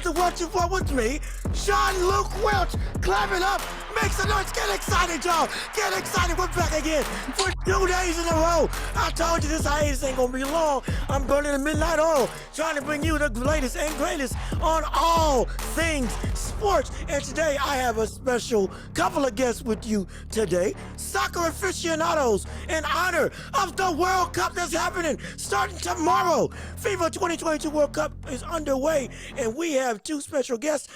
to watch it for with me, Jean-Luc Welch. Clap it up. Make some noise. Get excited, y'all. Get excited. We're back again for 2 days in a row. I told you this hiatus ain't going to be long. I'm burning the midnight oil, trying to bring you the latest and greatest on all things sports. And today I have a special couple of guests with you today. Soccer aficionados in honor of the World Cup that's happening starting tomorrow. FIFA 2022 World Cup is underway, and we have two special guests,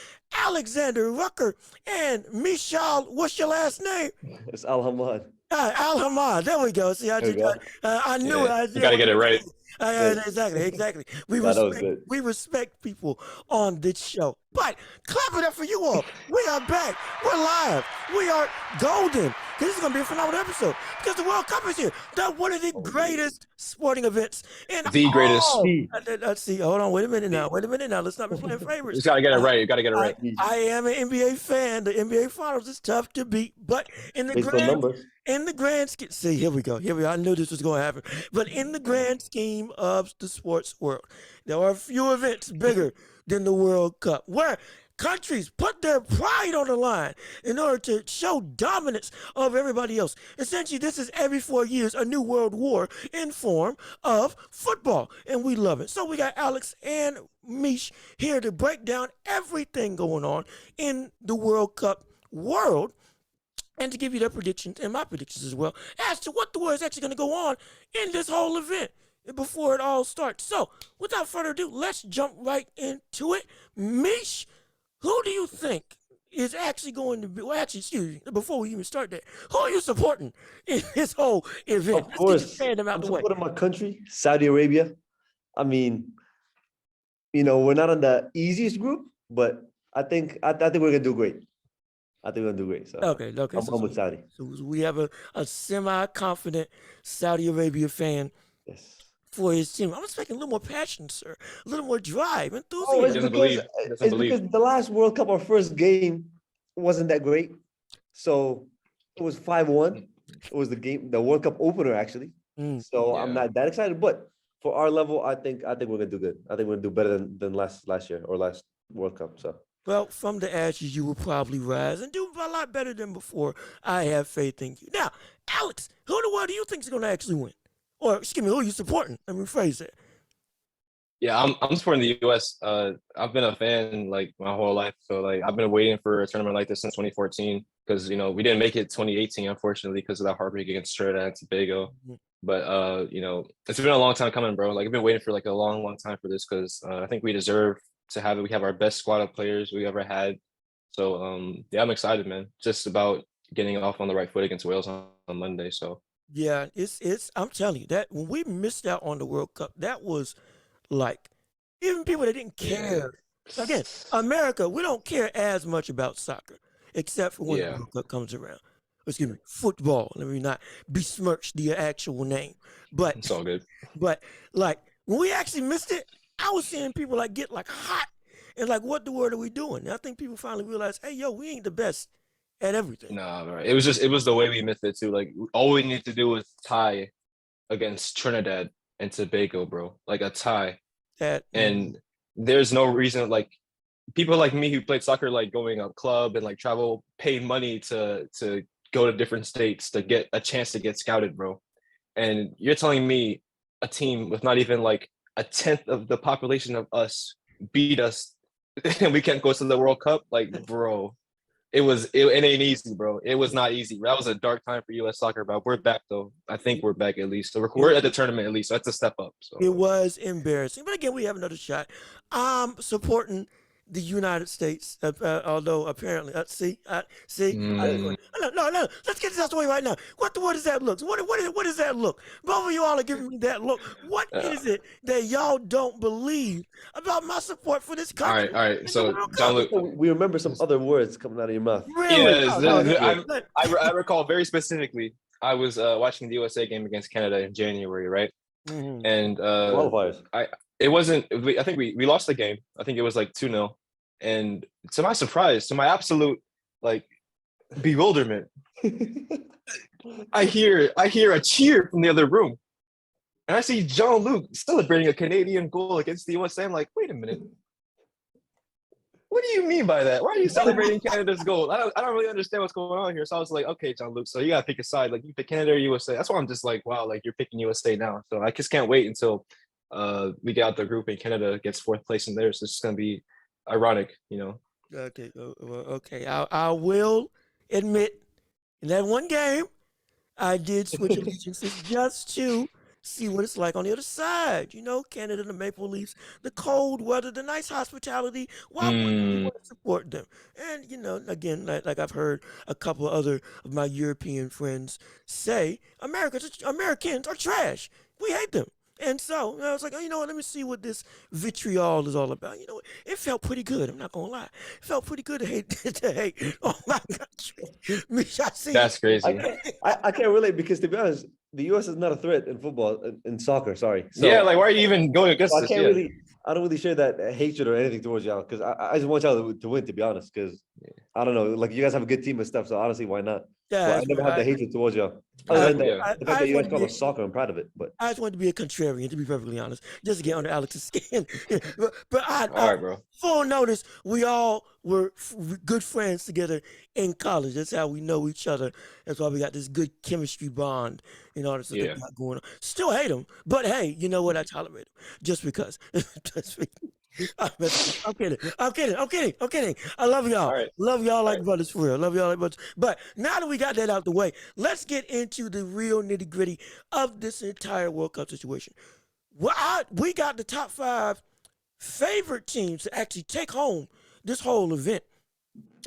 Alexander Rucker and Mishal. What's your last name? It's Al-Hamad. Al-Hamad. There we go. See, I knew it. You got to get it right. Exactly. We respect people on this show. But clap it up for you all. We are back. We're live. We are golden. This is going to be a phenomenal episode because the World Cup is here. One of the greatest sporting events. The greatest. Let's see. Hold on. Wait a minute now. Let's not be playing favorites. You got to get it right. You got to get it right. I am an NBA fan. The NBA Finals is tough to beat. But in the grand scheme, see, here we go. I knew this was going to happen. But in the grand scheme of the sports world, there are a few events bigger than the World Cup, where countries put their pride on the line in order to show dominance of everybody else. Essentially, this is every 4 years a new world war in form of football, and we love it. So we got Alex and Mish here to break down everything going on in the World Cup world, and to give you their predictions and my predictions as well as to what the world is actually going to go on in this whole event before it all starts. So without further ado, let's jump right into it. Mish, who do you think is actually going to be, excuse me, before we even start that, who are you supporting in this whole event? Of course, I'm supporting my country, Saudi Arabia. I mean, we're not on the easiest group, but I think we're going to do great. So okay. I'm with Saudi. So we have a semi-confident Saudi Arabia fan. Yes. For his team. I'm expecting a little more passion, sir. A little more drive, enthusiasm. Oh, it's because the last World Cup, our first game wasn't that great. So it was 5-1. It was the World Cup opener, actually. I'm not that excited. But for our level, I think we're gonna do good. I think we're gonna do better than last year or last World Cup. So well, from the ashes, you will probably rise and do a lot better than before. I have faith in you. Now, Alex, who in the world do you think is gonna actually win? Or, excuse me, who are you supporting? Let me rephrase that. Yeah, I'm supporting the U.S. I've been a fan like my whole life, so like I've been waiting for a tournament like this since 2014 because we didn't make it 2018 unfortunately because of that heartbreak against Trinidad and Tobago. But it's been a long time coming, bro. Like I've been waiting for like a long time for this because I think we deserve to have it. We have our best squad of players we ever had. So I'm excited, man. Just about getting off on the right foot against Wales on Monday. So. Yeah, it's. I'm telling you that when we missed out on the World Cup, that was like even people that didn't care. Again, America, we don't care as much about soccer, except for when the World Cup comes around. Excuse me, football. Let me not besmirch the actual name, but it's all good. But like when we actually missed it, I was seeing people like get like hot and like, what the world are we doing? And I think people finally realized, hey, yo, we ain't the best at everything. Nah, right. It was the way we missed it too. Like all we need to do is tie against Trinidad and Tobago, bro. Like a tie. And there's no reason like people like me who played soccer, like going up club and like travel, pay money to go to different states to get a chance to get scouted, bro. And you're telling me a team with not even like a tenth of the population of us beat us and we can't go to the World Cup? Like, bro. It ain't easy, bro. It was not easy. That was a dark time for U.S. soccer, but we're back though. I think we're back at least. So we're at the tournament at least. So that's a step up. So it was embarrassing, but again, we have another shot. I'm supporting the United States, although apparently, no. Let's get this out the way right now. What does that look? What does that look? Both of you all are giving me that look. What is it that y'all don't believe about my support for this country? All right. So, Jean-Luc, we remember some other words coming out of your mouth. Really? I recall very specifically. I was watching the USA game against Canada in January, right? And qualifiers. It wasn't. I think we lost the game. I think it was like 2-0. And to my surprise, to my absolute like bewilderment, I hear a cheer from the other room, and I see Jean-Luc celebrating a Canadian goal against the USA. I'm like, wait a minute, What do you mean by that? Why are you celebrating Canada's goal? I don't really understand what's going on here. So I was like, okay, John Luke, so you gotta pick a side. Like you pick Canada or USA. That's why I'm just like, wow, like you're picking USA now. So I just can't wait until we get out the group and Canada gets fourth place in there. So it's just gonna be ironic, you know. Okay, okay. I will admit in that one game, I did switch allegiances just to see what it's like on the other side. You know, Canada, the Maple Leafs, the cold weather, the nice hospitality. Why wouldn't you want to support them? And, you know, again, like I've heard a couple of other of my European friends say, Americans are trash. We hate them. And so I was like, oh, you know what? Let me see what this vitriol is all about. You know what? It felt pretty good. I'm not gonna lie. It felt pretty good to hate on my country. That's crazy. I can't relate because, to be honest, the U.S. is not a threat in football, in soccer. Sorry. So, yeah, like why are you even going against this? I don't really share that hatred or anything towards y'all because I just want y'all to win. To be honest, because I don't know, like you guys have a good team and stuff. So honestly, why not? Yeah, well, I never have the hatred towards y'all. The fact that you guys call us soccer, I'm proud of it. But I just wanted to be a contrarian, to be perfectly honest, just to get under Alex's skin. but all right, bro. Full notice, we all were good friends together in college. That's how we know each other. That's why we got this good chemistry bond and all this stuff that we got going on. Still hate him, but hey, you know what? I tolerate him just because. I'm kidding. I love y'all. Right. Love y'all like brothers for real. Love y'all like brothers. But now that we got that out the way, let's get into the real nitty gritty of this entire World Cup situation. Well, we got the top 5 favorite teams to actually take home this whole event.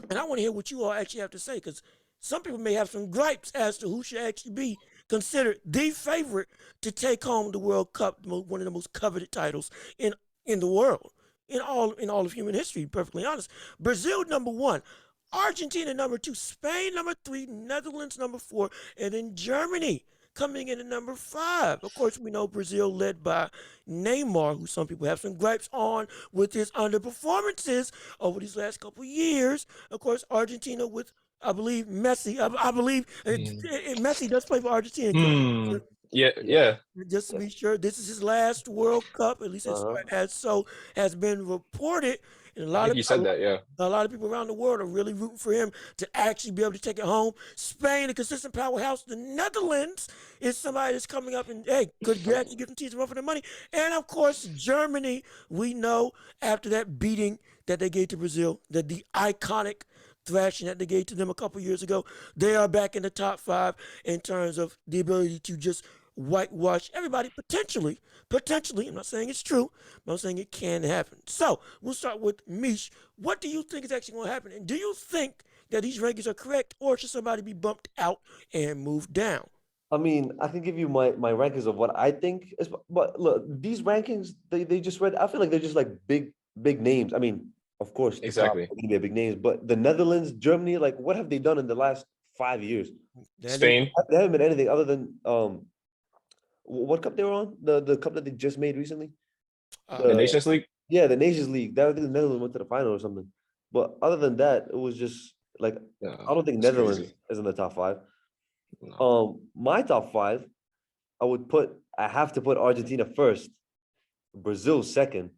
And I want to hear what you all actually have to say, because some people may have some gripes as to who should actually be considered the favorite to take home the World Cup, one of the most coveted titles in the world. In all of human history, perfectly honest. Brazil, number 1. Argentina, number 2. Spain, number 3. Netherlands, number 4. And then Germany coming in at number 5. Of course, we know Brazil led by Neymar, who some people have some gripes on with his underperformances over these last couple of years. Of course, Argentina with, I believe, Messi. I believe Messi does play for Argentina. Yeah. Just to be sure, this is his last World Cup, at least has been reported. And a lot of people around the world are really rooting for him to actually be able to take it home. Spain, a consistent powerhouse. The Netherlands is somebody that's coming up and could actually get some teams to run for their money. And of course, Germany. We know after that beating that they gave to Brazil, that the iconic thrashing that they gave to them a couple years ago, they are back in the top 5 in terms of the ability to just whitewash everybody potentially. I'm not saying it's true, but I'm saying it can happen. So we'll start with Mish. What do you think is actually going to happen? And do you think that these rankings are correct, or should somebody be bumped out and moved down? I mean, I can give you my rankings of what I think is, but look, these rankings, they just read, I feel like they're just like big names. I mean, of course, exactly, going to be big names, but the Netherlands, Germany, like what have they done in the last 5 years? Spain, they haven't been anything other than what cup they were on? The cup that they just made recently? The Nations League? Yeah, the Nations League. That, I think the Netherlands went to the final or something. But other than that, it was just like, I don't think Netherlands is in the top 5. No. My top 5, I have to put Argentina first, Brazil second,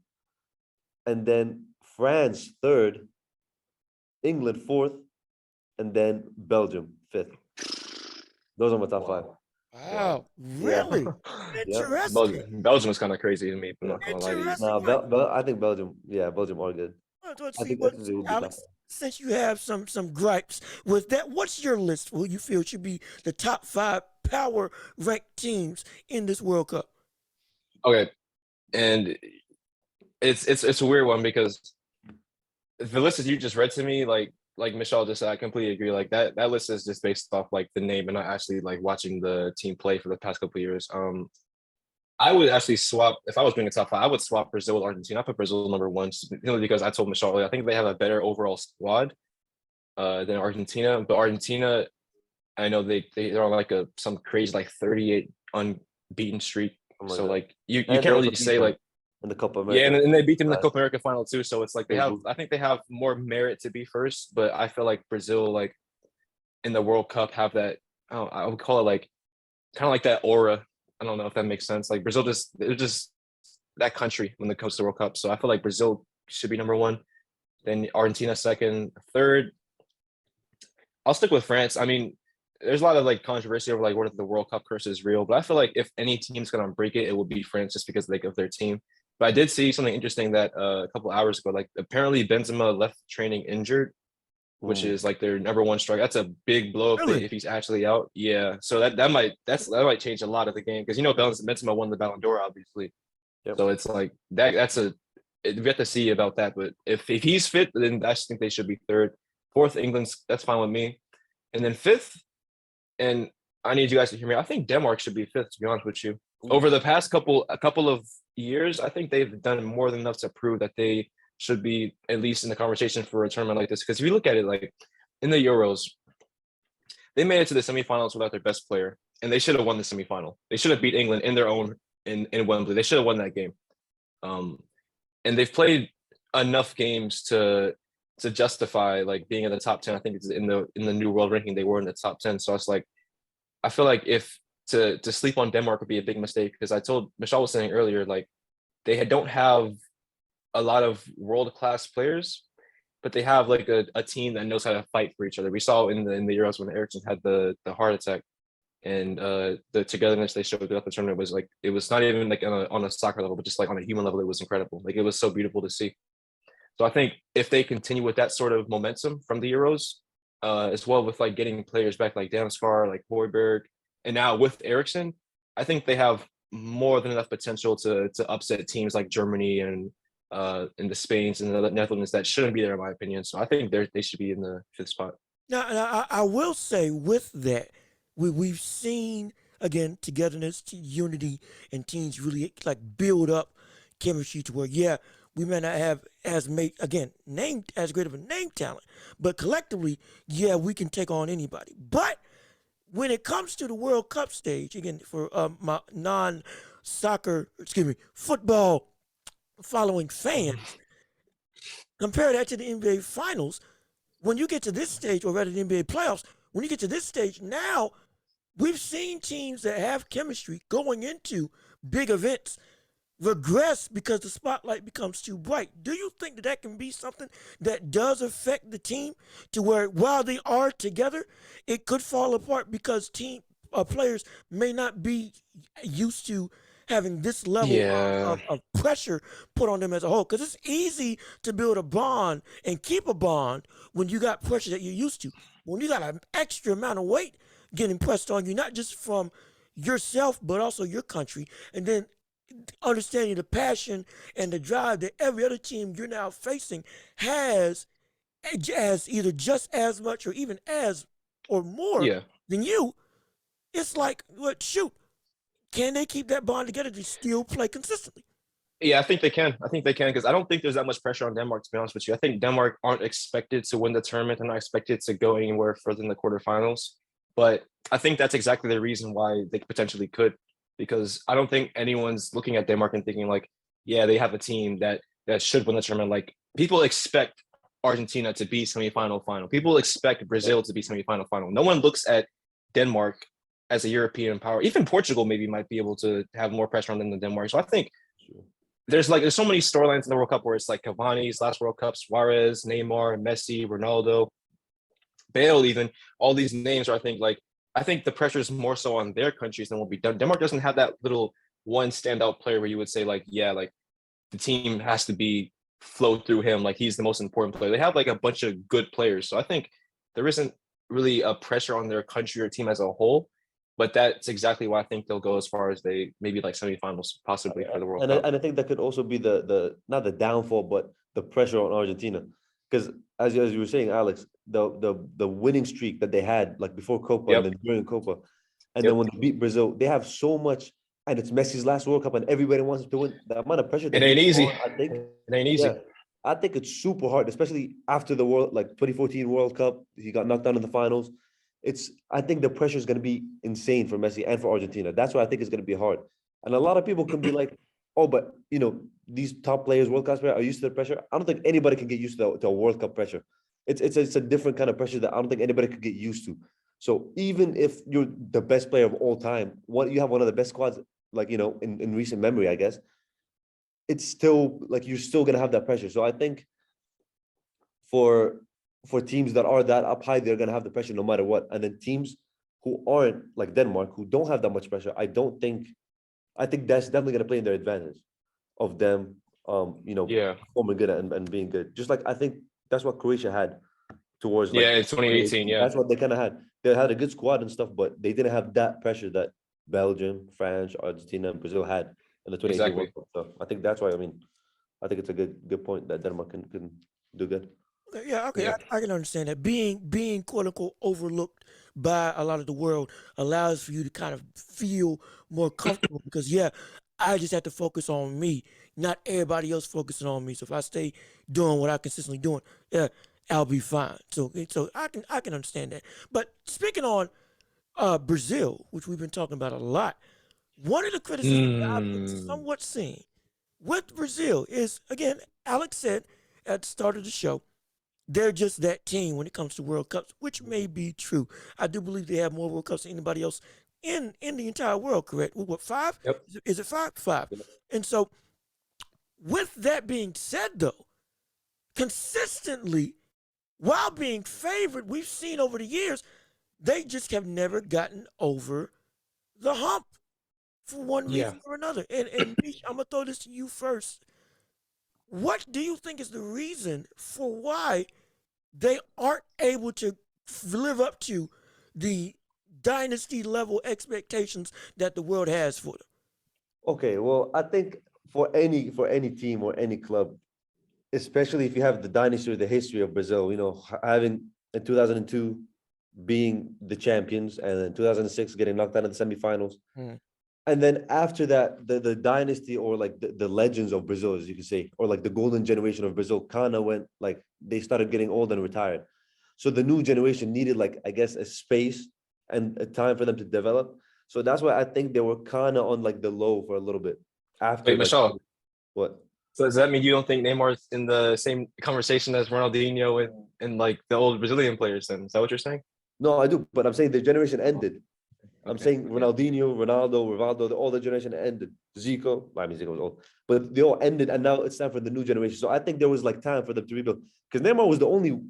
and then France third, England fourth, and then Belgium fifth. Those are my top 5. Wow, really? Interesting. Belgium is kind of crazy to me. I'm not gonna lie to you. No, I think Belgium. Yeah, Belgium are good. Alex, since you have some gripes with that, what's your list? Who you feel should be the top 5 power ranked teams in this World Cup? Okay, and it's a weird one because the list that you just read to me, like Mishal just said, I completely agree. Like that list is just based off like the name and not actually like watching the team play for the past couple of years. I would actually swap, if I was doing a top 5, I would swap Brazil with Argentina. I put Brazil number 1 simply because I told Mishal earlier, I think they have a better overall squad than Argentina. But Argentina, I know they're on like some crazy like 38 unbeaten streak. So like you can't really say like in the Copa America. Yeah, and they beat them in the Copa America final too. So it's like I think they have more merit to be first, but I feel like Brazil, like in the World Cup, have that, I would call it like kind of like that aura. I don't know if that makes sense. Like Brazil they're just that country when it comes to the World Cup. So I feel like Brazil should be number 1. then Argentina second, third. I'll stick with France. I mean, there's a lot of like controversy over like whether the World Cup curse is real, but I feel like if any team's gonna break it, it will be France just because like of their team. But I did see something interesting that a couple hours ago, like apparently Benzema left training injured, which is like their number one strike. That's a big blow Really? if he's actually out. Yeah, so that might change a lot of the game because Benzema won the Ballon d'Or, obviously. Yep. So it's like that's we have to see about that. But if he's fit, then I just think they should be third. Fourth, England's that's fine with me. And then fifth, and I need you guys to hear me. I think Denmark should be fifth, to be honest with you. Over the past couple of years, I think they've done more than enough to prove that they should be at least in the conversation for a tournament like this. Because if you look at it, like in the Euros, they made it to the semifinals without their best player, and they should have won the semifinal. They should have beat England in their own in Wembley. They should have won that game. And they've played enough games to justify like being in the top 10. I think it's in the new world ranking, they were in the top 10. So it's like, I feel like if to sleep on Denmark would be a big mistake because I told Mishal was saying earlier, like they don't have a lot of world-class players, but they have like a team that knows how to fight for each other. We saw in the Euros when Eriksen had the heart attack, and the togetherness they showed throughout the tournament was like, it was not even like on a soccer level, but just like on a human level, it was incredible. Like it was so beautiful to see. So I think if they continue with that sort of momentum from the Euros, as well with like getting players back like Damsgaard, like Højbjerg, and now with Eriksen, I think they have more than enough potential to upset teams like Germany and the Spains and the Netherlands that shouldn't be there in my opinion. So I think they should be in the fifth spot. Now I will say with that, we've seen again togetherness, unity, and teams really like build up chemistry to where we may not have named as great of a name talent, but collectively, we can take on anybody. But when it comes to the World Cup stage, again, for my football following fans, compare that to the NBA Finals. When you get to this stage, or rather the NBA playoffs, when you get to this stage, now we've seen teams that have chemistry going into big events regress because the spotlight becomes too bright. Do you think that can be something that does affect the team to where while they are together, it could fall apart because players may not be used to having this level of pressure put on them as a whole? Because it's easy to build a bond and keep a bond when you got pressure that you're used to. When you got an extra amount of weight getting pressed on you, not just from yourself, but also your country, and then understanding the passion and the drive that every other team you're now facing has as either just as much or even as or more than you, it's like, can they keep that bond together to still play consistently? Yeah, I think they can. Because I don't think there's that much pressure on Denmark, to be honest with you. I think Denmark aren't expected to win the tournament. They're not expected to go anywhere further than the quarterfinals. But I think that's exactly the reason why they potentially could. Because I don't think anyone's looking at Denmark and thinking like, they have a team that should win the tournament. Like people expect Argentina to be semifinal final. People expect Brazil to be semifinal final. No one looks at Denmark as a European power. Even Portugal maybe might be able to have more pressure on them than Denmark. So I think there's so many storylines in the World Cup where it's like Cavani's last World Cup, Suarez, Neymar, Messi, Ronaldo, Bale, even all these names are, I think the pressure is more so on their countries than will be done. Denmark doesn't have that little one standout player where you would say the team has to flow through him. Like he's the most important player. They have like a bunch of good players. So I think there isn't really a pressure on their country or team as a whole, but that's exactly why I think they'll go as far as they maybe like semifinals possibly for the World Cup. And I think that could also be the not the downfall, but the pressure on Argentina. Because as you were saying, Alex, the winning streak that they had like before Copa and then during Copa, and then when they beat Brazil, they have so much, and it's Messi's last World Cup, and everybody wants him to win. The amount of pressure it ain't easy. It ain't easy. Yeah, I think it's super hard, especially after the 2014 World Cup. He got knocked out in the finals. I think the pressure is going to be insane for Messi and for Argentina. That's why I think it's going to be hard. And a lot of people can be like, oh, but these top players, world-class players, are used to the pressure. I don't think anybody can get used to a World Cup pressure. It's a different kind of pressure that I don't think anybody could get used to. So even if you're the best player of all time, you have one of the best squads, in recent memory, I guess, it's still you're still gonna have that pressure. So I think for teams that are that up high, they're gonna have the pressure no matter what. And then teams who aren't like Denmark, who don't have that much pressure, I think that's definitely gonna play in their advantage of them, performing good and being good. Just like I think that's what Croatia had towards like in 2018. Yeah, that's what they kind of had. They had a good squad and stuff, but they didn't have that pressure that Belgium, France, Argentina, and Brazil had in the 2018 World Cup. So I think that's why. I mean, I think it's a good point that Denmark can do good. Yeah, okay, yeah. I can understand that. Being quote unquote overlooked by a lot of the world allows for you to kind of feel more comfortable because I just have to focus on me, not everybody else focusing on me. So if I stay doing what I consistently doing, I'll be fine. So I can understand that. But speaking on Brazil, which we've been talking about a lot, one of the criticisms that I've been somewhat seeing with Brazil is, again, Alex said at the start of the show, they're just that team when it comes to World Cups, which may be true. I do believe they have more World Cups than anybody else in the entire world, correct? What, 5? Yep. Is it 5? 5. Yep. And so, with that being said, though, consistently, while being favored, we've seen over the years, they just have never gotten over the hump for one reason or another. And Mish, I'm going to throw this to you first. What do you think is the reason for why they aren't able to live up to the dynasty level expectations that the world has for them? Okay, well, I think for any team or any club, especially if you have the dynasty or the history of Brazil, having in 2002 being the champions and in 2006 getting knocked out in the semifinals. And then after that, the dynasty or like the legends of Brazil, as you can say, or like the golden generation of Brazil kind of went like they started getting old and retired. So the new generation needed like, I guess, a space and a time for them to develop. So that's why I think they were kind of on like the low for a little bit after. Wait, Mishal. What? So does that mean you don't think Neymar's in the same conversation as Ronaldinho and like the old Brazilian players then? Is that what you're saying? No, I do, but I'm saying the generation ended. I'm saying Ronaldinho, Ronaldo, Rivaldo, all the generation ended. Zico, I mean Zico was old, but they all ended, and now it's time for the new generation. So I think there was like time for them to rebuild because Neymar was the only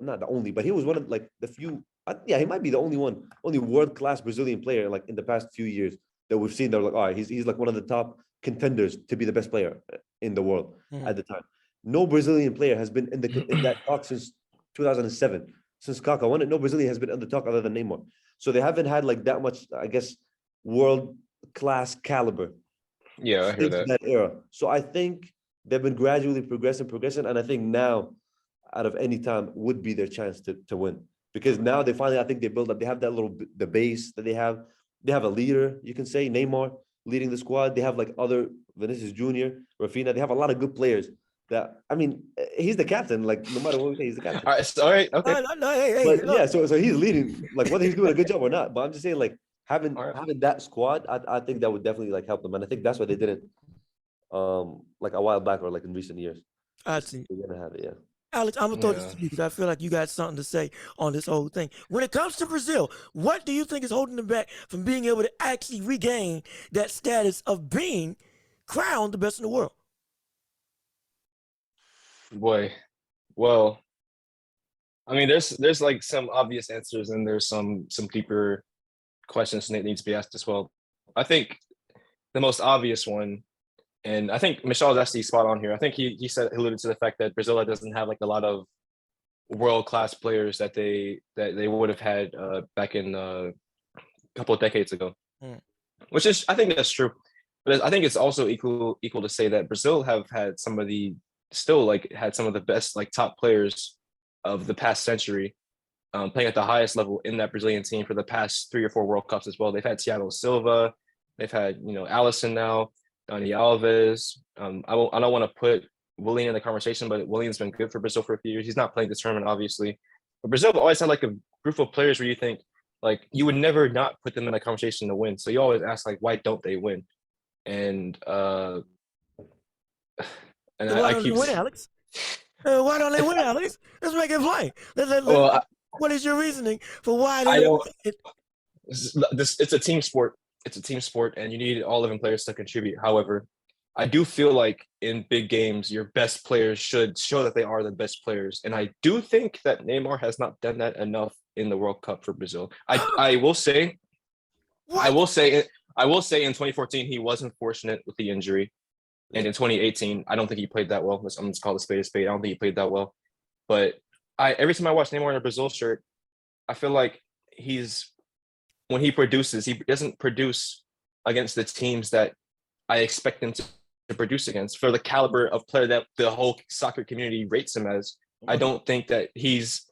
not the only, but he was one of like the few. He might be the only world-class Brazilian player like in the past few years that we've seen. They're like, all right, he's like one of the top contenders to be the best player in the world at the time. No Brazilian player has been in that talk since 2007. Since Kaká won it, no Brazilian has been on the talk other than Neymar. So they haven't had like that much, I guess, world-class caliber. Yeah, I hear that era. So I think they've been gradually progressing, and I think now, out of any time, would be their chance to win. Because now they finally, I think they build up. They have that the base that they have. They have a leader, you can say, Neymar leading the squad. They have like other Vinicius Jr., Rafinha. They have a lot of good players. That I mean, he's the captain. Like no matter what we say, he's the captain. All right, okay. No, so he's leading. Like whether he's doing a good job or not. But I'm just saying, like having that squad, I think that would definitely like help them. And I think that's why they didn't, like a while back or like in recent years. I see. They're gonna have it, yeah. Alex, I'm gonna throw this to you because I feel like you got something to say on this whole thing. When it comes to Brazil, what do you think is holding them back from being able to actually regain that status of being crowned the best in the world? Boy, well, I mean, there's like some obvious answers and there's some deeper questions that need to be asked as well. I think the most obvious one, and I think Mishal is actually spot on here. I think he alluded to the fact that Brazil doesn't have like a lot of world-class players that they would have had back in a couple of decades ago, which is, I think that's true. But I think it's also equal to say that Brazil have had some of the best like top players of the past century playing at the highest level in that Brazilian team for the past 3 or 4 World Cups as well. They've had Thiago Silva, they've had Alisson now, Dani Alves. I don't want to put Willian in the conversation, but Willian's been good for Brazil for a few years. He's not playing this tournament, obviously, but Brazil always had like a group of players where you think like you would never not put them in a conversation to win. So you always ask like, why don't they win? And why don't they win, Alex? Why don't they win, Alex? Let's make it plain. What is your reasoning for why they don't? It's a team sport. It's a team sport, and you need all 11 players to contribute. However, I do feel like in big games, your best players should show that they are the best players. And I do think that Neymar has not done that enough in the World Cup for Brazil. I will say, I will say in 2014, he was unfortunate with the injury. And in 2018, I don't think he played that well. I'm just call it a spade a spade. I don't think he played that well. But every time I watch Neymar in a Brazil shirt, I feel like when he produces, he doesn't produce against the teams that I expect him to produce against for the caliber of player that the whole soccer community rates him as. I don't think that he's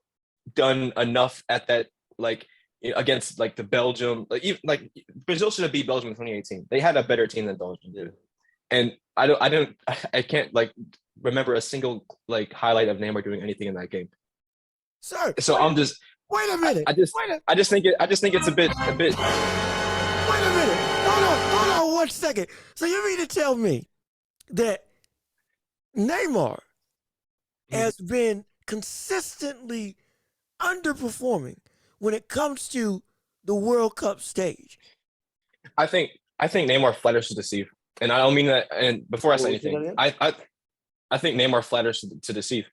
done enough at that, like against like the Belgium, like Brazil should have beat Belgium in 2018. They had a better team than Belgium did. And I can't like remember a single like highlight of Neymar doing anything in that game. Sir, so I'm just wait a minute. I just think it's a bit. Wait a minute. Hold on 1 second. So you mean to tell me that Neymar has been consistently underperforming when it comes to the World Cup stage? I think Neymar flatters to deceive. And I don't mean that. And before I say anything, I think Neymar flatters to deceive.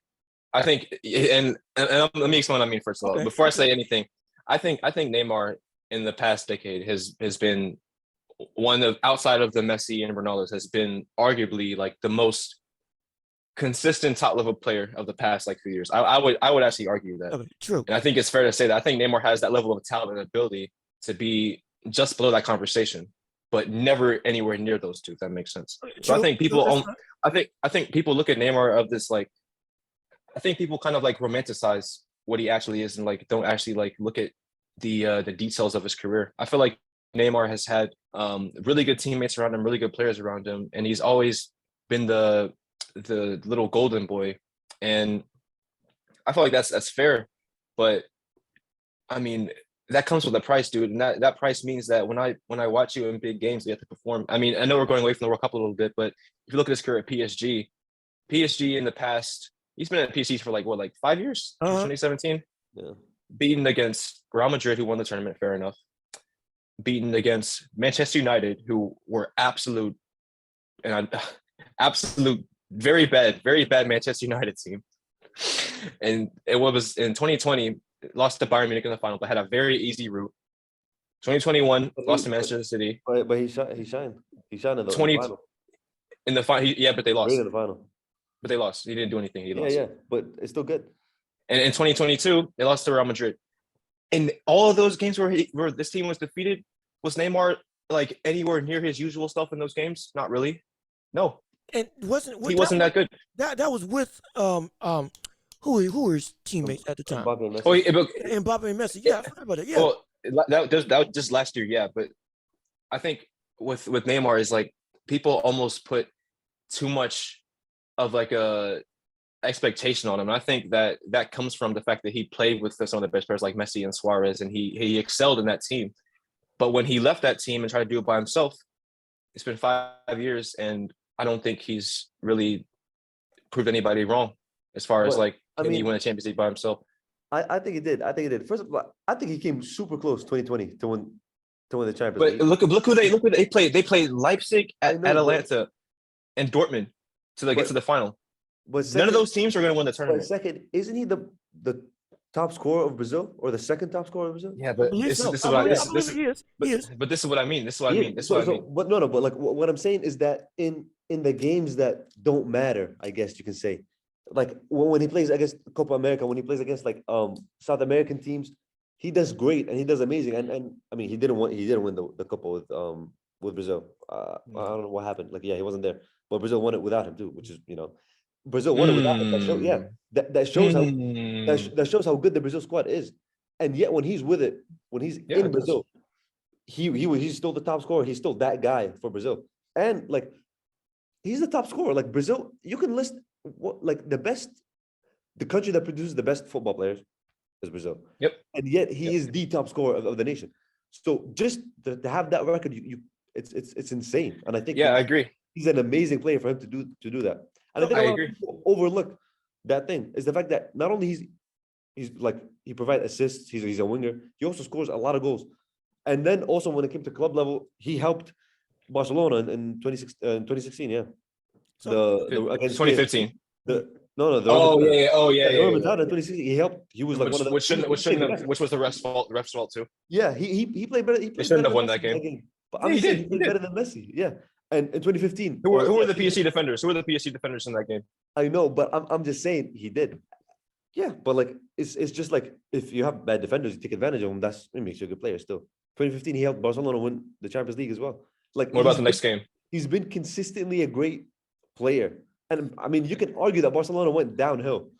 I think, and let me explain what I mean first of all. Okay. Before I say anything, I think Neymar in the past decade has been one of, outside of the Messi and Ronaldo's, has been arguably like the most consistent top level player of the past like few years. I would actually argue that. Okay, true. And I think it's fair to say that I think Neymar has that level of talent and ability to be just below that conversation, but never anywhere near those two, if that makes sense. True. So I think people I think people look at Neymar of this like, I think people kind of like romanticize what he actually is and like don't actually like look at the details of his career. I feel like Neymar has had really good teammates around him, really good players around him, and he's always been the little golden boy. And I feel like that's fair, but I mean that comes with a price, dude. And that price means that when I watch you in big games, you have to perform. I mean, I know we're going away from the World Cup a little bit, but if you look at his career at PSG in the past, he's been at PSG for like 5 years? 2017. Yeah. Beaten against Real Madrid, who won the tournament, fair enough. Beaten against Manchester United, who were absolute very bad Manchester United team. And it was in 2020, lost to Bayern Munich in the final, but had a very easy route. 2021, lost to Manchester City. But he shined. He shined in the final. In the final, but they lost. Great in the final. But they lost. He didn't do anything. He lost. Yeah, but it's still good. And in 2022, they lost to Real Madrid. In all of those games where this team was defeated, was Neymar like anywhere near his usual stuff in those games? Not really. No. And he wasn't that good. That was with who were his teammates at the time? Mbappe and Messi. Mbappe and Messi. Yeah, I forgot about it. Yeah. Well, that was just last year. Yeah, but I think with Neymar is like people almost put too much of like a expectation on him. And I think that comes from the fact that he played with some of the best players like Messi and Suarez, and he excelled in that team. But when he left that team and tried to do it by himself, it's been 5 years, and I don't think he's really proved anybody wrong as far as like he win a Champions League by himself. I think he did. First of all, I think he came super close 2020 to win the Champions League. But look who they played. They played Leipzig, Atalanta, and Dortmund to get to the final. But none of those teams are going to win the tournament. But second, isn't he the top scorer of Brazil or the second top scorer of Brazil? Yeah, but this is what I mean. But like what I'm saying is that in the games that don't matter, I guess you can say, like when he plays against Copa America, when he plays against like South American teams, he does great and he does amazing. And I mean, he didn't win the Copa with Brazil. I don't know what happened. Like, yeah, he wasn't there, but Brazil won it without him too, which is, Brazil won it without him. That shows how good the Brazil squad is. And yet when he's in Brazil, he's still the top scorer. He's still that guy for Brazil. And like he's the top scorer. Like Brazil, you can list the country that produces the best football players is Brazil. Yep. And yet he is the top scorer of the nation. So just to have that record, it's insane. And I think I agree. He's an amazing player for him to do that. And I think a lot of people overlook that thing is the fact that not only he's like he provides assists, he's a winger, he also scores a lot of goals. And then also when it came to club level, he helped Barcelona in 2016. Yeah. against 2015. The Oh yeah, Urban Town in 2016. He helped. He was like one of the which was the ref's fault too. Yeah, he played better. He played shouldn't better have won than that Messi game. But Yeah, I'm just saying he he played did. better than Messi. Yeah, and in 2015, Who were the PSG defenders? Who were the PSG defenders in that game? I know, but I'm just saying he did. Yeah, but like it's just like if you have bad defenders, you take advantage of them. It makes you a good player still. 2015, he helped Barcelona win the Champions League as well. Like what about the next game? He's been consistently a great player, and I mean you can argue that Barcelona went downhill.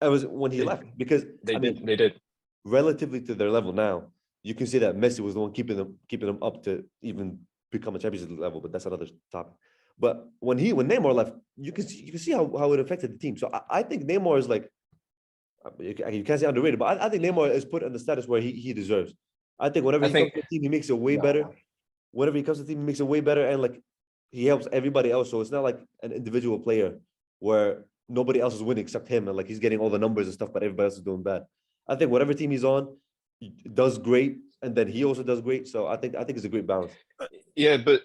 It was when he left because they did relatively to their level now. You can say that Messi was the one keeping them up to even become a Champions League level, but that's another topic. But when Neymar left, you can see how it affected the team. So I think Neymar is like, you can't say underrated, but I think Neymar is put in the status where he deserves. I think whenever he comes to the team, he makes it way better. Whenever he comes to the team, he makes it way better, and like he helps everybody else. So it's not like an individual player where nobody else is winning except him, and like he's getting all the numbers and stuff, but everybody else is doing bad. I think whatever team he's on, he does great, and then he also does great. So I think it's a great balance. Yeah, but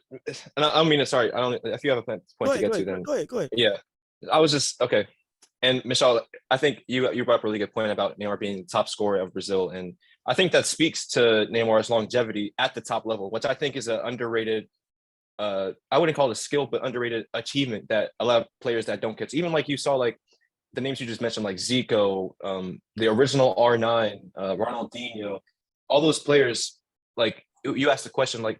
and I mean, sorry, I don't. If you have a point to get to, then go ahead. Yeah, I was just okay. And Mishal, I think you brought up a really good point about Neymar being the top scorer of Brazil, and I think that speaks to Neymar's longevity at the top level, which I think is an underrated. I wouldn't call it a skill, but underrated achievement that a lot of players that don't get. Even like you saw, like the names you just mentioned, like Zico, the original R9, Ronaldinho, all those players. Like you asked the question, like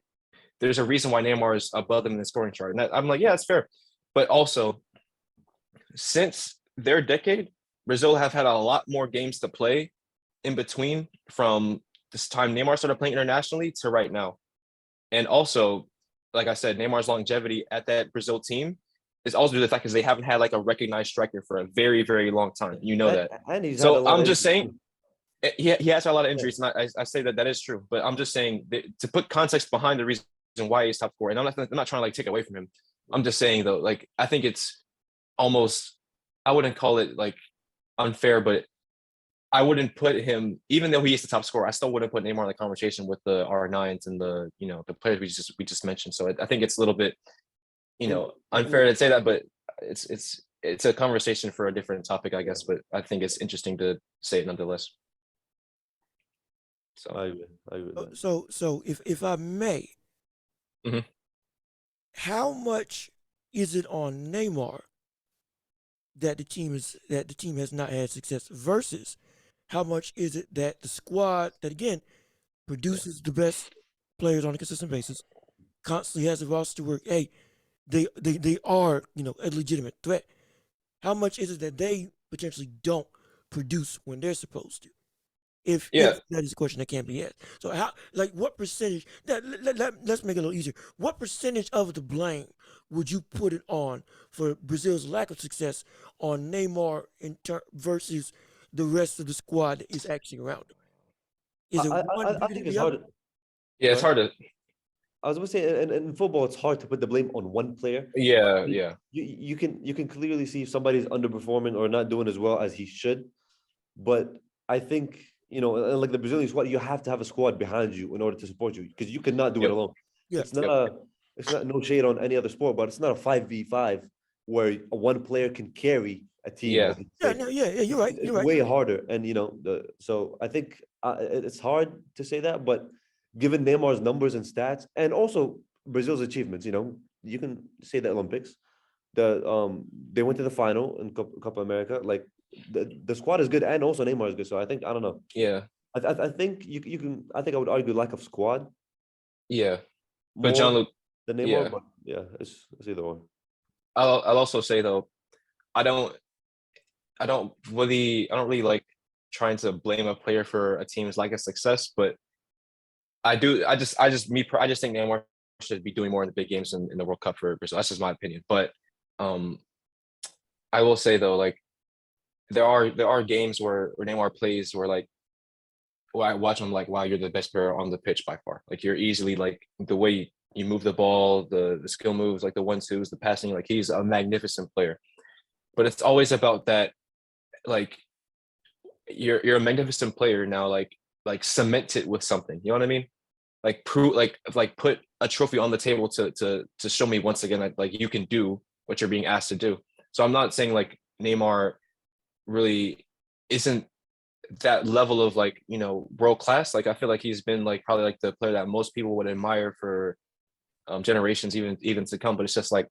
there's a reason why Neymar is above them in the scoring chart, and I'm like, yeah, it's fair, but also since their decade, Brazil have had a lot more games to play in between from this time Neymar started playing internationally to right now. And also, like I said, Neymar's longevity at that Brazil team is also due to the fact because they haven't had like a recognized striker for a very, very long time. You know that. And he's so I'm just saying, he has had a lot of injuries, and I say that is true. But I'm just saying to put context behind the reason why he's top scorer, and I'm not trying to like take away from him. I'm just saying though, like I think it's almost, I wouldn't call it like unfair, but I wouldn't put him, even though he is the top scorer, I still wouldn't put Neymar in the conversation with the R9s and the players we just mentioned. So I think it's a little bit, unfair to say that, but it's a conversation for a different topic, I guess. But I think it's interesting to say it nonetheless. So I agree. So if I may, how much is it on Neymar that the team has not had success versus how much is it that the squad that again produces the best players on a consistent basis, constantly has a roster work? Hey, they are a legitimate threat. How much is it that they potentially don't produce when they're supposed to? If that is a question that can't be asked. So what percentage? Let's make it a little easier. What percentage of the blame would you put it on for Brazil's lack of success on Neymar versus the rest of the squad that is actually around him? Is it I think it's hard. Yeah, it's hard to. I was going to say, in football, it's hard to put the blame on one player. Yeah. You can clearly see if somebody's underperforming or not doing as well as he should. But I think, like the Brazilian squad, you have to have a squad behind you in order to support you because you cannot do it alone. It's not no shade on any other sport, but it's not a 5v5 where one player can carry a team. Yeah, you're right. It's way harder, and so I think it's hard to say that, but given Neymar's numbers and stats, and also Brazil's achievements, you can say the Olympics. They went to the final in Copa America. Like the squad is good, and also Neymar is good. So I think I don't know. Yeah, I think you can. I think I would argue lack of squad. Yeah, but John, the Neymar, but it's either or. I'll also say though, I don't really like trying to blame a player for a team's lack of success, but I just think Neymar should be doing more in the big games in the World Cup for Brazil. That's just my opinion. But I will say though, like there are games where Neymar plays where like I watch him like, wow, you're the best player on the pitch by far. Like you're easily like the way you move the ball, the skill moves, like the 1-2s, the passing, like he's a magnificent player. But it's always about that, like you're a magnificent player now, like cement it with something. You know what I mean? Like prove like put a trophy on the table to show me once again that like you can do what you're being asked to do. So I'm not saying like Neymar really isn't that level of like, world class. Like I feel like he's been like probably like the player that most people would admire for generations even to come. But it's just like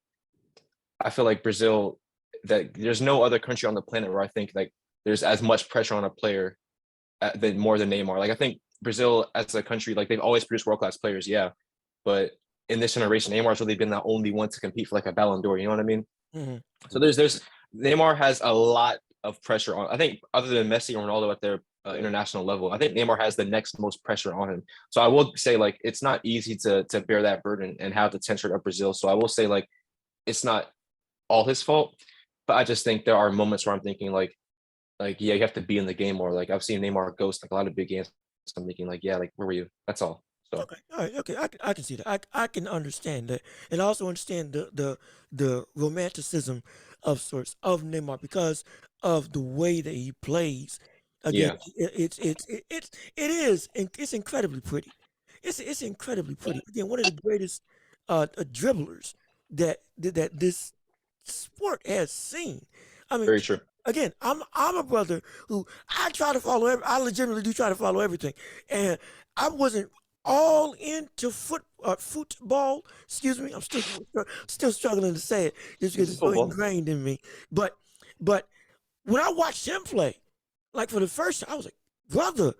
I feel like Brazil, that there's no other country on the planet where I think like there's as much pressure on a player more than Neymar. Like I think Brazil as a country, like they've always produced world class players, yeah, but in this generation, Neymar's really been the only one to compete for like a Ballon d'Or. You know what I mean? Mm-hmm. So there's Neymar has a lot of pressure on. I think other than Messi or Ronaldo at their international level, I think Neymar has the next most pressure on him. So I will say like it's not easy to bear that burden and have the tension of Brazil. So I will say like it's not all his fault, but I just think there are moments where I'm thinking like yeah, you have to be in the game more. Like I've seen Neymar ghost like a lot of big games. So I'm thinking like yeah, like where were you? That's all. So. Okay, all right, okay, I can see that. I can understand that, and I also understand the romanticism of sorts of Neymar because of the way that he plays. Again, it's incredibly pretty. It's incredibly pretty. Again, one of the greatest dribblers that this sport has seen. I mean, very true. Again, I'm a brother who I try to follow. I legitimately do try to follow everything, and I wasn't all into football. Excuse me, I'm still struggling to say it just because it's so ingrained in me. But when I watched him play, like for the first time, I was like, brother,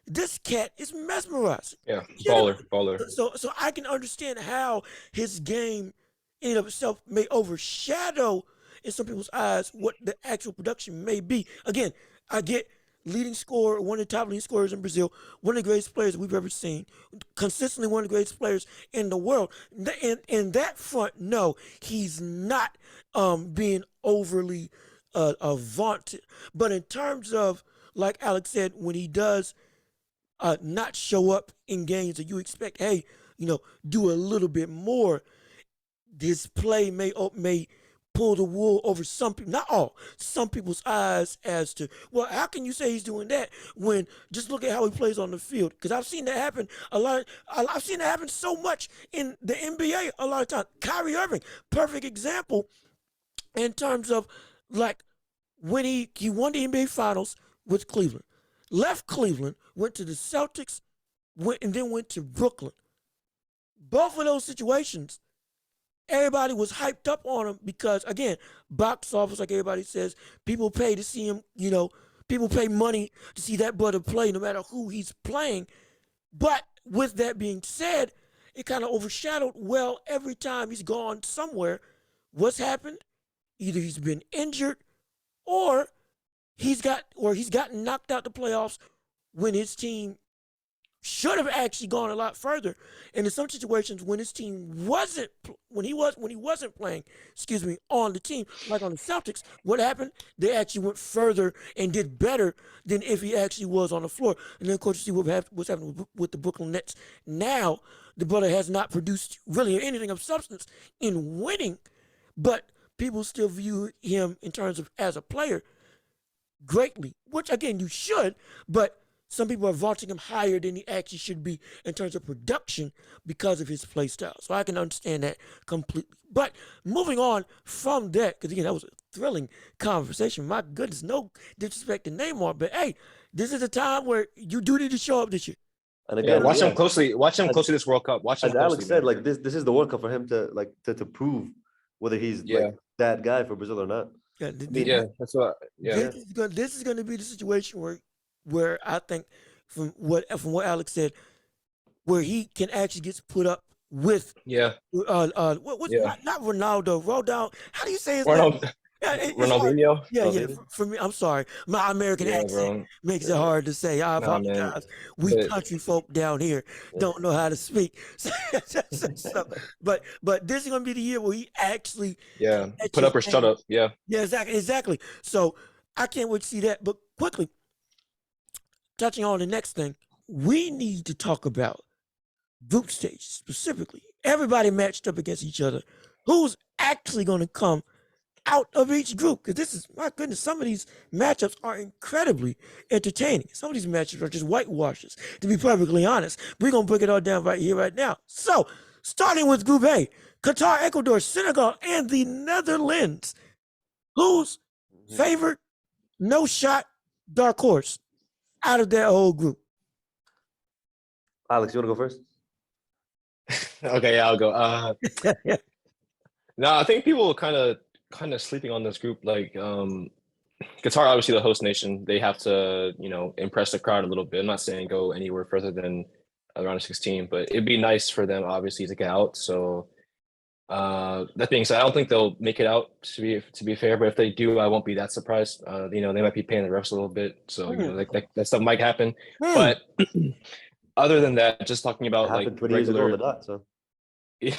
this cat is mesmerizing. Yeah, baller. So I can understand how his game in and of itself may overshadow in some people's eyes what the actual production may be. Again, I get leading scorer, one of the top leading scorers in Brazil, one of the greatest players we've ever seen, consistently one of the greatest players in the world. In that front, no, he's not being overly vaunted. But in terms of, like Alex said, when he does not show up in games that you expect, hey, do a little bit more, his play may pull the wool over some people, not all, some people's eyes as to, well, how can you say he's doing that when just look at how he plays on the field? Because I've seen that happen a lot. I've seen that happen so much in the NBA a lot of times. Kyrie Irving, perfect example in terms of like when he won the NBA Finals with Cleveland, left Cleveland, went to the Celtics, and then went to Brooklyn. Both of those situations, everybody was hyped up on him because, again, box office, like everybody says, people pay to see him, people pay money to see that brother play no matter who he's playing. But with that being said, it kind of overshadowed, well, every time he's gone somewhere, what's happened? Either he's been injured or he's gotten knocked out the playoffs when his team should have actually gone a lot further. And in some situations, when his team wasn't playing, on the team, like on the Celtics, what happened? They actually went further and did better than if he actually was on the floor. And then, of course, you see what's happening with the Brooklyn Nets. Now, the brother has not produced really anything of substance in winning, but people still view him in terms of as a player greatly, which again you should, but some people are vaunting him higher than he actually should be in terms of production because of his play style. So I can understand that completely. But moving on from that, because again, that was a thrilling conversation. My goodness, no disrespect to Neymar, but hey, this is a time where you do need to show up this year. And again, watch him closely. Watch him closely this World Cup. Watch him. As Alex said, like this is the World Cup for him to prove whether he's like that guy for Brazil or not. That's what. Yeah, this is going to be the situation where I think from what Alex said, where he can actually get put up with not Ronaldo, Rodon. How do you say his name? Ronaldinho. Yeah. For me, I'm sorry, my American accent makes it hard to say. I apologize. We country folk down here don't know how to speak. But this is gonna be the year where he actually put up or shut up. Yeah, exactly. So I can't wait to see that. But quickly, touching on the next thing, we need to talk about group stage specifically. Everybody matched up against each other. Who's actually going to come out of each group? Because this is, my goodness, some of these matchups are incredibly entertaining. Some of these matchups are just whitewashes, to be perfectly honest. We're going to break it all down right here, right now. So, starting with Group A, Qatar, Ecuador, Senegal, and the Netherlands. Who's favorite, no shot, dark horse out of that whole group? Alex, you want to go first? Okay, yeah, I'll go. No, I think people kind of sleeping on this group. Like, Qatar, obviously the host nation, they have to, impress the crowd a little bit. I'm not saying go anywhere further than around 16, but it'd be nice for them obviously to get out. So that being said, I don't think they'll make it out to be fair, but if they do, I won't be that surprised. They might be paying the refs a little bit. So, that stuff might happen. But other than that, just talking about like 20 years ago on the dot, so we're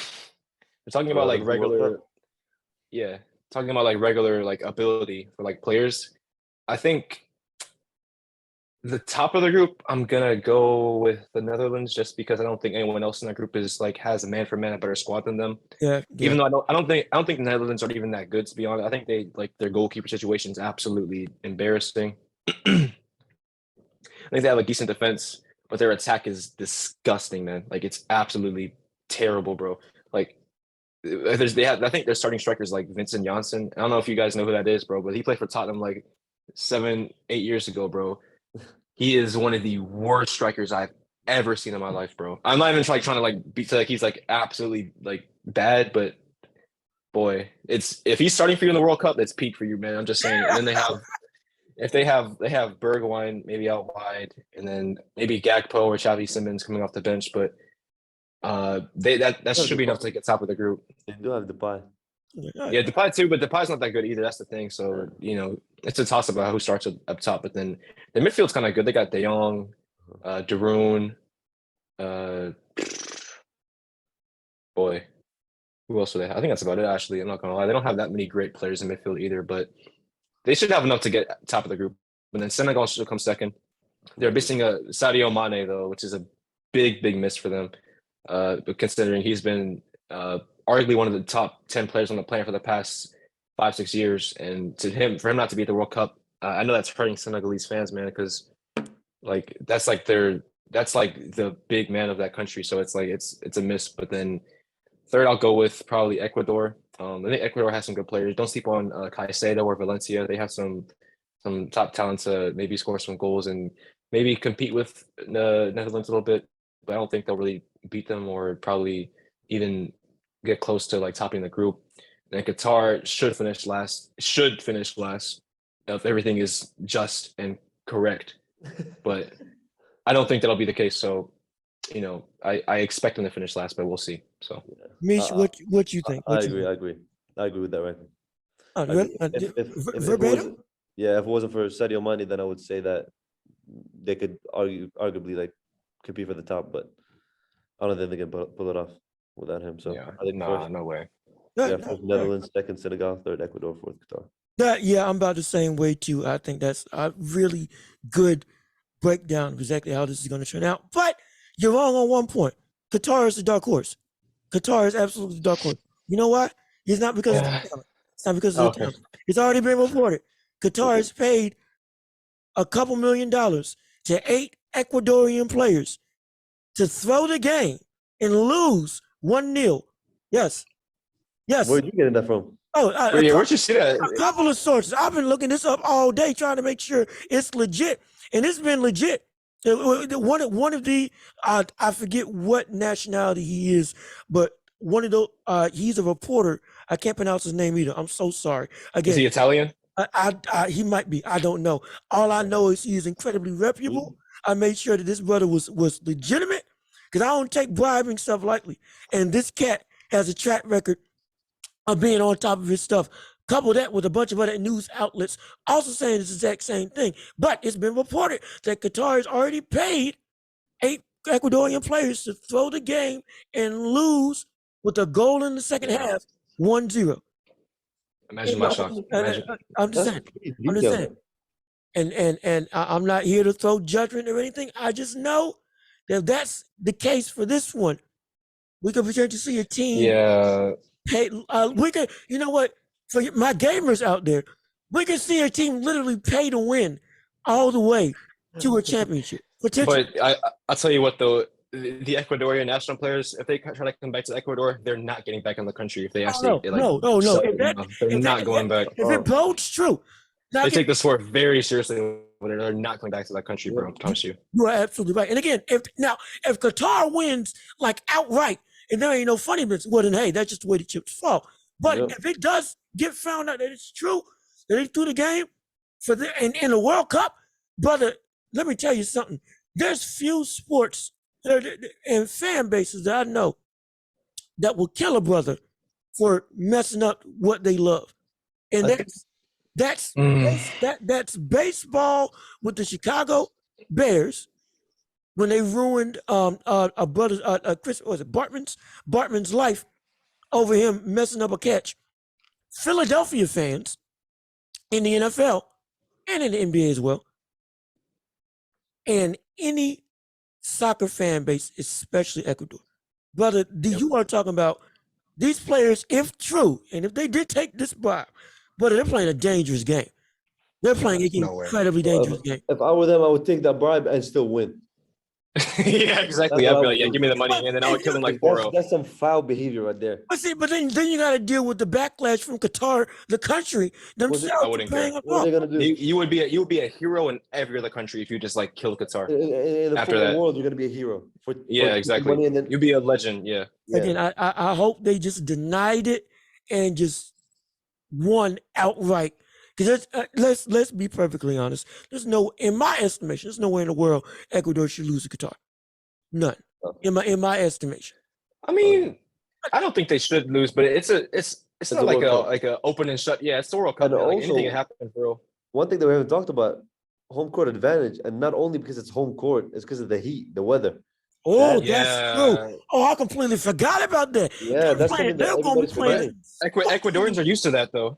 talking about like regular, talking about like regular like ability for like players. I think the top of the group, I'm gonna go with the Netherlands just because I don't think anyone else in that group is like has a man for man a better squad than them. Yeah. Even though I don't think the Netherlands are even that good, to be honest. I think they like their goalkeeper situation is absolutely embarrassing. I think they have a decent defense, but their attack is disgusting, man. Like it's absolutely terrible, bro. Like I think their starting strikers like Vincent Janssen. I don't know if you guys know who that is, bro, but he played for Tottenham like 7-8 years ago, bro. He is one of the worst strikers I've ever seen in my life, bro. I'm not even trying to like be like he's like absolutely like bad, but boy, it's if he's starting for you in the World Cup, it's peak for you, man. I'm just saying. And then they have Bergwijn maybe out wide, and then maybe Gakpo or Xavi Simons coming off the bench, but that should be enough to get top of the group. They do have Depay. Yeah, Depay too, but Depay's not that good either. That's the thing. So it's a toss about who starts up top. But then the midfield's kind of good. They got De Jong, De Roon, boy, who else do they have? I think that's about it. Actually, I'm not gonna lie. They don't have that many great players in midfield either, but they should have enough to get top of the group. And then Senegal should come second. They're missing a Sadio Mane though, which is a big miss for them. But considering he's been arguably one of the top 10 players on the planet for the past 5-6 years, and for him not to be at the World Cup, I know that's hurting Senegalese fans, man, because like that's like the big man of that country. So it's like it's a miss. But then third, I'll go with probably Ecuador. I think Ecuador has some good players. Don't sleep on Caicedo or Valencia. They have some top talent to maybe score some goals and maybe compete with the Netherlands a little bit. But I don't think they'll really beat them or probably even get close to like topping the group. And Qatar should finish last if everything is just and correct. But I don't think that'll be the case. So, I expect them to finish last, but we'll see. So, Mish, what you think? I agree with that ranking. Verbatim? If it wasn't for Sadio Mane, then I would say that they could arguably like compete for the top, but I don't think they can pull it off without him. So I think no way. First Netherlands, second Senegal, third Ecuador, fourth Qatar. I'm about the same way too. I think that's a really good breakdown of exactly how this is going to turn out. But you're wrong on one point. Qatar is the dark horse. Qatar is absolutely the dark horse. You know why? It's not because of the talent. It's not because of the talent. It's already been reported. Qatar has paid a couple $1 million to 8 Ecuadorian players to throw the game and lose 1-0. Yes. Where'd you get that from? Where'd you see that? A couple of sources. I've been looking this up all day trying to make sure it's legit, and it's been legit. One of the I forget what nationality he is, but one of those he's a reporter. I can't pronounce his name either. I'm so sorry. Again, is he Italian? He might be. I don't know. All I know is he is incredibly reputable. I made sure that this brother was legitimate because I don't take bribing stuff lightly. And this cat has a track record of being on top of his stuff. Couple that with a bunch of other news outlets also saying this exact same thing. But it's been reported that Qatar has already paid 8 Ecuadorian players to throw the game and lose with a goal in the second half, 1-0. Imagine my shock. I'm just saying. And I'm not here to throw judgment or anything. I just know that if that's the case for this one, we could potentially see a team. Yeah. We could, you know what? For my gamers out there, we can see a team literally pay to win all the way to a championship. But I'll tell you what though, the Ecuadorian national players, if they try to come back to Ecuador, they're not getting back in the country. If they actually no. they're not going back. If it bodes true, they take the sport very seriously when they're not coming back to that country, bro. I promise you. You are absolutely right. And again, if Qatar wins like outright, and there ain't no funny bits, well then hey, that's just the way the chips fall. But if it does get found out that it's true, that they threw the game for in the World Cup, brother, let me tell you something. There's few sports and fan bases that I know that will kill a brother for messing up what they love. And that's baseball with the Chicago Bears when they ruined a brother Chris Bartman's life over him messing up a catch. Philadelphia fans in the NFL and in the NBA as well, and any soccer fan base, especially Ecuador, brother, you are talking about these players, if true, and if they did take this bribe, but they're playing a dangerous game. They're playing an incredibly dangerous game. If I were them, I would take that bribe and still win. Yeah, exactly. I'd be like, give me the money, and then I would kill them like 4-0. That's some foul behavior right there. But then you got to deal with the backlash from Qatar, the country themselves. I wouldn't care. What are they gonna do? You would be a hero in every other country if you just like kill Qatar. In the football world, you're gonna be a hero. Exactly. You'd be a legend. Yeah. Again, I hope they just denied it and just won outright. Because let's be perfectly honest. In my estimation, there's nowhere in the world Ecuador should lose to Qatar. None. In my estimation. I mean, I don't think they should lose, but it's not like a open and shut. Yeah, it's the World Cup. And also, anything can happen, bro. One thing that we haven't talked about: home court advantage, and not only because it's home court, it's because of the heat, the weather. Oh, that's true. Oh, I completely forgot about that. Yeah, that's something that everybody's playing. Ecuadorians are used to that, though.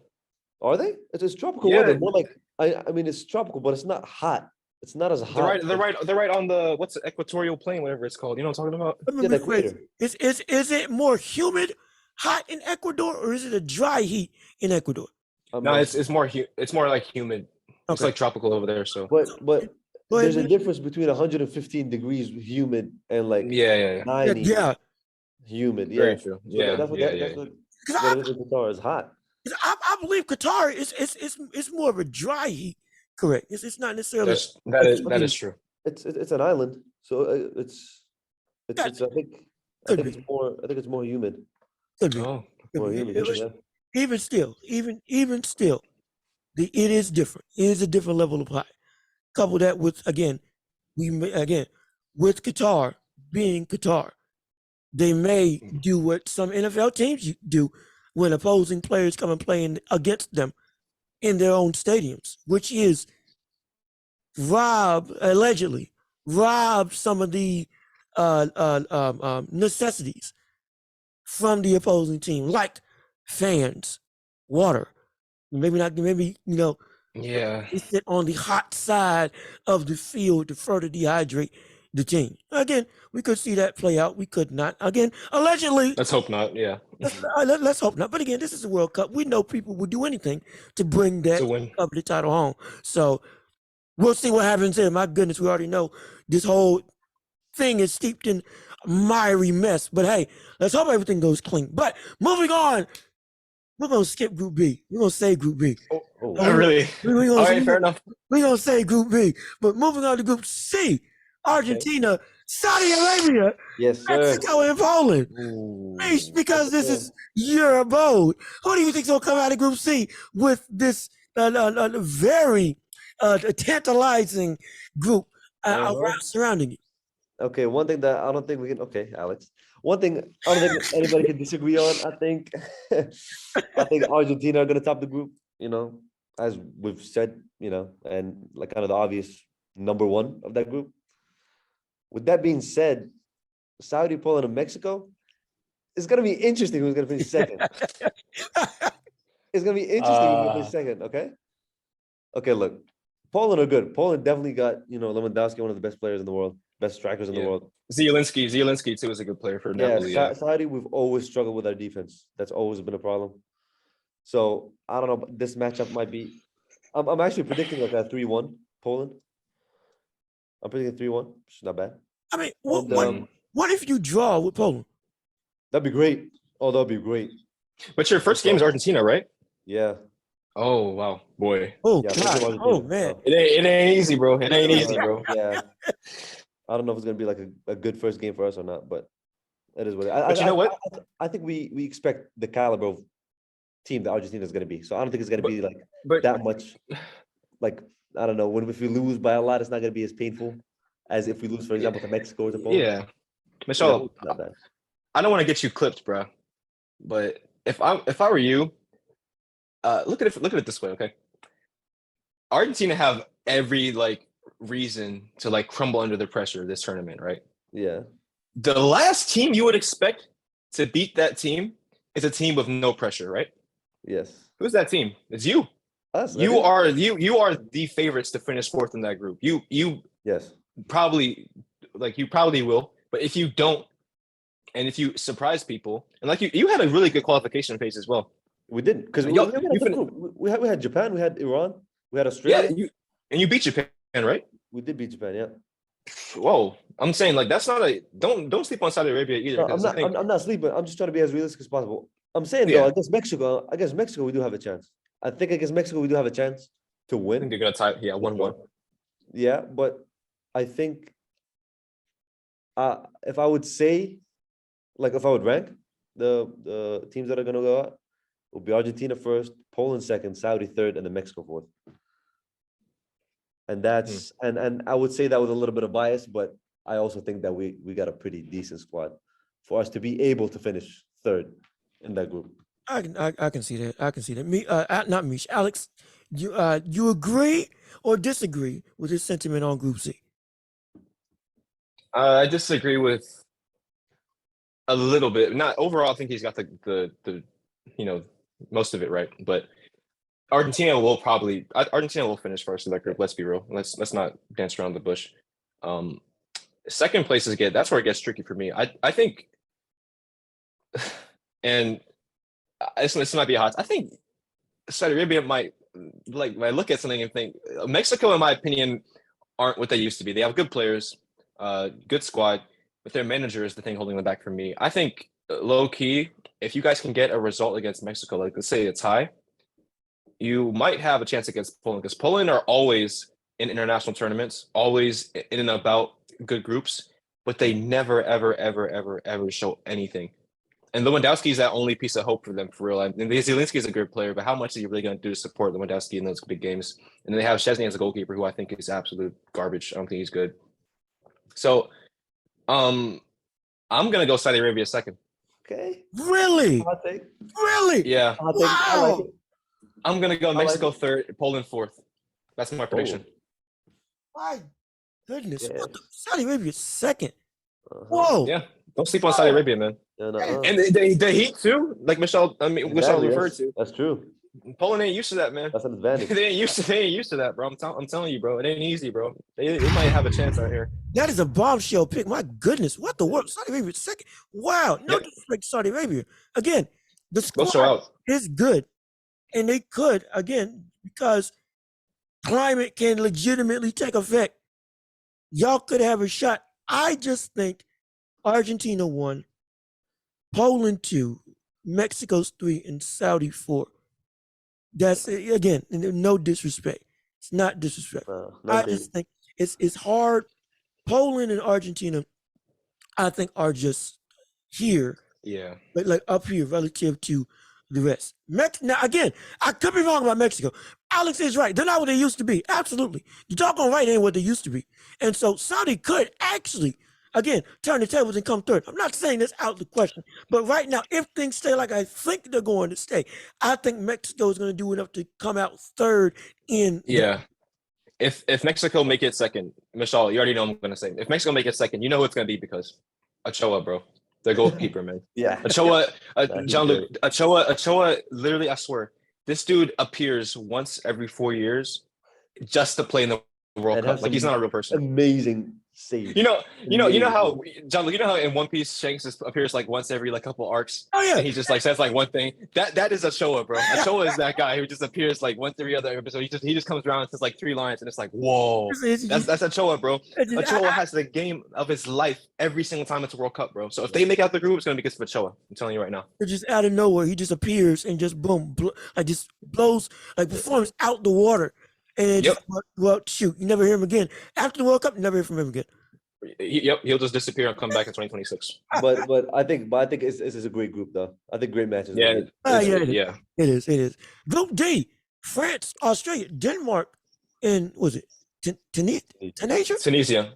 Are they? It's tropical weather. More like I mean, it's tropical, but it's not hot. It's not as hot. They're right on the what's the equatorial plane, whatever it's called. You know what I'm talking about? Yeah, the equator. Is it more humid, hot in Ecuador, or is it a dry heat in Ecuador? No, it's more like humid. Okay. It's like tropical over there. So, but there's a difference between 115 degrees humid and like 90 humid. Yeah, very true. So that's what it is in Qatar is hot. I believe Qatar is more of a dry heat. Correct. It's not necessarily. That is true. It's an island, so it's I think it's more humid. Could be. More humid. Even still, it is different. It is a different level of hot. Couple that with with Qatar being Qatar, they may do what some NFL teams do when opposing players come and play against them in their own stadiums, which is allegedly rob some of the necessities from the opposing team, like fans, water. Maybe they sit on the hot side of the field to further dehydrate the team. Again, we could see that play out. We could not. Again, allegedly. Let's hope not. Yeah. Let's hope not. But again, this is a World Cup. We know people would do anything to bring that the title home. So we'll see what happens here. My goodness, we already know this whole thing is steeped in miry mess. But hey, let's hope everything goes clean. But moving on, we're gonna skip Group B. We're gonna say Group B. Really? All right, fair enough. We're gonna say Group B. But moving on to Group C. Argentina, Saudi Arabia, Mexico, and Poland. Because this is your abode. Who do you think is going to come out of Group C with this very tantalizing group surrounding it? Okay, one thing that I don't think we can. Okay, Alex. One thing I don't think anybody can disagree on. I think Argentina are going to top the group. As we've said, and like kind of the obvious number one of that group. With that being said, Saudi, Poland, and Mexico, it's going to be interesting who's going to finish second. It's going to be interesting who's going to finish second, okay? Okay, look. Poland are good. Poland definitely got, Lewandowski, one of the best players in the world, best strikers in the world. Zielinski, too, is a good player for Napoli. Saudi, we've always struggled with our defense. That's always been a problem. So, I don't know, this matchup might be... I'm actually predicting like a 3-1 Poland. I'm predicting 3-1, which is not bad. I mean, What if you draw with Poland? That'd be great. Oh, that'd be great. But your first game is Argentina, right? Yeah. Oh wow, boy. Oh Yeah, God. Oh man. It ain't easy, bro. It ain't easy, bro. Yeah. I don't know if it's gonna be like a good first game for us or not, but it is what it is. But you know what? I think we expect the caliber of team that Argentina is gonna be. So I don't think it's gonna be like But that much. Like I don't know. If we lose by a lot, it's not gonna be as painful as if we lose, for example, to Mexico or to Poland. yeah, Michelle, not bad. I don't want to get you clipped, bro. But if I were you, look at it this way, okay? Argentina have every like reason to like crumble under the pressure of this tournament, right? Yeah. The last team you would expect to beat that team is a team with no pressure, right? Yes. Who's that team? It's you. Us. You are the favorites to finish fourth in that group. You Yes. probably will, but if you don't, and if you surprise people, and like you had a really good qualification phase as well. We didn't because we had Japan, we had Iran, we had Australia. Yeah, you beat Japan, right? We did beat Japan, yeah. Whoa, I'm saying like that's not a don't sleep on Saudi Arabia either. No, I'm not sleeping. I'm just trying to be as realistic as possible. I'm saying though, against Mexico, we do have a chance. I think against Mexico we do have a chance to win. I think they're gonna tie. Yeah, 1-1. Yeah, but I think if I would say, like if I would rank the teams that are gonna go out, it will be Argentina first, Poland second, Saudi third, and then Mexico fourth. And that's and I would say that with a little bit of bias, but I also think that we got a pretty decent squad for us to be able to finish third in that group. I can see that. I can see that. Not Mish. Alex, you agree or disagree with his sentiment on Group C? I disagree with a little bit. Not overall. I think he's got the most of it right, but Argentina will finish first in that group. Let's be real. Let's not dance around the bush. Second place that's where it gets tricky for me. I think, and this might be hot. I think Saudi Arabia might look at something and think Mexico, in my opinion, aren't what they used to be. They have good players, good squad, but their manager is the thing holding them back for me. I think low key, if you guys can get a result against Mexico, like let's say a tie, you might have a chance against Poland because Poland are always in international tournaments, always in and about good groups, but they never, ever, ever, ever, ever show anything. And Lewandowski is that only piece of hope for them, for real. And Zielinski is a good player, but how much are you really going to do to support Lewandowski in those big games? And then they have Szczesny as a goalkeeper, who I think is absolute garbage. I don't think he's good. So, I'm going to go Saudi Arabia second. Okay. Really? Really? Yeah. Wow. I'm going to go Mexico third, Poland fourth. That's my prediction. My goodness. Yeah. Saudi Arabia second. Whoa. Yeah. Don't sleep on Saudi Arabia, man. And the Heat too, like Michelle referred to. That's true. Poland ain't used to that, man. That's an advantage. They ain't used to that, bro. I'm telling you, bro. It ain't easy, bro. They might have a chance out here. That is a bombshell pick. My goodness, what the world? Saudi Arabia second. Wow. No disrespect to Saudi Arabia. Again, the squad is good, and they could because climate can legitimately take effect. Y'all could have a shot. I just think Argentina 1, Poland 2, Mexico's 3, and Saudi 4. That's again, no disrespect. It's not disrespect. I just think it's hard. Poland and Argentina, I think, are just here. Yeah. Like up here relative to the rest. Now again, I could be wrong about Mexico. Alex is right. They're not what they used to be. Absolutely. You're talking right ain't what they used to be. And so Saudi could actually turn the tables and come third. I'm not saying that's out of the question, but right now, if things stay like I think they're going to stay, I think Mexico is going to do enough to come out third in. Yeah. If Mexico make it second, Michelle, you already know what I'm going to say. If Mexico make it second, you know who it's going to be because Ochoa, bro. Their goalkeeper, man. Yeah. Ochoa, Jean-Luc, Ochoa, literally, I swear, this dude appears once every 4 years just to play in the World Cup. Like, he's not a real person. Amazing Sage. You know how John, you know how in One Piece Shanks appears like once every like couple arcs. Oh yeah, and he just like says like one thing. That is Ochoa, bro. Ochoa is that guy who just appears like once every other episode. He just comes around and says like 3 lines, and it's like, whoa, that's Ochoa, bro. Ochoa has the game of his life every single time it's a World Cup, bro. So if they make out the group, it's gonna be because of Ochoa. I'm telling you right now. It's just out of nowhere, he just appears and just boom, like just blows, like performs out the water, and just, well, shoot, you never hear him again after the World Cup. You never hear from him again. He'll just disappear and come back in 2026. But I think this is a great group though. I think great matches. Yeah, it is. Group D: France, Australia, Denmark, and was it Tunisia?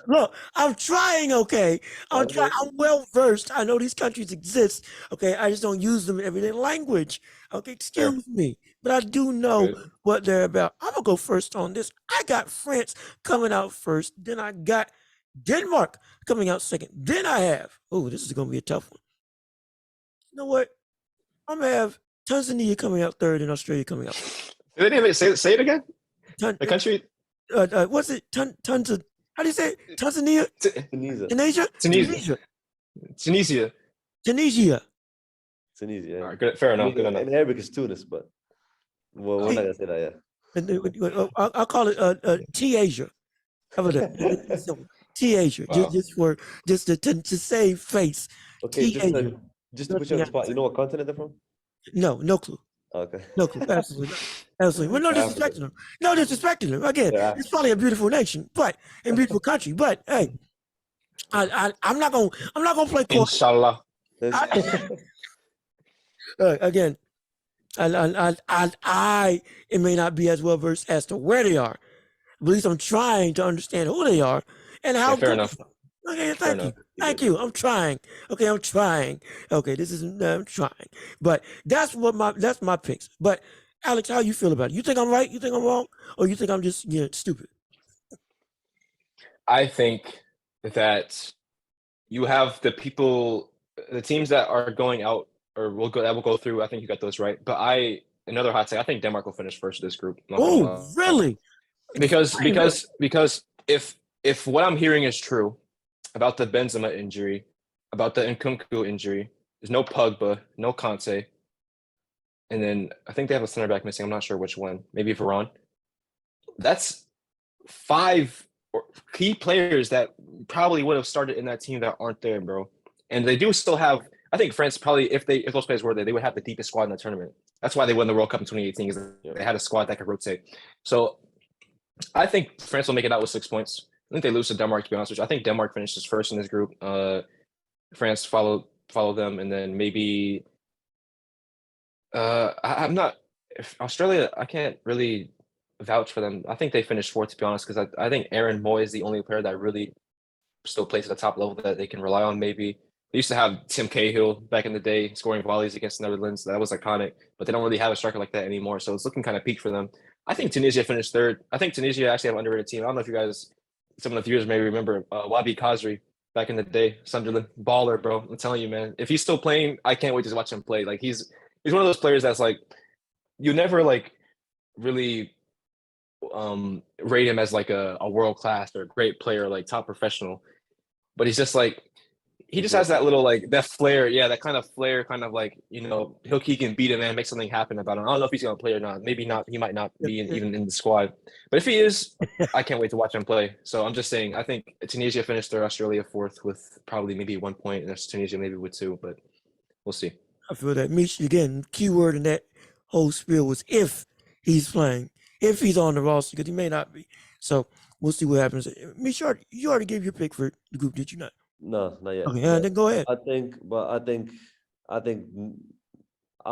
Look, I'm trying. Okay, I'm trying. I'm well versed. I know these countries exist. Okay, I just don't use them in everyday language. Okay, excuse me, but I do know what they're about. I'm gonna go first on this. I got France coming out first. Then I got Denmark coming out second. Then I have. Oh, this is gonna be a tough one. You know what? I'm gonna have Tanzania coming out third and Australia coming out. Did they say it again? The country. What's it? How do you say it? Tanzania? Tunisia. All right, good. Fair enough. Good enough. In Arabic is Tunis, but we're not gonna say that. Yeah. I'll call it T-Asia. How about that? T-Asia. Wow. Just to save face. Okay, just to put you on the spot. You know what continent they're from? No clue. Okay. No clue. Absolutely. Well, no disrespecting them. No disrespecting them. Again, it's probably a beautiful nation, but a beautiful country. But hey, I'm not gonna play court. Inshallah. Again, I it may not be as well versed as to where they are, but at least I'm trying to understand who they are and how. Fair enough. Okay, thank you. I'm trying. Okay, I'm trying. Okay, I'm trying. But that's my picks. But Alex, how you feel about it? You think I'm right? You think I'm wrong? Or you think I'm just stupid? I think that you have the teams that are going out or will go through. I think you got those right. But another hot take. I think Denmark will finish first of this group. Oh, really? Because if what I'm hearing is true about the Benzema injury, about the Nkunku injury, there's no Pogba, no Conte, and then I think they have a center back missing. I'm not sure which one. Maybe Varane. That's 5 key players that probably would have started in that team that aren't there, bro. And they do still have. I think France probably, if those players were there, they would have the deepest squad in the tournament. That's why they won the World Cup in 2018. Because they had a squad that could rotate. So I think France will make it out with 6 points. I think they lose to Denmark, to be honest with you. I think Denmark finishes first in this group. France follow them, and then maybe I'm not. If Australia, I can't really vouch for them. I think they finished fourth, to be honest, because I think Aaron Moy is the only player that really still plays at the top level that they can rely on. Maybe they used to have Tim Cahill back in the day scoring volleys against the Netherlands. That was iconic, but they don't really have a striker like that anymore. So it's looking kind of peak for them. I think Tunisia finished third. I think Tunisia actually have an underrated team. I don't know if you guys, some of the viewers may remember Wabi Kazri back in the day, Sunderland baller, bro. I'm telling you, man. If he's still playing, I can't wait to watch him play. Like he's one of those players that's like you never like really rate him as like a world class or a great player, like top professional. But he's just like he just has that little like that flair, that kind of flair, kind of like he can beat him and make something happen about him. I don't know if he's gonna play or not. Maybe not. He might not be even in the squad. But if he is, I can't wait to watch him play. So I'm just saying, I think Tunisia finished third, Australia fourth with probably maybe 1 point, and Tunisia maybe with 2, but we'll see. I feel that Mish again. Keyword in that whole spiel was if he's playing, if he's on the roster, because he may not be. So we'll see what happens. Mish, you already gave your pick for the group, did you not? No, not yet. Okay, then go ahead. I think I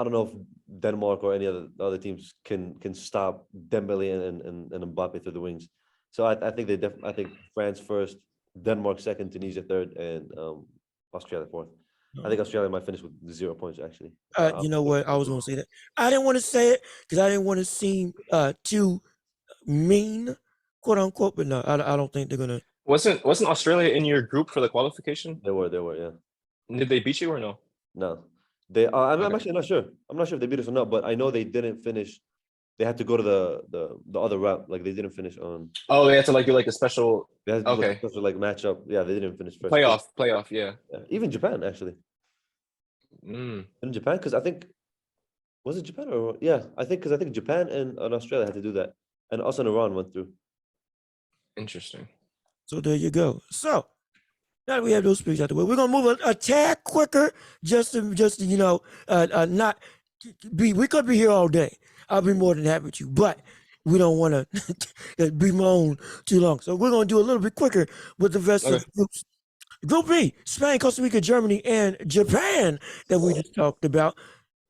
don't know if Denmark or any other teams can stop Dembele and Mbappe through the wings. So I think I think France first, Denmark second, Tunisia third, and Australia fourth. I think Australia might finish with 0 points actually. You know what? I was going to say that. I didn't want to say it because I didn't want to seem too mean, quote unquote. But no, I don't think they're gonna. Wasn't Australia in your group for the qualification? They were, yeah. Did they beat you or no? No, they. I'm actually not sure. I'm not sure if they beat us or not, but I know they didn't finish they had to go to the other route. Like they didn't finish on. Oh, they had to like do like a special. They had to do Okay. like a special like matchup. Yeah, they didn't finish first. Playoff. Yeah. Even Japan actually. In Japan, because I think was it Japan or I think Japan and Australia had to do that, and also Iran went through. Interesting. So there you go. So now that we have those speaks out the way, we're gonna move a tad quicker, just to not be. We could be here all day. I'll be more than happy with you, but we don't want to bemoan too long. So we're gonna do a little bit quicker with the rest of the groups. Group B: Spain, Costa Rica, Germany, and Japan that we just talked about.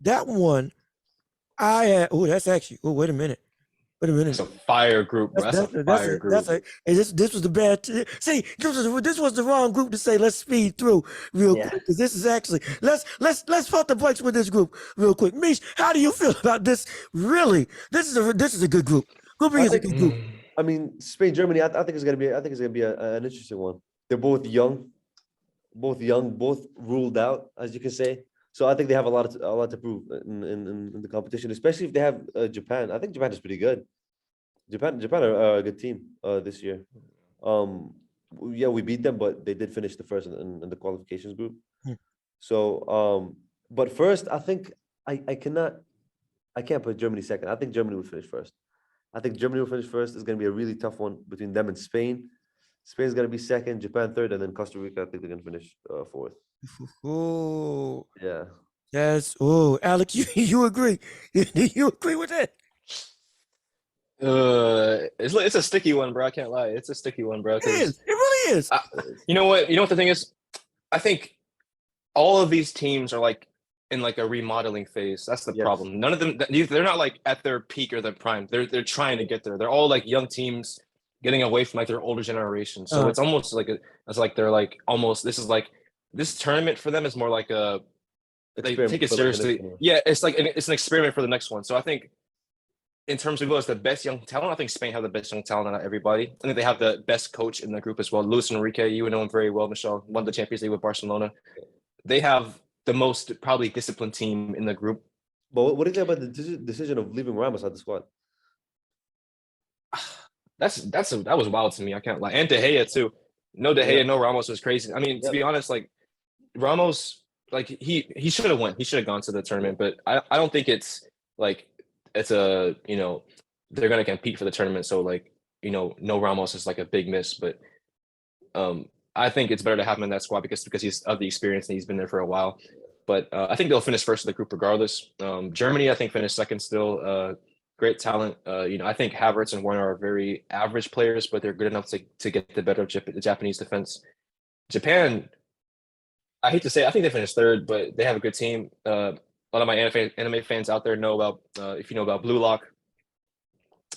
That one, I had. Oh, that's actually. Oh, wait a minute. It's a fire group, bro. That's a fire group. This was the bad. See, this was the wrong group to say. Let's speed through real quick, because this is actually let's put the brakes with this group real quick. Mish, how do you feel about this? Really, this is a good group. Group B is a good group. I mean, Spain, Germany. I think it's gonna be an interesting one. They're both young, both ruled out, as you can say. So I think they have a lot to prove in the competition, especially if they have Japan. I think Japan is pretty good. Japan are a good team this year. We beat them, but they did finish the first in the qualifications group. So, but first, I think I can't put Germany second. I think Germany will finish first. It's going to be a really tough one between them and Spain. Spain's going to be second, Japan third, and then Costa Rica, I think they're going to finish fourth. Oh, yeah. Yes. Oh, Alex, you agree? You agree with that? It's a sticky one, bro. I can't lie. It's a sticky one, bro. It is. It really is. You know what? You know what the thing is? I think all of these teams are like in like a remodeling phase. That's the problem. None of them. They're not like at their peak or their prime. They're trying to get there. They're all like young teams getting away from like their older generation. So it's almost like they're like almost. This tournament for them is more like a. They take it seriously. Yeah, it's like it's an experiment for the next one. So I think, in terms of who has the best young talent, I think Spain have the best young talent out of everybody. I think they have the best coach in the group as well. Luis Enrique, you know him very well, Mishal, won the Champions League with Barcelona. They have the most probably disciplined team in the group. But what do you think about the decision of leaving Ramos out the squad? That was wild to me. I can't lie. And De Gea too. No De Gea, no Ramos was crazy. I mean, to be honest, like Ramos, like he should have went. He should have gone to the tournament. But I don't think it's a they're gonna compete for the tournament. So like no Ramos is like a big miss. But I think it's better to have him in that squad because he's of the experience and he's been there for a while. But I think they'll finish first in the group regardless. Germany, I think, finished second still. Great talent. I think Havertz and Werner are very average players, but they're good enough to get the better of the Japanese defense. Japan, I hate to say, I think they finished third, but they have a good team. A lot of my anime fans out there know about, if you know about Blue Lock,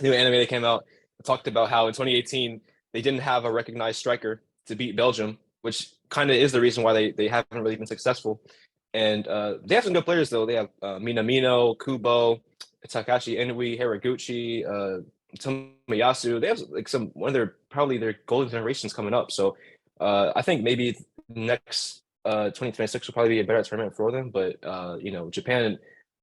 new anime that came out, talked about how in 2018 they didn't have a recognized striker to beat Belgium, which kind of is the reason why they haven't really been successful. And they have some good players though. They have Minamino, Kubo, Takashi Inui, Haraguchi, Tomiyasu. They have like one of their golden generations coming up. So I think maybe next 2026 will probably be a better tournament for them. But Japan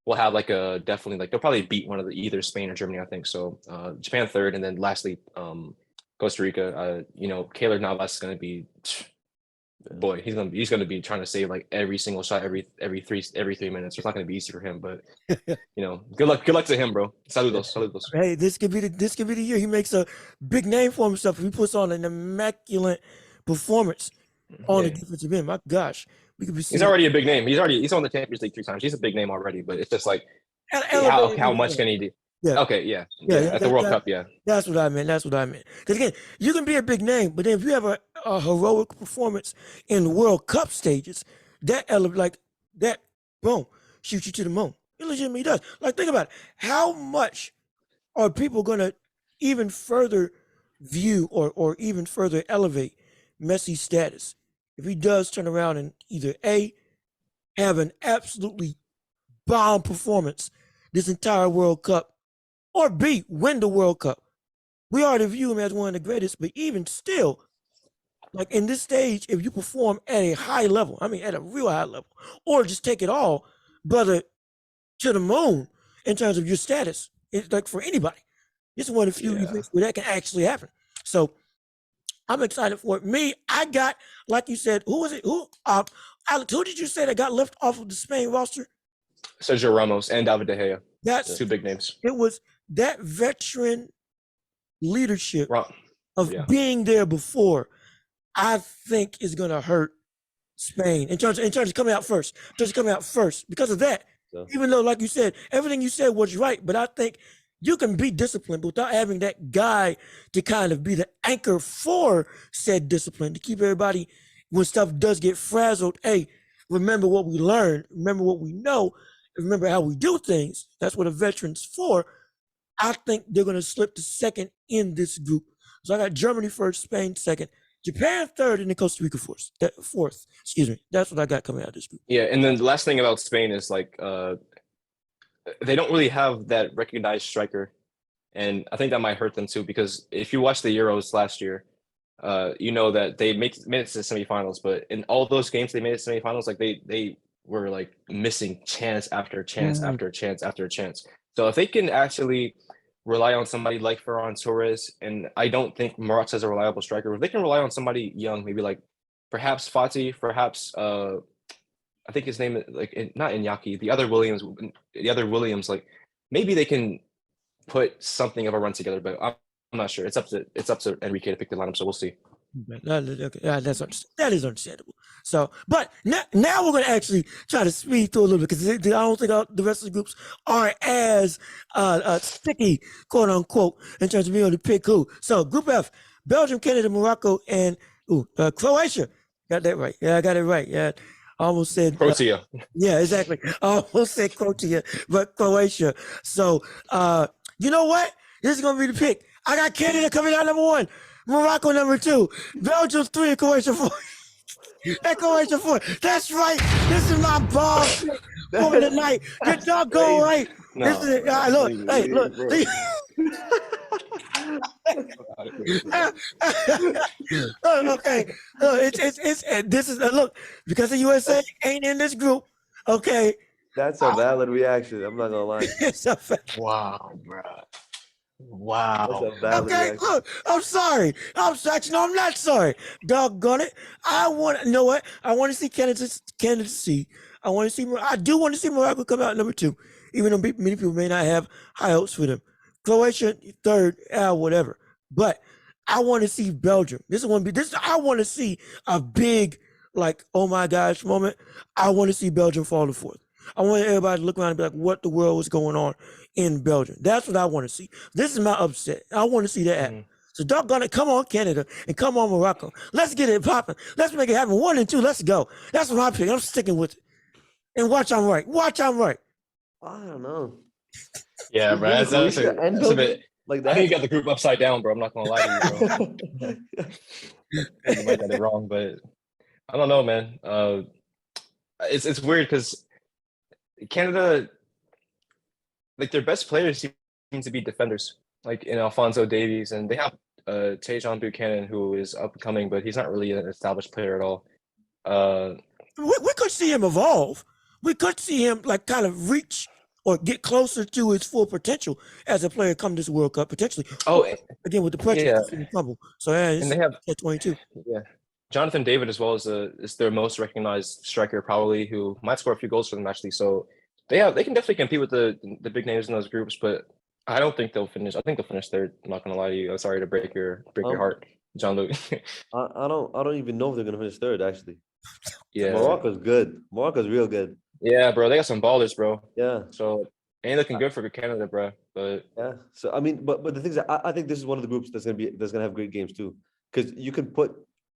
will have like definitely like they'll probably beat one of either Spain or Germany. I think so. Japan third, and then lastly Costa Rica. Keylor Navas is going to be. Boy, he's gonna be trying to save like every single shot every 3 minutes. It's not gonna be easy for him, but good luck to him, bro. Saludos. Hey, this could be the year he makes a big name for himself. He puts on an immaculate performance on the defensive end. My gosh, we could be. He's already a big name. He's on the Champions League 3 times. He's a big name already, but it's just like how much can he do? Yeah. Okay. Yeah. At the World Cup. Yeah. That's what I meant. Because again, you can be a big name, but then if you have a heroic performance in World Cup stages, that boom, shoot you to the moon. It legitimately does. Like, think about it. How much are people going to even further view or even further elevate Messi's status if he does turn around and either A, have an absolutely bomb performance this entire World Cup, or B, win the World Cup? We already view him as one of the greatest, but even still, like in this stage, if you perform at a high level, at a real high level, or just take it all, brother, to the moon in terms of your status, It's like for anybody. This is one of the few events where that can actually happen. So I'm excited for it. Me, I got, like you said, who was it? Alex, who did you say that got left off of the Spain roster? Sergio Ramos and David De Gea. That's 2 big names. It was that veteran leadership of being there before, I think is going to hurt Spain in terms of coming out first. Because of that. Even though, like you said, everything you said was right, but I think you can be disciplined without having that guy to kind of be the anchor for said discipline, to keep everybody, when stuff does get frazzled, hey, remember what we learned, remember what we know, remember how we do things. That's what a veteran's for. I think they're going to slip to second in this group. So I got Germany first, Spain second, Japan third, and then Costa Rica fourth. Excuse me. That's what I got coming out of this group. Yeah, and then the last thing about Spain is like they don't really have that recognized striker, and I think that might hurt them too, because if you watch the Euros last year, you know that they made it to the semifinals, but in all those games they made it to semifinals, like they were like missing chance after chance after chance after chance. So if they can actually rely on somebody like Ferran Torres, and I don't think Morata is a reliable striker, if they can rely on somebody young, maybe like perhaps Fati, perhaps I think his name is like not Iñaki, the other Williams, like maybe they can put something of a run together, but I'm not sure. It's up to Enrique to pick the lineup, so we'll see. That is understandable. So, but now we're going to actually try to speed through a little bit, because I don't think the rest of the groups are as sticky, quote unquote, in terms of being able to pick who. So, Group F: Belgium, Canada, Morocco, and Croatia. Got that right? Yeah, I got it right. Yeah, I almost said Croatia. Yeah, exactly. I almost said Croatia, but Croatia. So, you know what? This is going to be the pick. I got Canada coming out number 1. Morocco number 2, Belgium 3, and Croatia 4. And Croatia 4. That's right. This is my bomb for the night. You're doggone right. No, this is look. Hey, look. Okay. This is look, because the USA ain't in this group. Okay. That's a valid reaction. I'm not gonna lie. Wow, bro. Wow. Okay, look, I'm sorry. Actually, no, I'm not sorry. Doggone it. You know what? I want to see candidacy. I do want to see Morocco come out number 2, even though many people may not have high hopes for them. Croatia third, whatever. But I want to see Belgium. I want to see a big, like, oh my gosh moment. I want to see Belgium fall to 4th. I want everybody to look around and be like, what the world is going on in Belgium? That's what I want to see. This is my upset. I want to see that happen. So doggone it, come on Canada and come on Morocco. Let's get it popping. Let's make it happen. 1 and 2, let's go. That's what I pick. I'm sticking with it. And watch I'm right. I don't know. Yeah, bro. That's a bit like that. I think you got the group upside down, bro. I'm not gonna lie to you, bro. You might get it wrong, but I don't know, man. It's weird because Canada, like, their best players seem to be defenders, like in Alphonso Davies, and they have Tajon Buchanan, who is up and coming, but he's not really an established player at all. We could see him evolve. We could see him like kind of reach or get closer to his full potential as a player come this World Cup potentially. Oh, again with the pressure crumble. So and they have at 22. Yeah. Jonathan David as well is their most recognized striker, probably, who might score a few goals for them actually. So they can definitely compete with the big names in those groups, but I don't think they'll finish. I think they'll finish third. I'm not gonna lie to you. I'm sorry to break your heart, John-Luc. I don't even know if they're gonna finish third actually. Yeah, Morocco's good. Morocco's real good. Yeah, bro, they got some ballers, bro. Yeah. So ain't looking good for Canada, bro. But yeah. So I mean, but the thing is, I think this is one of the groups that's gonna have great games too, because you can put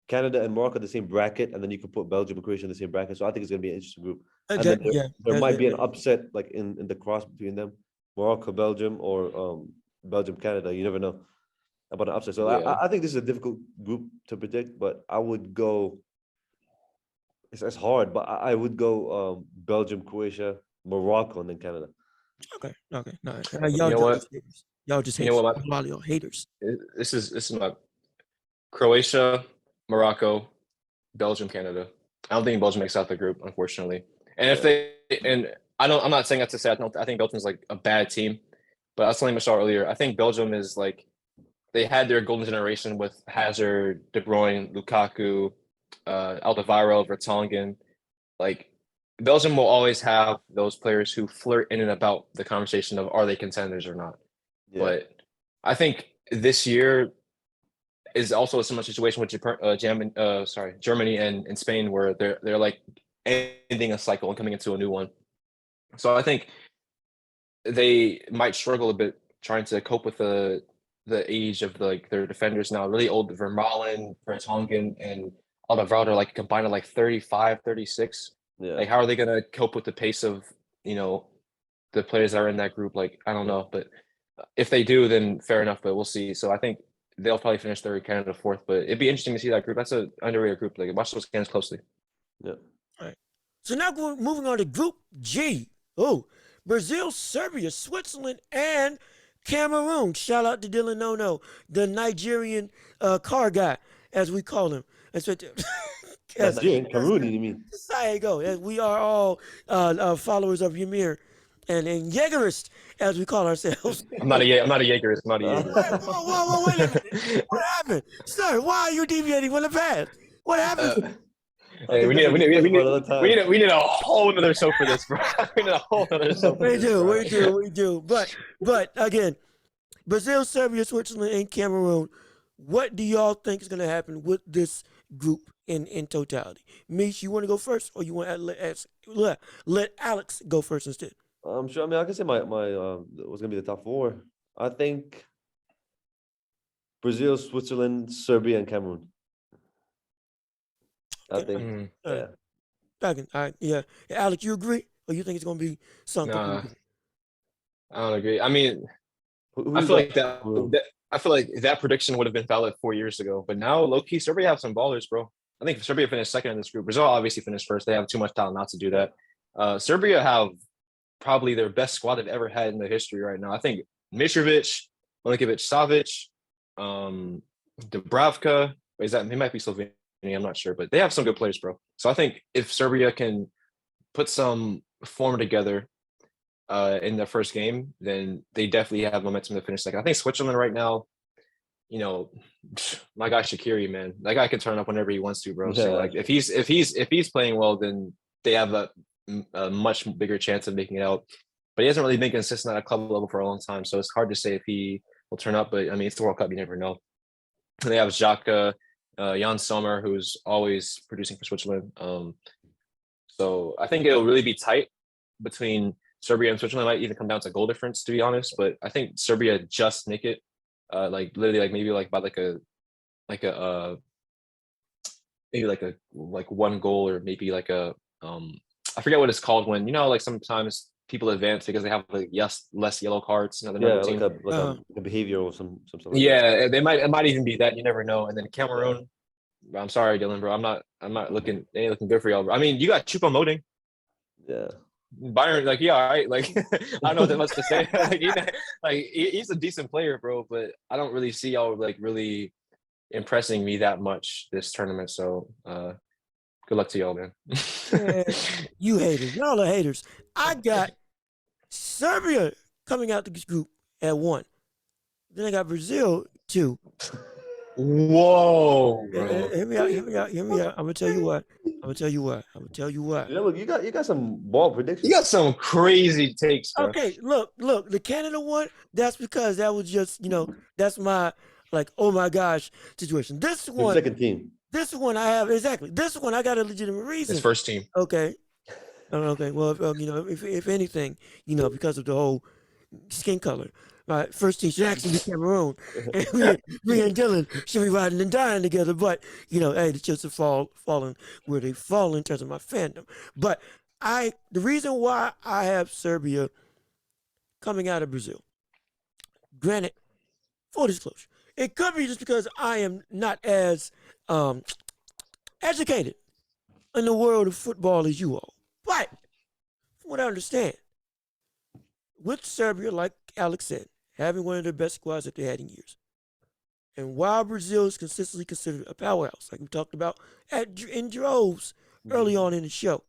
Canada and Morocco in the same bracket, and then you can put Belgium and Croatia in the same bracket. So I think it's gonna be an interesting group. And then there might be an upset like in the cross between them, Morocco, Belgium, or Belgium, Canada. You never know about an upset. So I think this is a difficult group to predict, but I would go. It's hard, but I would go Belgium, Croatia, Morocco, and then Canada. Okay. No, y'all just haters. This is my Croatia, Morocco, Belgium, Canada. I don't think Belgium makes out the group, unfortunately. And if I'm not saying that to say I think Belgium's like a bad team, But I was telling Michelle earlier, I think Belgium is like they had their golden generation with Hazard, De Bruyne, Lukaku, Alderweireld, Vertonghen. Like Belgium will always have those players who flirt in and about the conversation of are they contenders or not. Yeah. But I think this year is also a similar situation with Germany and Spain, where they're like ending a cycle and coming into a new one. So I think they might struggle a bit trying to cope with the age of their defenders now. Really old Vermaelen, Vertonghen, and Alderweireld are like combined at like 35, 36. Yeah. Like, how are they going to cope with the pace of, the players that are in that group? Like, I don't know. But if they do, then fair enough, but we'll see. So I think they'll probably finish third, Canada fourth. But it'd be interesting to see that group. That's an underrated group. Like, watch those games closely. Yeah. All right. So now moving on to Group G. Oh, Brazil, Serbia, Switzerland, and Cameroon. Shout out to Dylan No, the Nigerian car guy, as we call him. That's what. Nigerian, Cameroon, you mean? There you go. We are all followers of Ymir and Jaegerist, as we call ourselves. I'm not a Jaegerist. I'm not a Jaegerist. Whoa, wait a minute. What happened? Sir, why are you deviating from the path? What happened? Hey, we need a whole other show for this, bro. We need a whole other show for this. We do. But again, Brazil, Serbia, Switzerland, and Cameroon. What do y'all think is going to happen with this group in totality? Mish, you want to go first, or you want to let Alex go first instead? Sure. I mean, I can say my was going to be the top four. I think Brazil, Switzerland, Serbia, and Cameroon. I think, yeah. All right, yeah. Alex, you agree, or you think it's going to be something? Nah, I don't agree. I mean, I feel like that prediction would have been valid 4 years ago, but now low key Serbia have some ballers, bro. I think Serbia finished second in this group. Brazil obviously finished first. They have too much talent not to do that. Serbia have probably their best squad they've ever had in the history right now. I think Mitrovic, Milinkovic, Savic, Dubravka. He might be Slovenia. I'm not sure, but they have some good players, bro. So I think if Serbia can put some form together in their first game, then they definitely have momentum to finish second. I think Switzerland right now, my guy Shaqiri, man, that guy can turn up whenever he wants to, bro. Yeah. So like if he's playing well, then they have a much bigger chance of making it out. But he hasn't really been consistent at a club level for a long time, so it's hard to say if he will turn up. But I mean, it's the World Cup; you never know. And they have Xhaka, Jan Sommer, who's always producing for Switzerland. So I think it'll really be tight between Serbia and Switzerland. It might even come down to goal difference, to be honest. But I think Serbia just make it, like literally, like maybe like by like one goal, or maybe like a I forget what it's called when like sometimes people advance because they have like less yellow cards. Like a behavior or something. Like it might even be that, you never know. And then Cameroon, I'm sorry, Dylan, bro. I'm not looking good for y'all, bro. I mean, you got Choupo-Moting. Yeah. Byron, like, yeah, all right. Like, I don't know what that much to say. He's a decent player, bro, but I don't really see y'all like really impressing me that much this tournament. So good luck to y'all, man. You haters. Y'all are haters. I got Serbia coming out this group at 1. Then I got Brazil 2. Whoa, bro. Hear me out. I'm gonna tell you what. Yeah, look, you got some ball predictions. You got some crazy takes, bro. Okay, look, the Canada one, that's because that was just, that's my like, oh my gosh situation. This one, second team. This one I have exactly. This one I got a legitimate reason. His first team. Okay. Okay. Well, if anything, because of the whole skin color. Right, first team should actually be Cameroon. And me and Dylan should be riding and dying together. But, hey, the chips have fallen where they fall in terms of my fandom. But the reason why I have Serbia coming out of Brazil, granted, full disclosure, it could be just because I am not as educated in the world of football as you all. But, from what I understand, with Serbia, like Alex said, having one of the best squads that they had in years. And while Brazil is consistently considered a powerhouse, like we talked about in droves early on in the show,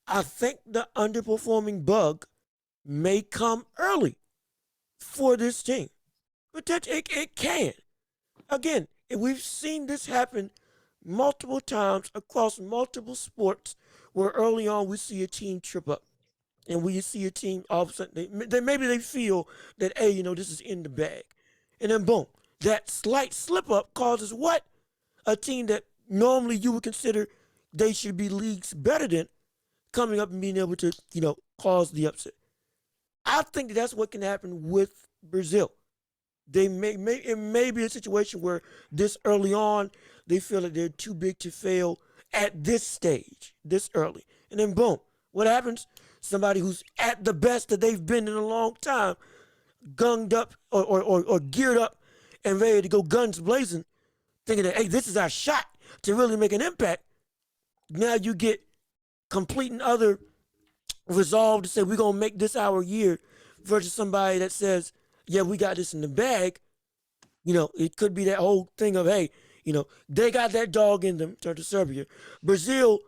I think the underperforming bug may come early for this team. But it can. Again, we've seen this happen multiple times across multiple sports where early on we see a team trip up. And we see a team all of a sudden, maybe they feel that, hey, this is in the bag. And then boom, that slight slip up causes what? A team that normally you would consider they should be leagues better than coming up and being able to, cause the upset. I think that's what can happen with Brazil. It may be a situation where this early on they feel that they're too big to fail at this stage, this early, and then boom, what happens? Somebody who's at the best that they've been in a long time, gunged up or geared up and ready to go guns blazing, thinking that, hey, this is our shot to really make an impact. Now you get complete and utter resolve to say we're gonna make this our year versus somebody that says, yeah, we got this in the bag. It could be that whole thing of, hey, they got that dog in them, turn to Serbia. Brazil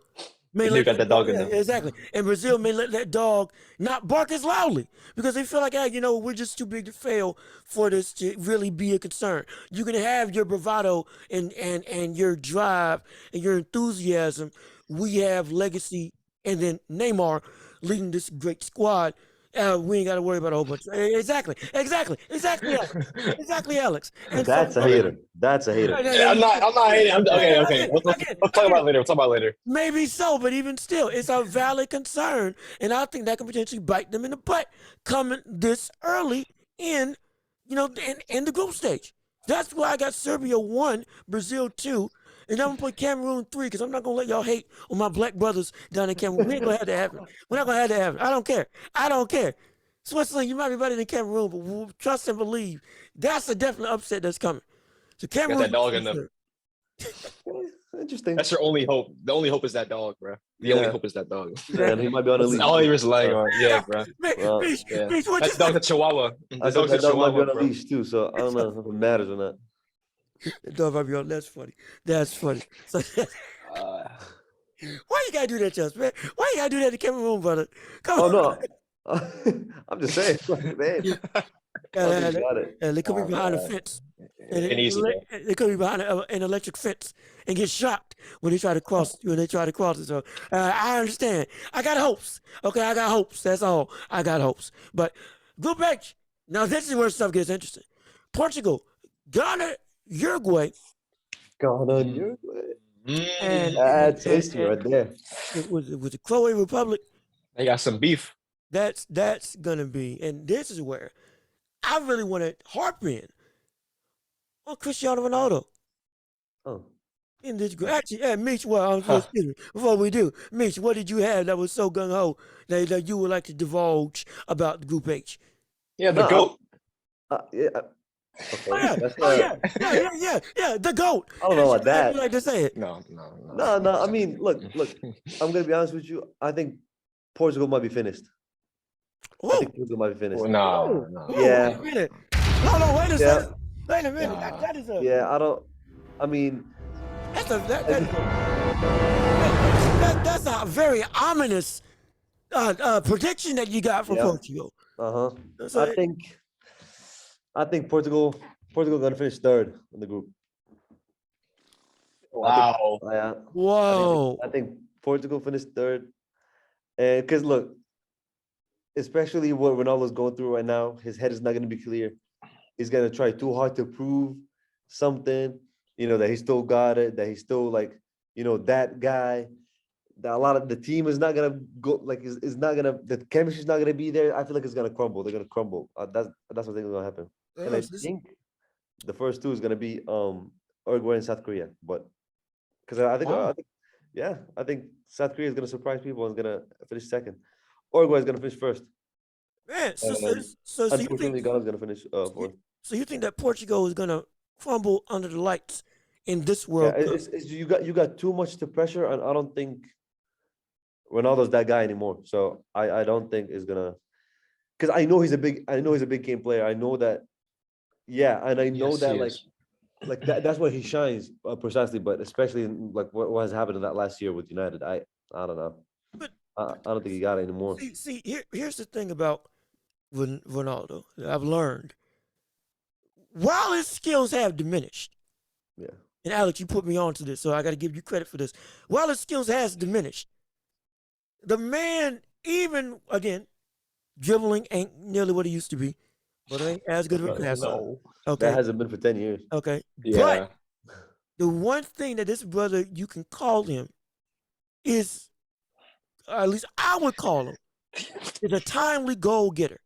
may let got that dog in them. Exactly. And Brazil may let that dog not bark as loudly because they feel like, hey, we're just too big to fail for this to really be a concern. You can have your bravado and your drive and your enthusiasm. We have legacy and then Neymar leading this great squad. We ain't got to worry about a whole bunch. Exactly, Alex. Exactly, Alex. And that's a hater. That's a hater. I'm not hating. Okay. We'll talk about it later. Maybe so, but even still, it's a valid concern, and I think that can potentially bite them in the butt coming this early in the group stage. That's why I got Serbia 1, Brazil 2, and I'm gonna play Cameroon 3 because I'm not gonna let y'all hate on my black brothers down in Cameroon. We ain't gonna have that happen. We're not gonna have that happen. I don't care. Switzerland, you might be better than Cameroon, but we'll trust and believe that's a definite upset that's coming. So Cameroon got that dog in them. Interesting. That's your only hope. The only hope is that dog, bro. The only hope is that dog. Yeah, he might be on a leash. All he was relying on. Yeah, bro. That dog's a Chihuahua. That dog might be on a leash too, so I don't know if it matters or not. The dog might be on. That's funny. So, why you gotta do that, Just, man? Why you gotta do that to Cameroon, brother? Come on. No. I'm just saying, man. They could be behind a fence. They could be behind an electric fence and get shocked when they try to cross. it. So I understand. I got hopes. Okay, I got hopes. That's all. I got hopes. But Group H. Now this is where stuff gets interesting. Portugal, Ghana, Uruguay. And that's history right there. With the Croatian Republic. They got some beef. That's gonna be, and this is where I really want to harp in on Cristiano Ronaldo. Oh, in this group, actually, Mitch. Well, excuse me. Before we do, Mitch, what did you have that was so gung ho that you would like to divulge about Group H? Yeah, the GOAT. Yeah. Okay. Yeah, the GOAT. I don't know about that. You like to say it? No. I mean, look. I'm gonna be honest with you. I think Portugal might be finished. Ooh. I think Portugal might be finished. No. Yeah. Wait a minute. No, wait a second. Wait a minute. That is a. Yeah, I don't. I mean. That's a very ominous prediction that you got from Portugal. I think Portugal gonna finish third in the group. Wow. Whoa. I think Portugal finished third, and because look, especially what Ronaldo's going through right now, his head is not gonna be clear. He's gonna try too hard to prove something. That he still got it, that he's still that guy. That a lot of the team is not gonna go is not gonna the chemistry's not gonna be there. I feel like it's gonna crumble. They're gonna crumble. That's what I think is gonna happen. And I think the first two is gonna be Uruguay and South Korea. But because I think South Korea is gonna surprise people and is gonna finish second. Uruguay is gonna finish first. Man, so unfortunately, Ghana's gonna finish fourth. So you think that Portugal is gonna crumble under the lights in this World Cup? You got too much to pressure, and I don't think Ronaldo's that guy anymore. So I don't think it's gonna, because I know he's a big game player. I know that, and I know that's where he shines precisely. But especially in what has happened in that last year with United, I don't know. But I don't think he got it anymore. See, here's the thing about Ronaldo. I've learned while his skills have diminished. Yeah. And Alex, you put me on to this, so I got to give you credit for this. While his skills has diminished, the man, even again, dribbling ain't nearly what he used to be, but ain't as good of a passer. No, okay, that hasn't been for 10 years. Okay, Yeah. but the one thing that this brother you can call him is, at least I would call him, is a timely goal getter.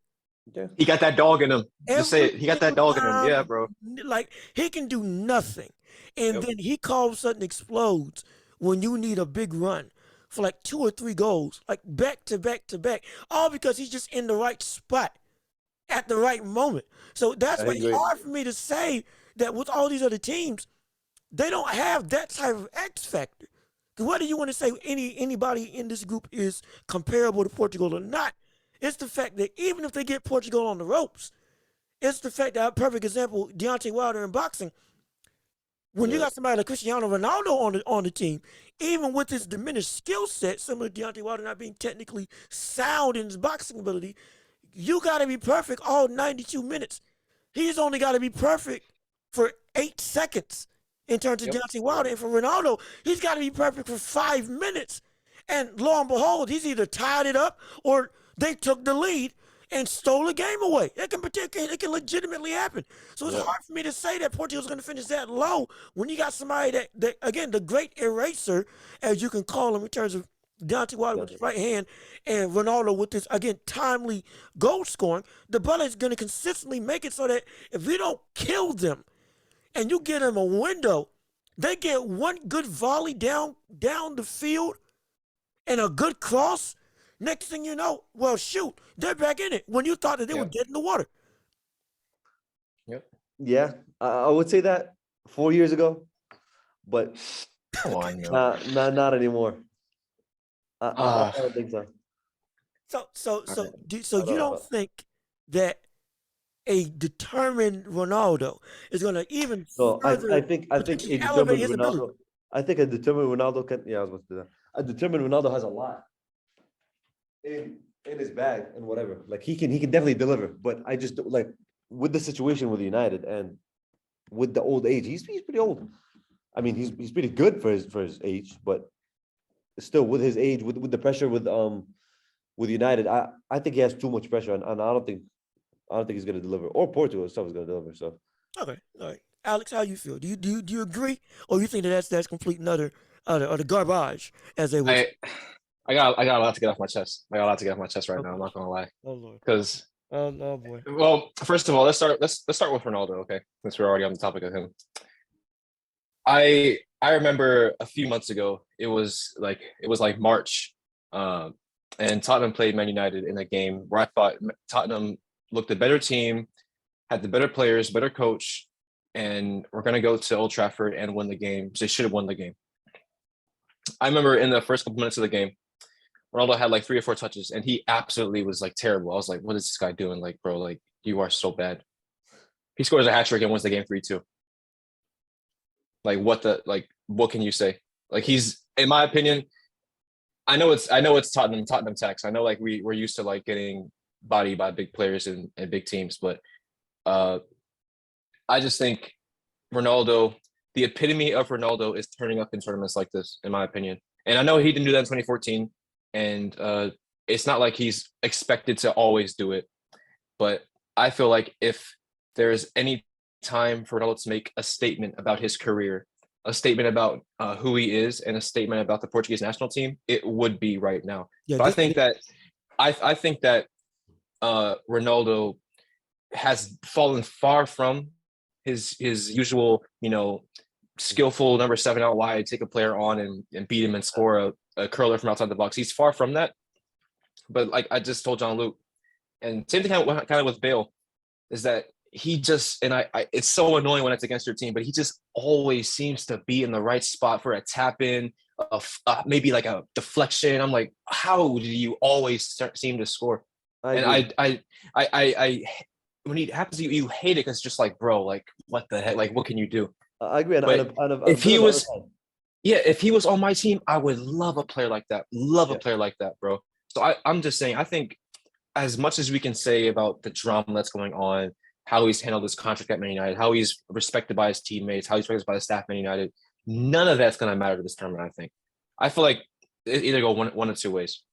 Yeah. He got that dog in him. Just say it. He got that dog in him. Yeah, bro. Like, he can do nothing. And then he all of a sudden explodes when you need a big run for like 2 or 3 goals, like back to back to back, all because he's just in the right spot at the right moment. So that's why it's hard for me to say that with all these other teams, they don't have that type of X factor. Because whether you want to say anybody in this group is comparable to Portugal or not, it's the fact that even if they get Portugal on the ropes, it's the fact that, a perfect example, Deontay Wilder in boxing, when you got somebody like Cristiano Ronaldo on the team, even with his diminished skill set, similar to Deontay Wilder not being technically sound in his boxing ability, you got to be perfect all 92 minutes. He's only got to be perfect for 8 seconds in terms of Deontay Wilder. And for Ronaldo, he's got to be perfect for 5 minutes. And lo and behold, he's either tied it up or they took the lead and stole the game away. It can legitimately happen. So it's hard for me to say that Portugal's going to finish that low when you got somebody that, again, the great eraser, as you can call him, in terms of Deontay Wilder with his right hand and Ronaldo with this, again, timely goal scoring. The brother is going to consistently make it so that if you don't kill them and you get them a window, they get one good volley down the field and a good cross. Next thing you know, well, shoot, they're back in it when you thought that they were dead in the water. Yep. Yeah, I would say that 4 years ago, but come on, not anymore. I don't think so. So you don't think that a determined Ronaldo is going to even further I think a determined Ronaldo. I think a determined Ronaldo can. Yeah, I was about to do that. A determined Ronaldo has a lot in his bag and whatever. Like, he can definitely deliver. But I just, like, with the situation with United and with the old age, he's pretty old. I mean, he's pretty good for his age, but still with his age, with the pressure with United, I think he has too much pressure, and I don't think he's going to deliver, or Portugal itself is going to deliver. So okay, all right, Alex, how you feel? Do you agree, or you think that's complete another the garbage, as they would? I got a lot to get off my chest. I got a lot to get off my chest right now. I'm not gonna lie. Oh Lord. Because oh boy. Well, first of all, let's start with Ronaldo, okay? Since we're already on the topic of him. I remember a few months ago, it was like March, and Tottenham played Man United in a game where I thought Tottenham looked the better team, had the better players, better coach, and we're gonna go to Old Trafford and win the game. They should have won the game. I remember in the first couple minutes of the game, Ronaldo had like 3 or 4 touches, and he absolutely was like terrible. I was like, what is this guy doing? Like, bro, like, you are so bad. He scores a hat trick and wins the game 3-2. Like, what can you say? Like, he's, in my opinion, I know it's Tottenham tax. I know, like, we're used to like getting bodied by big players and big teams, but I just think Ronaldo, the epitome of Ronaldo, is turning up in tournaments like this, in my opinion. And I know he didn't do that in 2014, and it's not like he's expected to always do it. But I feel like if there's any time for Ronaldo to make a statement about his career, a statement about who he is, and a statement about the Portuguese national team, it would be right now. Yeah, so I think that Ronaldo has fallen far from his usual, skillful number 7 out wide, take a player on and beat him and score a curler from outside the box. He's far from that. But like I just told John Luke, and same thing kind of with Bale, is that he just, and I it's so annoying when it's against your team, but he just always seems to be in the right spot for a tap in, maybe like a deflection. I'm like, how do you always seem to score? I when it happens to you, you hate it because it's just like, bro, like, what the heck? Like, what can you do? I agree. If he was on my team, I would love a player like that. A player like that, bro. So I'm just saying, I think as much as we can say about the drama that's going on, how he's handled his contract at Man United, how he's respected by his teammates, how he's respected by the staff at Man United, none of that's going to matter to this tournament, I think. I feel like it either go one of two ways.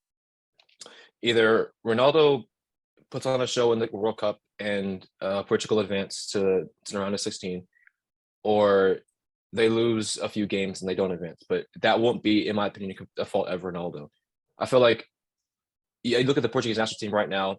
Either Ronaldo puts on a show in the World Cup and Portugal advance to the round of 16, or they lose a few games and they don't advance. But that won't be, in my opinion, a fault of Ronaldo. I feel like, you look at the Portuguese national team right now,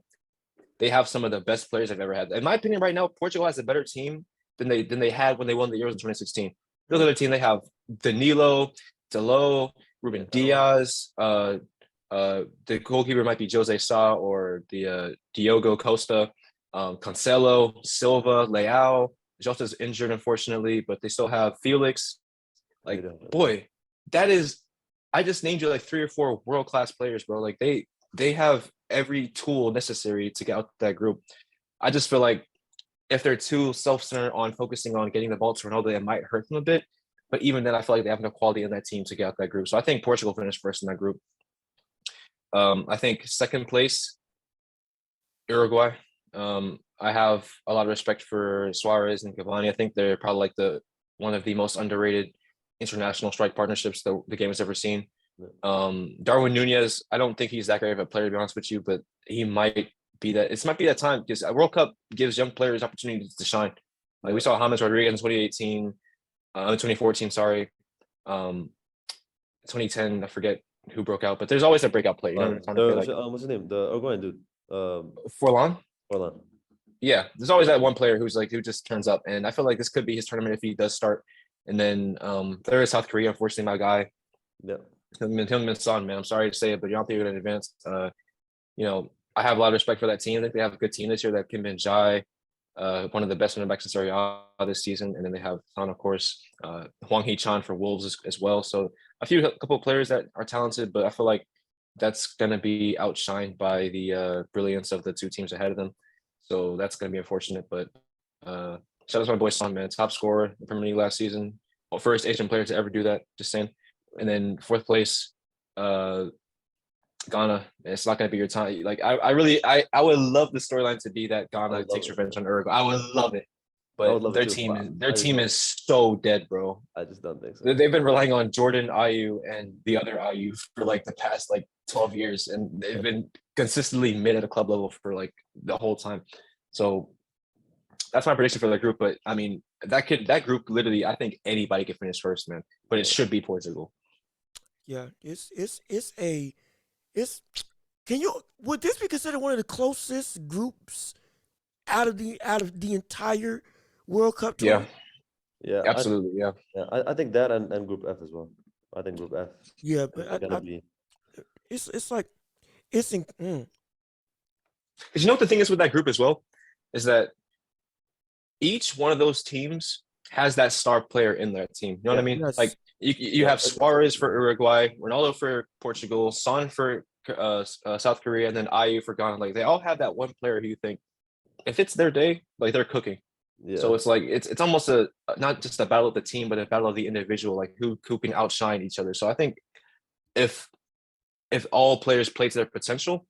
they have some of the best players I've ever had. In my opinion, right now, Portugal has a better team than they had when they won the Euros in 2016. Look at their team. They have Danilo, Dalot, Ruben Diaz. The goalkeeper might be Jose Sa or the Diogo Costa, Cancelo, Silva, Leao. Jota's injured, unfortunately, but they still have Felix. Like, boy, that is. I just named you like 3 or 4 world-class players, bro. Like they have every tool necessary to get out that group. I just feel like if they're too self-centered on focusing on getting the ball to Ronaldo, it might hurt them a bit. But even then, I feel like they have enough quality in that team to get out that group. So I think Portugal finished first in that group. I think second place, Uruguay. I have a lot of respect for Suarez and Cavani. I think they're probably like one of the most underrated international strike partnerships the game has ever seen. Darwin Nunez, I don't think he's that great of a player, to be honest with you, but he might be that. It might be that time because a World Cup gives young players opportunities to shine. Like we saw James Rodriguez in 2018, 2014, sorry, 2010. I forget who broke out, but there's always a breakout player. What's his name? The Uruguayan dude. Forlan. Forlan. Yeah, there's always that one player who just turns up, and I feel like this could be his tournament if he does start. And then there is South Korea, unfortunately, my guy. Yeah. Him Son, man. I'm sorry to say it, but you're not there in advance. I have a lot of respect for that team. I think they have a good team this year. That Kim Min Jae, one of the best center backs in Serie A this season, and then they have Son, of course, Hwang Hee-chan for Wolves as well. So a couple of players that are talented, but I feel like that's going to be outshined by the brilliance of the 2 teams ahead of them. So that's going to be unfortunate. But shout out to my boy Son, man, top scorer in the Premier League last season. Well, first Asian player to ever do that. Just saying. And then 4th place, Ghana. It's not going to be your time. Like I would love the storyline to be that Ghana takes revenge on Uruguay. I would love it, but their team is so dead, bro. I just don't think so. They've been relying on Jordan Ayew and the other Ayew for like the past 12 years, and they've been consistently mid at a club level for like the whole time. So that's my prediction for the group. But I mean, that group literally, I think anybody could finish first, man. But it should be Portugal. Yeah, would this be considered one of the closest groups out of the entire World Cup tournament? Yeah, absolutely. I think that and Group F as well. I think Group F. Yeah, but it's like it's in. Because you know what the thing is with that group as well is that each one of those teams has that star player in that team. You know what I mean? Yes. Like you have Suarez for Uruguay, Ronaldo for Portugal, Son for South Korea, and then Ayew for Ghana. Like they all have that one player who you think, if it's their day, like they're cooking. Yeah. So it's like it's almost not just a battle of the team, but a battle of the individual, like who can outshine each other. So I think if all players play to their potential,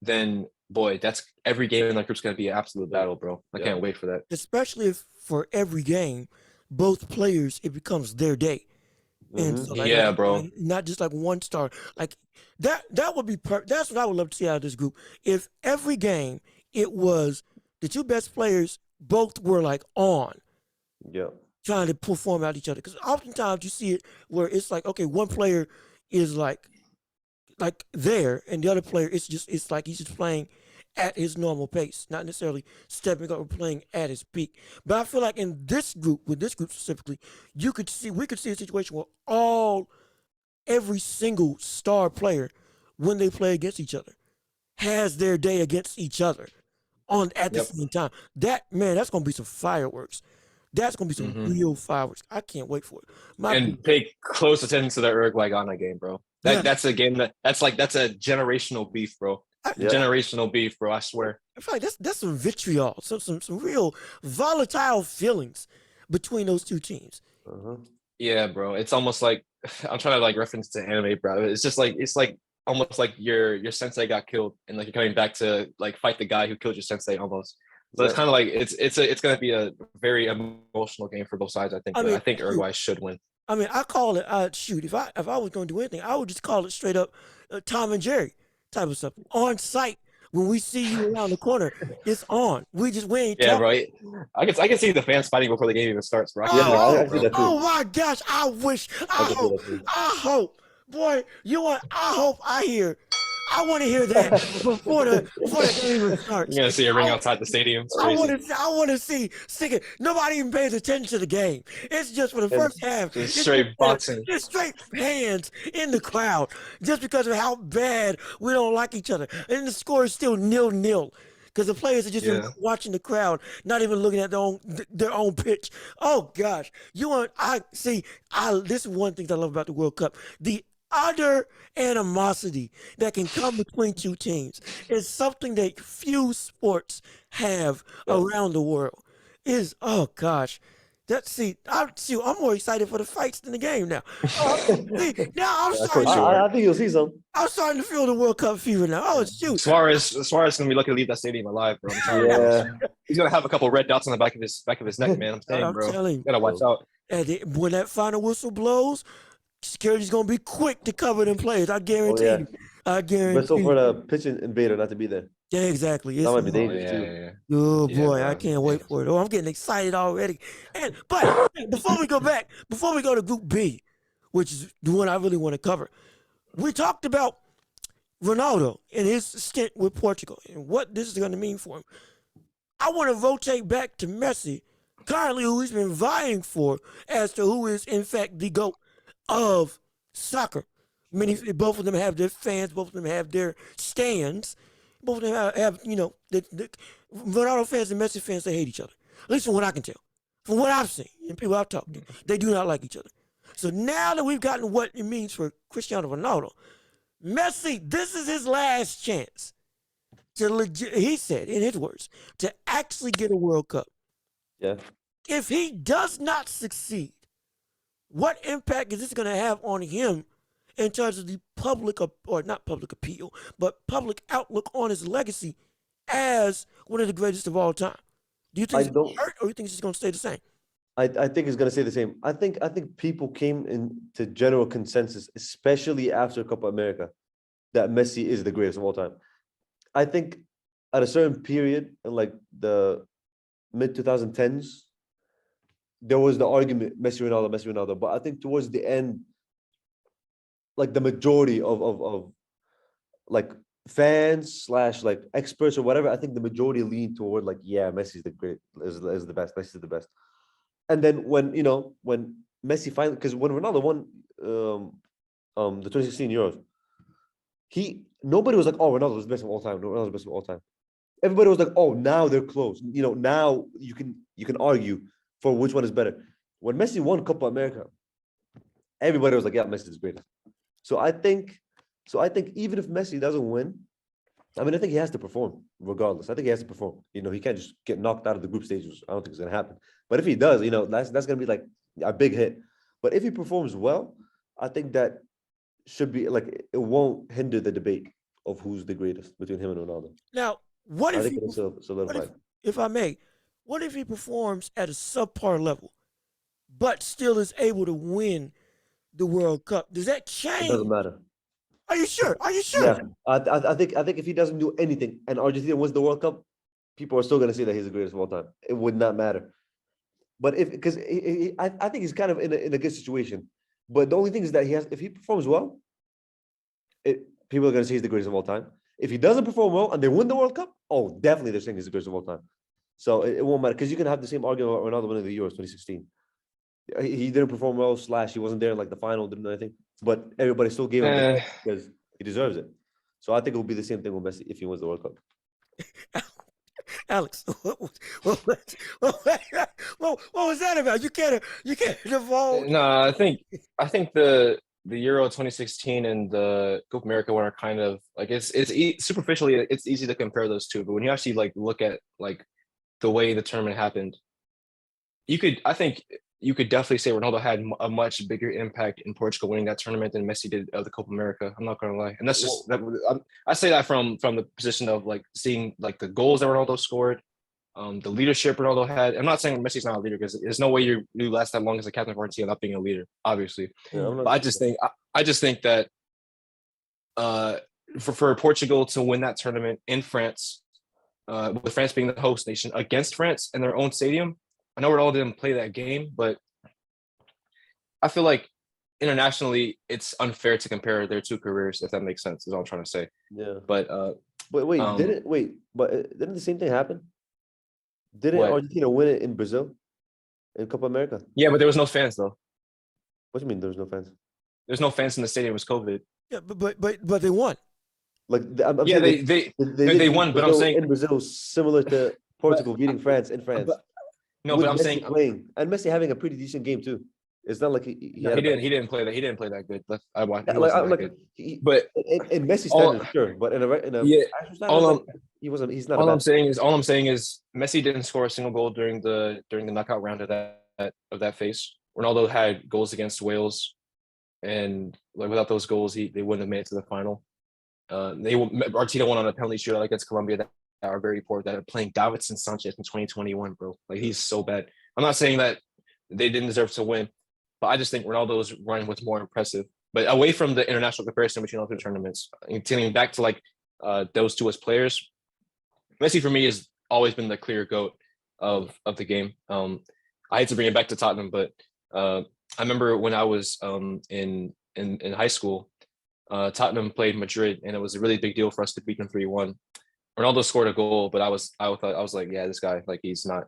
then boy, that's every game in that group's gonna be an absolute battle, bro. I can't wait for that. Especially if for every game, both players, it becomes their day. And so bro. Not just like one star. Like that would be that's what I would love to see out of this group. If every game it was the 2 best players both were like on. Yeah. Trying to perform out each other. Because oftentimes you see it where it's like, okay, one player is like there, and the other player it's like he's just playing at his normal pace, not necessarily stepping up or playing at his peak. But I feel like with this group specifically, we could see a situation where every single star player, when they play against each other, has their day against each other at the same time. That's gonna be some fireworks. That's gonna be some real fireworks. I can't wait for it. Pay close attention to the Uruguay Ghana game, bro. That's a game that's a generational beef, bro. Generational beef, bro. I swear. I feel like that's some vitriol, some real volatile feelings between those 2 teams. Yeah, bro. It's almost like I'm trying to reference to anime, bro. It's just like almost like your sensei got killed, and like you're coming back to like fight the guy who killed your sensei almost. So it's kind of like it's going to be a very emotional game for both sides. I think. I think Uruguay should win. I mean, I call it. Shoot, if I was going to do anything, I would just call it straight up Tom and Jerry type of stuff on site. When we see you around the corner, it's on. We ain't talking. Right. I can see the fans fighting before the game even starts, bro. Oh my gosh! I wish. I hope. Boy, you know what? I hope I hear. I want to hear that before the game even starts. You're gonna see a ring outside the stadium. I want to see. Nobody even pays attention to the game. It's just for the first half. Just straight boxing. Just straight hands in the crowd, just because of how bad we don't like each other, and the score is still 0-0. Because the players are just watching the crowd, not even looking at their own pitch. Oh gosh, this is one thing I love about the World Cup. The utter animosity that can come between two teams is something that few sports have around the world. Oh gosh. I'm more excited for the fights than the game now. I think you'll see some. I'm starting to feel the World Cup fever now. Oh, shoot. Suarez gonna be lucky to leave that stadium alive, bro. He's gonna have a couple red dots on the back of his neck, man. I'm saying, bro. You gotta watch out. And when that final whistle blows, security's gonna be quick to cover them players. I guarantee you. I guarantee. But so for the pitch invader not to be there. Yeah, exactly. That might be dangerous too. Oh boy, I can't wait for it. Oh, I'm getting excited already. But before we go to Group B, which is the one I really want to cover, we talked about Ronaldo and his stint with Portugal and what this is going to mean for him. I want to rotate back to Messi, currently who he's been vying for as to who is in fact the GOAT of soccer. Both of them have their fans, both of them have their stands. Both of them have the Ronaldo fans and Messi fans, they hate each other. At least from what I can tell. From what I've seen and people I've talked to, they do not like each other. So now that we've gotten what it means for Cristiano Ronaldo, Messi, this is his last chance he said, in his words, to actually get a World Cup. Yeah. If he does not succeed, what impact is this going to have on him in terms of the public, or not public appeal, but public outlook on his legacy as one of the greatest of all time? Do you think it's going to hurt, or do you think it's just going to stay the same? I think it's going to stay the same. I think people came into general consensus, especially after Copa America, that Messi is the greatest of all time. I think at a certain period in like the mid-2010s, there was the argument Messi, Ronaldo. But I think towards the end, like the majority of like fans / like experts or whatever, I think the majority lean toward like, yeah, Messi's the best. Messi's the best. And then when Messi finally, because when Ronaldo won the 2016 Euros, nobody was like, oh, Ronaldo's the best of all time. No, Ronaldo's the best of all time. Everybody was like, oh, now they're close. Now you can argue for which one is better. When Messi won Copa America, everybody was like, yeah, Messi's the greatest. So I think even if Messi doesn't win, I mean, I think he has to perform regardless. I think he has to perform. He can't just get knocked out of the group stages. I don't think it's going to happen. But if he does, that's going to be like a big hit. But if he performs well, I think that should be like, it won't hinder the debate of who's the greatest between him and Ronaldo. Now, if I may, what if he performs at a subpar level, but still is able to win the World Cup? Does that change? It doesn't matter. Are you sure? Yeah, I think if he doesn't do anything and Argentina wins the World Cup, people are still going to say that he's the greatest of all time. It would not matter. But because I think he's kind of in a good situation. But the only thing is that if he performs well, people are going to say he's the greatest of all time. If he doesn't perform well and they win the World Cup, oh, definitely they're saying he's the greatest of all time. So it won't matter, because you can have the same argument about Ronaldo winning the Euros 2016. He didn't perform well, / he wasn't there in like the final, didn't do anything. But everybody still gave him because he deserves it. So I think it will be the same thing with Messi if he wins the World Cup. Alex, what was that about? You can't divulge. No, I think the Euro 2016 and the Copa America one are kind of like superficially it's easy to compare those two, but when you actually like look at like the way the tournament happened, I think you could definitely say Ronaldo had a much bigger impact in Portugal winning that tournament than Messi did of the Copa America. I'm not gonna lie, and that's just that. I say that from the position of like seeing like the goals that Ronaldo scored, the leadership Ronaldo had. I'm not saying Messi's not a leader because there's no way you last that long as a captain of Argentina not being a leader, obviously. But I just think that for Portugal to win that tournament in France, with France being the host nation against France in their own stadium. I know Ronaldo didn't play that game, but I feel like internationally it's unfair to compare their two careers, if that makes sense, is all I'm trying to say. Yeah. But didn't the same thing happen? Didn't Argentina win it in Brazil in Copa America? Yeah, but there was no fans though. What do you mean there was no fans? There's no fans in the stadium. It was COVID. Yeah, but they won. Like they won, but I'm saying in Brazil similar to Portugal beating France in France. But I'm Messi saying playing and Messi having a pretty decent game too. It's not like he didn't play that. He didn't play that good. I watched. But in Messi standards, sure. But in a standard, he wasn't. He's not. All I'm saying is Messi didn't score a single goal during the knockout round of that phase. Ronaldo had goals against Wales, and like without those goals, they wouldn't have made it to the final. Argentina won on a penalty shootout against Colombia that are very poor. That are playing Davinson Sanchez in 2021, bro. Like he's so bad. I'm not saying that they didn't deserve to win, but I just think Ronaldo's run was more impressive. But away from the international comparison between all two tournaments, continuing back to like those two as players, Messi for me has always been the clear GOAT of the game. I hate to bring it back to Tottenham, but I remember when I was in high school, Tottenham played Madrid, and it was a really big deal for us to beat them 3-1. Ronaldo scored a goal, but I was like, yeah, this guy, like he's not,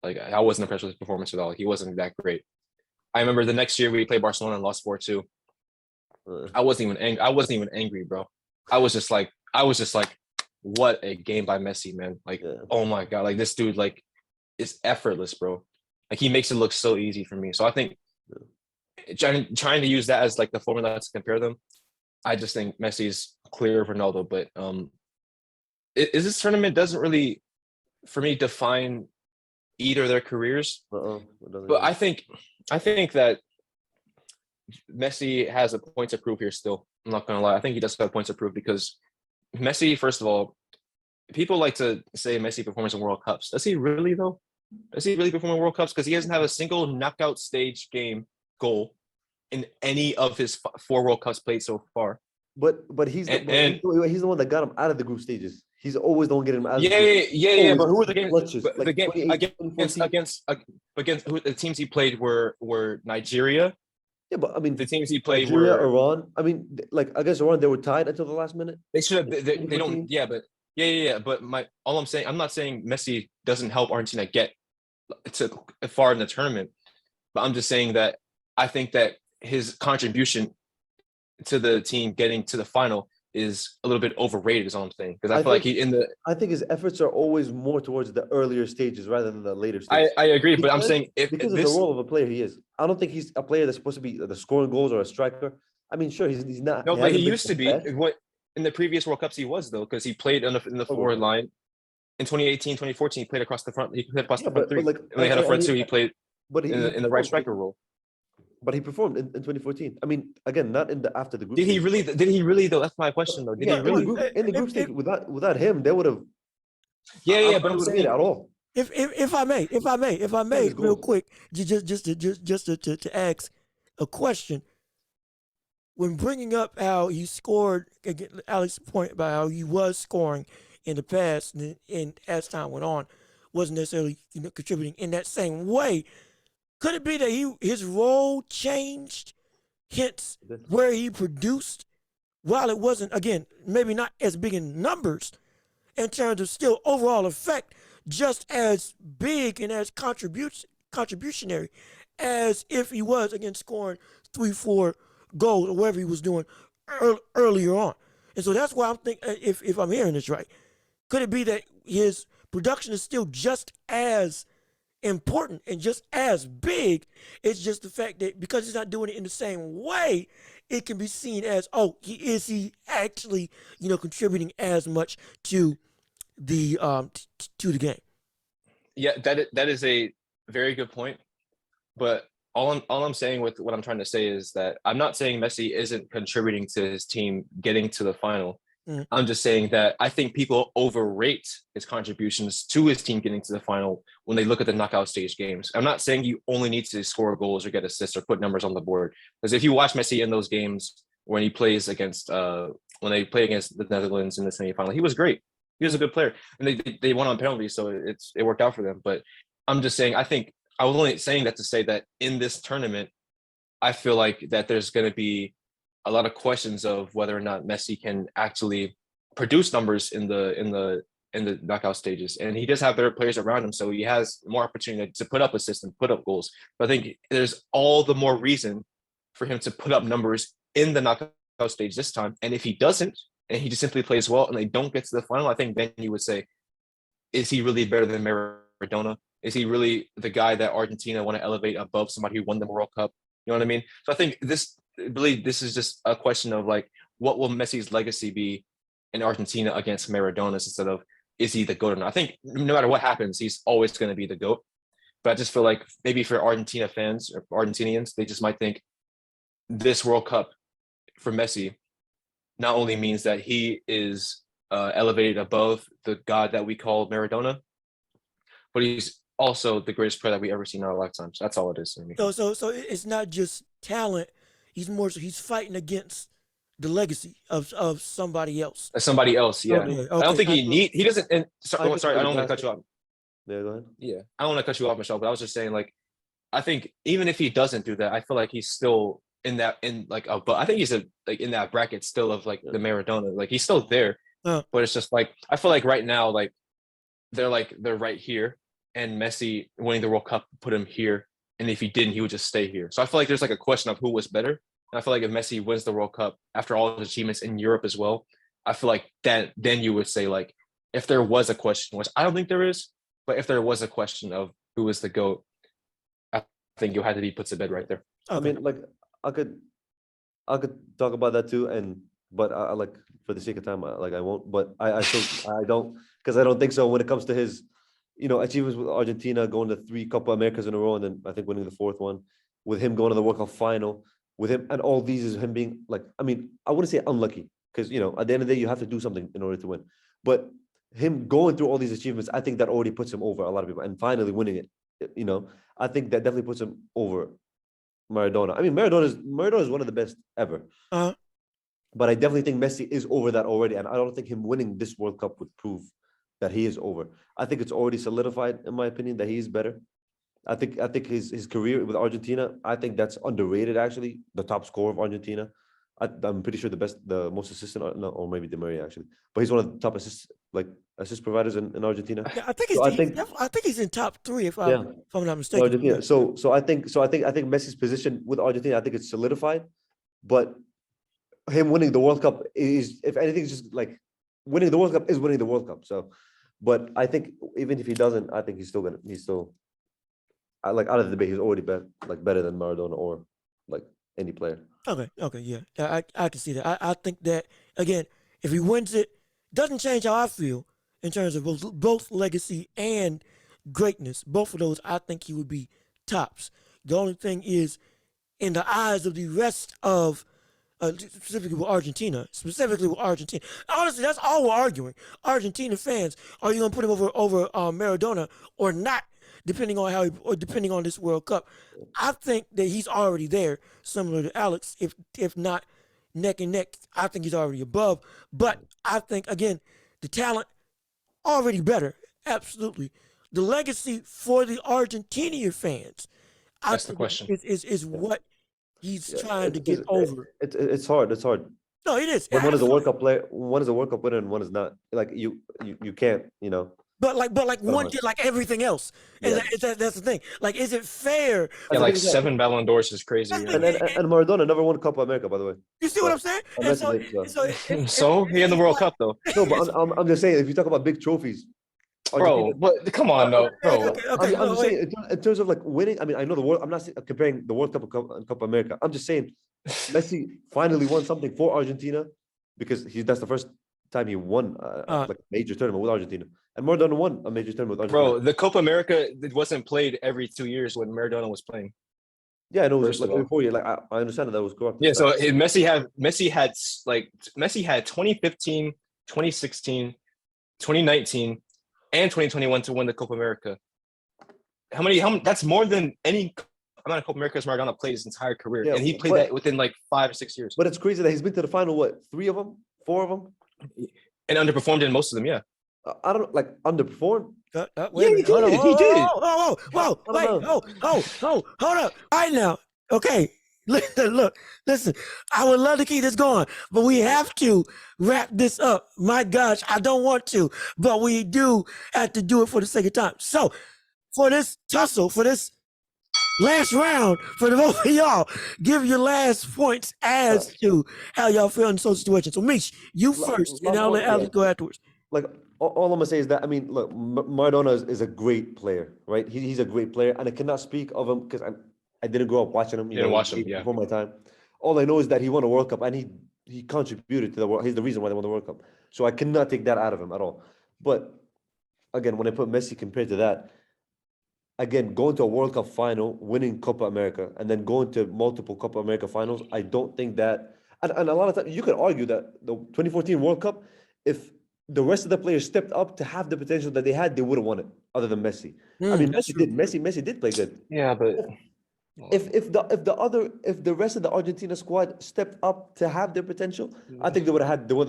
like I wasn't impressed with his performance at all. He wasn't that great. I remember the next year we played Barcelona and lost 4-2. I wasn't even angry, bro. I was just like, what a game by Messi, man. Like, oh my God, like this dude, like, is effortless, bro. Like he makes it look so easy for me. So I think trying to use that as like the formula to compare them, I just think Messi's clear of Ronaldo. But is this tournament doesn't really, for me, define either of their careers. But I think that Messi has a point to prove here still. I'm not gonna lie. I think he does have points to prove because Messi, first of all, people like to say Messi performs in World Cups. Does he really though? Does he really perform in World Cups? Because he doesn't have a single knockout stage game goal in any of his 4 World Cups played so far. But he's the one that got him out of the group stages. He's always the one getting him out. Yeah. But who were the games? Like the game against who the teams he played were Nigeria. Yeah, but I mean the teams he played Nigeria, were Iran. I mean, like against Iran, they were tied until the last minute. They should have. They don't. Yeah, but yeah. But all I'm saying, I'm not saying Messi doesn't help Argentina get to far in the tournament, but I'm just saying that I think that his contribution to the team getting to the final is a little bit overrated, is all I'm saying. Because I feel like I think his efforts are always more towards the earlier stages rather than the later stages. I agree, but I'm saying because of the role of a player he is. I don't think he's a player that's supposed to be the scoring goals or a striker. I mean, sure, he's not. No, but he used to be. What in the previous World Cups he was though, because he played in the forward line. In 2018, 2014, he played across the front. He played across the front three. Like, when they had a front two, he played in the right striker role. But he performed in 2014. I mean, again, not in the after the group. Did he really though? That's my question though. Did he really in the group stage without him, they would have. Yeah, but I'm saying at all. If I may, real quick, just to ask a question. When bringing up how he scored, again, Alex's point about how he was scoring in the past, and as time went on, wasn't necessarily contributing in that same way. Could it be that his role changed, hence where he produced, while it wasn't, again, maybe not as big in numbers, in terms of still overall effect, just as big and as contributionary as if he was, again, scoring 3-4 goals or whatever he was doing earlier on. And so that's why I'm thinking, if I'm hearing this right, could it be that his production is still just as important and just as big? It's just the fact that because he's not doing it in the same way, it can be seen as, is he actually, contributing as much to the to the game? Yeah, that is a very good point. But all I'm saying with what I'm trying to say is that I'm not saying Messi isn't contributing to his team getting to the final. I'm just saying that I think people overrate his contributions to his team getting to the final when they look at the knockout stage games. I'm not saying you only need to score goals or get assists or put numbers on the board. Because if you watch Messi in those games when he plays against when they play against the Netherlands in the semifinal, he was great. He was a good player, and they won on penalties, so it worked out for them. But I'm just saying, I think I was only saying that to say that in this tournament, I feel like that there's going to be a lot of questions of whether or not Messi can actually produce numbers in the knockout stages, and he does have better players around him, so he has more opportunity to put up assists and put up goals. But I think there's all the more reason for him to put up numbers in the knockout stage this time. And if he doesn't, and he just simply plays well, and they don't get to the final, I think then you would say, is he really better than Maradona? Is he really the guy that Argentina want to elevate above somebody who won the World Cup? You know what I mean? So I think this is just a question of like, what will Messi's legacy be in Argentina against Maradona instead of is he the GOAT or not? I think no matter what happens, he's always going to be the GOAT. But I just feel like maybe for Argentina fans or Argentinians, they just might think this World Cup for Messi not only means that he is elevated above the god that we call Maradona, but he's also the greatest player that we ever seen in our lifetimes. That's all it is to me. So it's not just talent. He's fighting against the legacy of somebody else. Somebody else, yeah. Okay. I don't think he doesn't. And sorry, I don't want to cut you off. Yeah, go ahead. Yeah, I don't want to cut you off, Michelle, but I was just saying, like, I think even if he doesn't do that, I feel like he's still but I think he's in that bracket still of like the Maradona. Like he's still there, but it's just like I feel like right now, like they're right here, and Messi winning the World Cup put him here, and if he didn't, he would just stay here. So I feel like there's like a question of who was better. And I feel like if Messi wins the World Cup after all his achievements in Europe as well, I feel like that then you would say like if there was a question, which I don't think there is, but if there was a question of who is the GOAT, I think you had to be put to bed right there. I mean, like I could talk about that too, but I like for the sake of time, I won't. But I don't because I don't think so when it comes to his, achievements with Argentina, going to 3 Copa Americas in a row, and then I think winning the 4th one, with him going to the World Cup final, with him and all these is him being like, I mean, I wouldn't say unlucky because at the end of the day you have to do something in order to win, but him going through all these achievements, I think that already puts him over a lot of people, and finally winning it, I think that definitely puts him over Maradona. I mean, Maradona is one of the best ever. But I definitely think Messi is over that already, and I don't think him winning this World Cup would prove that he is over. I think it's already solidified, in my opinion, that he is better. I think his career with Argentina, I think that's underrated. Actually, the top scorer of Argentina, I'm pretty sure the most assists, or maybe Di Maria actually, but he's one of the top assist providers in Argentina. Yeah, I think he's in top 3 if I'm not mistaken. Argentina. So I think Messi's position with Argentina, I think it's solidified, but him winning the World Cup is, if anything, is just like winning the World Cup is winning the World Cup. So, but I think even if he doesn't, I think he's still like out of the debate. He's already better than Maradona or like any player. Okay, yeah, I can see that. I think that again, if he wins it, doesn't change how I feel in terms of both legacy and greatness. Both of those, I think he would be tops. The only thing is, in the eyes of the rest of, specifically with Argentina. Honestly, that's all we're arguing. Argentina fans, are you gonna put him over Maradona or not? Depending on this World Cup, I think that he's already there, similar to Alex. If not neck and neck, I think he's already above. But I think again, the talent already better, absolutely. The legacy for the Argentinian fans, that's the question. Is what he's trying to get over. It's hard. No, it is. When one is a World Cup player, one is a World Cup winner, and one is not. Like you can't, But one did like everything else, and that's the thing. Like, is it fair? Yeah, like 7 Ballon d'Ors is crazy. And Maradona never won Copa America, by the way. You see what I'm saying? So he in the World Cup though. No, but I'm just saying, if you talk about big trophies, bro. But come on, no, bro. Okay, I'm just saying in terms of like winning. I mean, I know the world. I'm not comparing the World Cup and Copa America. I'm just saying, Messi finally won something for Argentina because that's the first time he won like a major tournament with Argentina. And Maradona won a major tournament with Argentina. Bro, the Copa America wasn't played every 2 years when Maradona was playing. Yeah, I know. It was like every 4 years. Like I understand that was corrupt. Yeah, so Messi had 2015, 2016, 2019, and 2021 to win the Copa America. How many? That's more than any amount of Copa Americas Maradona played his entire career, and he played that within like 5 or 6 years. But it's crazy that he's been to the final. What, 3 of them, 4 of them, and underperformed in most of them. Yeah, I don't know, like underperformed. Wait, he did. He did. Whoa, wait, hold up. All right now, okay. Listen, I would love to keep this going, but we have to wrap this up. My gosh, I don't want to, but we do have to do it for the sake of time. So, for this tussle, for this last round, for the both of y'all, give your last points as to how y'all feel in the social situation. So, Mish, you first, and I'll let Alex go afterwards. Like, all I'm gonna say is that, I mean, look, Maradona is a great player, right? He's a great player, and I cannot speak of him because I didn't grow up watching him. Didn't watch him, yeah. Before my time. All I know is that he won a World Cup, and he contributed to the world. He's the reason why they won the World Cup. So I cannot take that out of him at all. But again, when I put Messi compared to that, again, going to a World Cup final, winning Copa America, and then going to multiple Copa America finals, I don't think that. And a lot of times you could argue that the 2014 World Cup, if the rest of the players stepped up to have the potential that they had, they would have won it. Other than Messi, I mean, Messi did play good. Yeah, but if the rest of the Argentina squad stepped up to have their potential, I think they would have won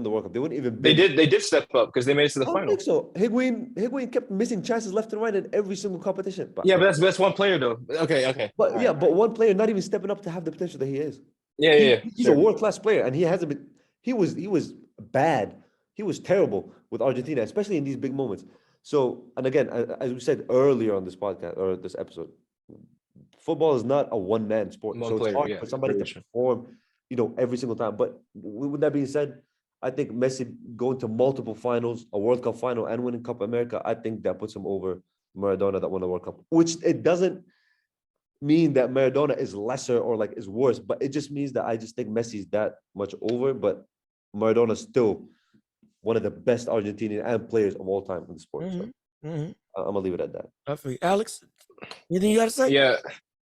the World Cup. They wouldn't even. They did step up because they made it to the final. I don't think so. Higuain kept missing chances left and right in every single competition. But that's one player though. Okay. But one player not even stepping up to have the potential that he is. He's a world-class player, and he hasn't been. He was bad. He was terrible with Argentina, especially in these big moments. So, and again, as we said earlier on this podcast or this episode, football is not a one-man sport. It's hard for somebody to perform, every single time. But with that being said, I think Messi going to multiple finals, a World Cup final, and winning Copa America, I think that puts him over Maradona that won the World Cup. Which it doesn't mean that Maradona is lesser or like is worse, but it just means that I just think Messi's that much over. But Maradona's still one of the best Argentinian and players of all time in the sport. So I'm gonna leave it at that. Alex, anything you got to say? Yeah,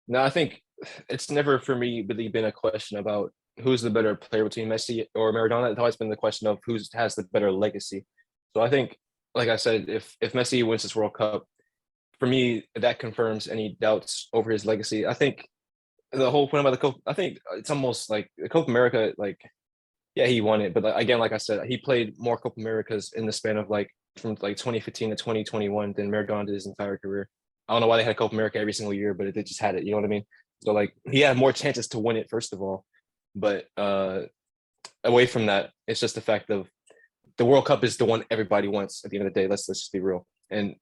no, I think it's never for me really been a question about who's the better player between Messi or Maradona. It's always been the question of who has the better legacy. So I think, like I said, if Messi wins this World Cup, for me that confirms any doubts over his legacy. I think the whole point about the Copa, I think it's almost like the Copa America, like. Yeah, he won it, but again, like I said, he played more Copa Americas in the span of from 2015 to 2021 than Maradona did his entire career. I don't know why they had Copa America every single year, but they just had it. You know what I mean? So he had more chances to win it, first of all. But away from that, it's just the fact of the World Cup is the one everybody wants at the end of the day. Let's just be real. And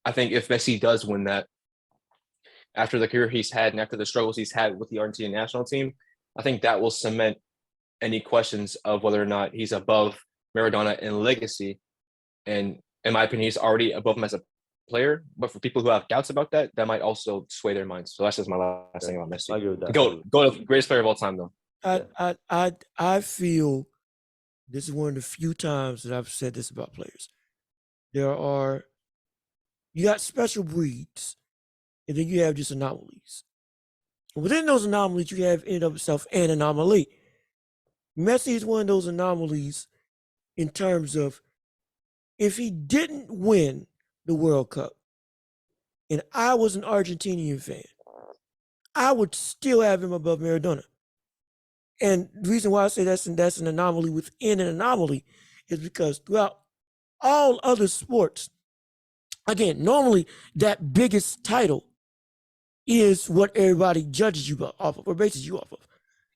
I think if Messi does win that, after the career he's had and after the struggles he's had with the Argentine national team, I think that will cement any questions of whether or not he's above Maradona in legacy. And in my opinion, he's already above him as a player. But for people who have doubts about that, that might also sway their minds. So that's just my last thing about Messi. I agree with that. Go to greatest player of all time, though. I feel this is one of the few times that I've said this about players. You got special breeds, and then you have just anomalies. Within those anomalies, you have in and of itself an anomaly. Messi is one of those anomalies in terms of if he didn't win the World Cup and I was an Argentinian fan, I would still have him above Maradona. And the reason why I say that's an anomaly within an anomaly is because throughout all other sports, again, normally that biggest title is what everybody judges you off of or bases you off of.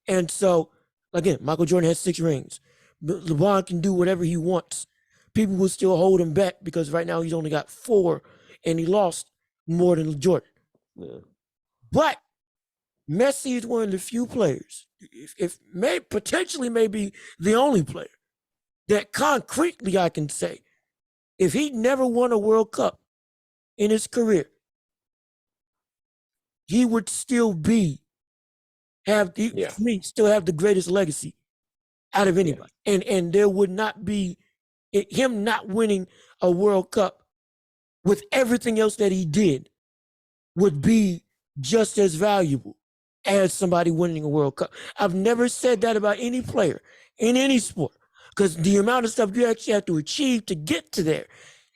And so, again, Michael Jordan has 6 rings. LeBron can do whatever he wants. People will still hold him back because right now he's only got 4 and he lost more than Jordan. Yeah. But Messi is one of the few players, potentially maybe the only player, that concretely I can say, if he never won a World Cup in his career, he would still still have the greatest legacy out of anybody. Yeah. And there would not be him not winning a World Cup with everything else that he did would be just as valuable as somebody winning a World Cup. I've never said that about any player in any sport, because the amount of stuff you actually have to achieve to get to there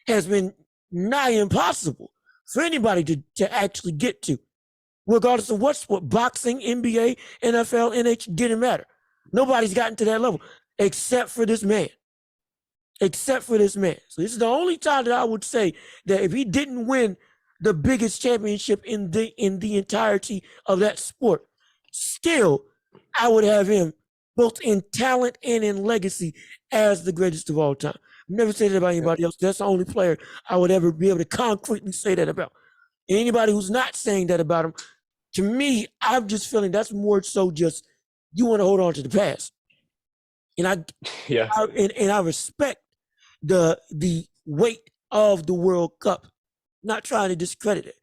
has been nigh impossible for anybody to actually get to, regardless of what sport. Boxing, NBA, NFL, NH, didn't matter. Nobody's gotten to that level except for this man. Except for this man. So this is the only time that I would say that if he didn't win the biggest championship in the entirety of that sport, still I would have him both in talent and in legacy as the greatest of all time. Never said that about anybody else. That's the only player I would ever be able to concretely say that about. Anybody who's not saying that about him, to me, I'm just feeling that's more so just you want to hold on to the past. And I respect the weight of the World Cup. Not trying to discredit it,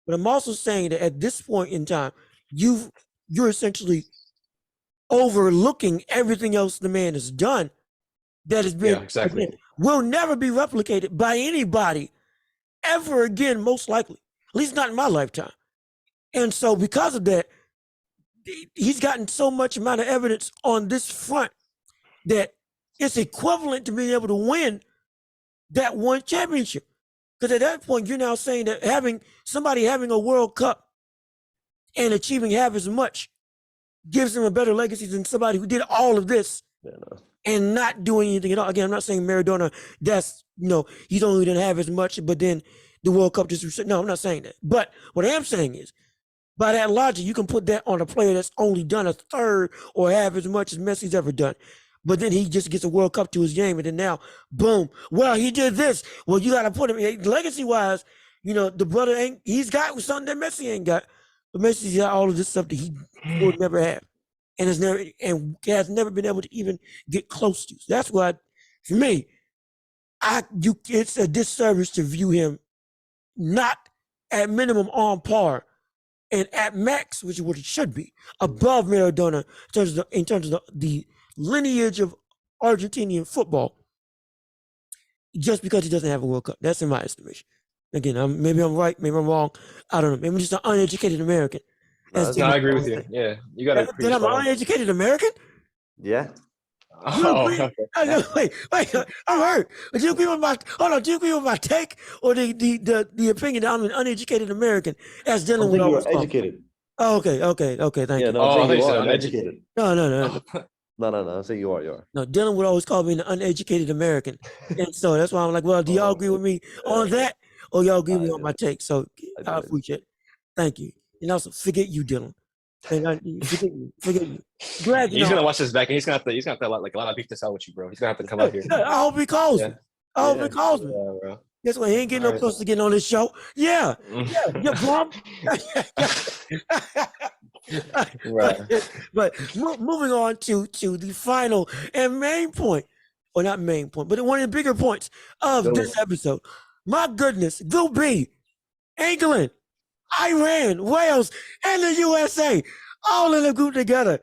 but I'm also saying that at this point in time, you're essentially overlooking everything else the man has done that has been will never be replicated by anybody ever again, most likely, at least not in my lifetime. And so because of that, he's gotten so much amount of evidence on this front that it's equivalent to being able to win that one championship. Because at that point, you're now saying that having a World Cup and achieving half as much gives them a better legacy than somebody who did all of this and not doing anything at all. Again, I'm not saying Maradona, he's only done half as much, but then the World Cup just, no, I'm not saying that. But what I am saying is, by that logic, you can put that on a player that's only done a third or half as much as Messi's ever done. But then he just gets a World Cup to his game, and then now, boom. Well, he did this. Well, you got to put him legacy-wise. The brother he's got something that Messi ain't got. But Messi's got all of this stuff that he would never have, and has never been able to even get close to. So that's why, for me, it's a disservice to view him not at minimum on par, and at max, which is what it should be, above Maradona in terms of the lineage of Argentinian football, just because he doesn't have a World Cup. That's in my estimation. Again, maybe I'm right, maybe I'm wrong. I don't know. Maybe I'm just an uneducated American. No, I agree with you. Yeah, you got to. Then I'm an uneducated American? Yeah. Okay. Wait, I'm hurt. Do you agree with my take, or the opinion that I'm an uneducated American as dealing with all this? Educated. Oh, okay, thank you. No, I'm saying you are uneducated. No. No, I'm saying you are. No, Dylan would always call me an uneducated American. And so that's why I'm like, well, do y'all agree with me on that? Or y'all agree with me on my take? So I appreciate it. Thank you. And also, forget you, Dylan. Forget you. Glad he's gonna watch this back, and he's gonna have to like a lot of beef to sell with you, bro. He's gonna have to come out here. I hope he calls me. I hope he calls me. Bro. Guess what? He ain't getting no close to getting on this show. Yeah, bro. But moving on to the final and main point, or not main point, but one of the bigger points of this episode. My goodness, Group B, England, Iran, Wales, and the USA, all in a group together.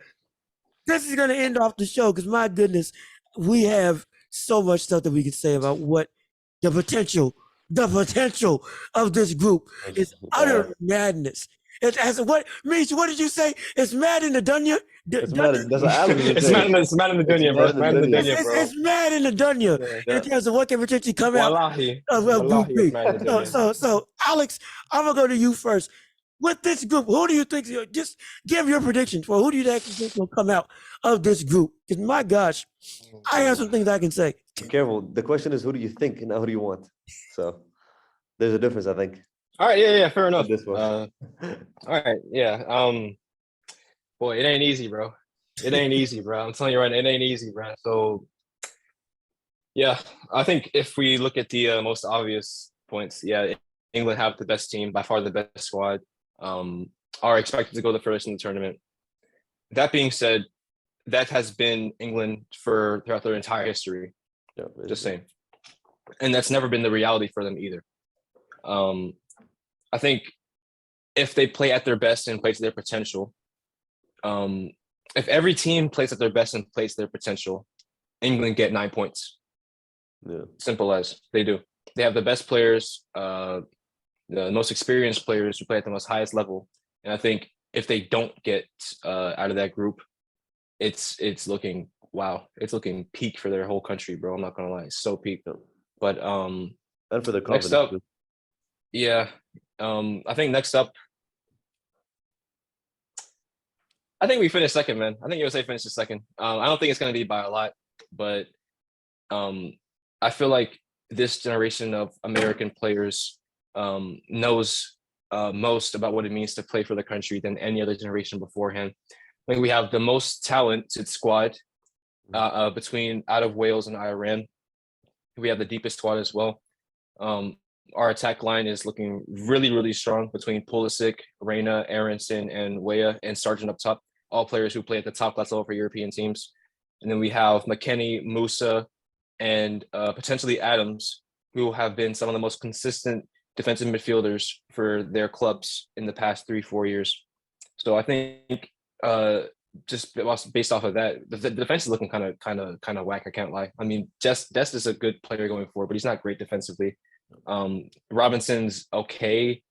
This is going to end off the show because, my goodness, we have so much stuff that we can say about what the potential of this group is. Utter madness. What did you say? It's mad in the dunya. It's mad in the dunya, bro. It's mad in the dunya in terms of what can potentially come out of Group B. So, Alex, I'm gonna go to you first. With this group, who do you think? Just give your predictions for who do you actually think will come out of this group? Because my gosh, I have some things I can say. Be careful. The question is, who do you think, and not who do you want? So, there's a difference, I think. All right, yeah, fair enough. This one. All right, yeah. Boy, it ain't easy, bro. It ain't easy, bro. I'm telling you right now, it ain't easy, bro. So, yeah, I think if we look at the most obvious points, yeah, England have the best team, by far the best squad, are expected to go the furthest in the tournament. That being said, that has been England throughout their entire history. Yeah, just saying. And that's never been the reality for them either. I think if they play at their best and play to their potential, if every team plays at their best and plays to their potential, England get 9 points. Yeah. Simple as. They do. They have the best players, the most experienced players who play at the most highest level. And I think if they don't get out of that group, it's looking it's looking peak for their whole country, bro. I'm not gonna lie, it's so peak. But and for the next up, yeah, I think next up, I think we finished second, man. I think USA finished second. I don't think it's gonna be by a lot, but I feel like this generation of American players knows most about what it means to play for the country than any other generation beforehand. I think we have the most talented squad between out of Wales and Iran. We have the deepest squad as well. Our attack line is looking really, really strong between Pulisic, Reina, Aronson, and Weah, and Sargent up top, all players who play at the top class level for European teams. And then we have McKennie, Musa, and potentially Adams, who have been some of the most consistent defensive midfielders for their clubs in the past 3-4 years. So I think just based off of that, the defense is looking kind of whack. I can't lie. I mean, Dest is a good player going forward, but he's not great defensively. Robinson's okay.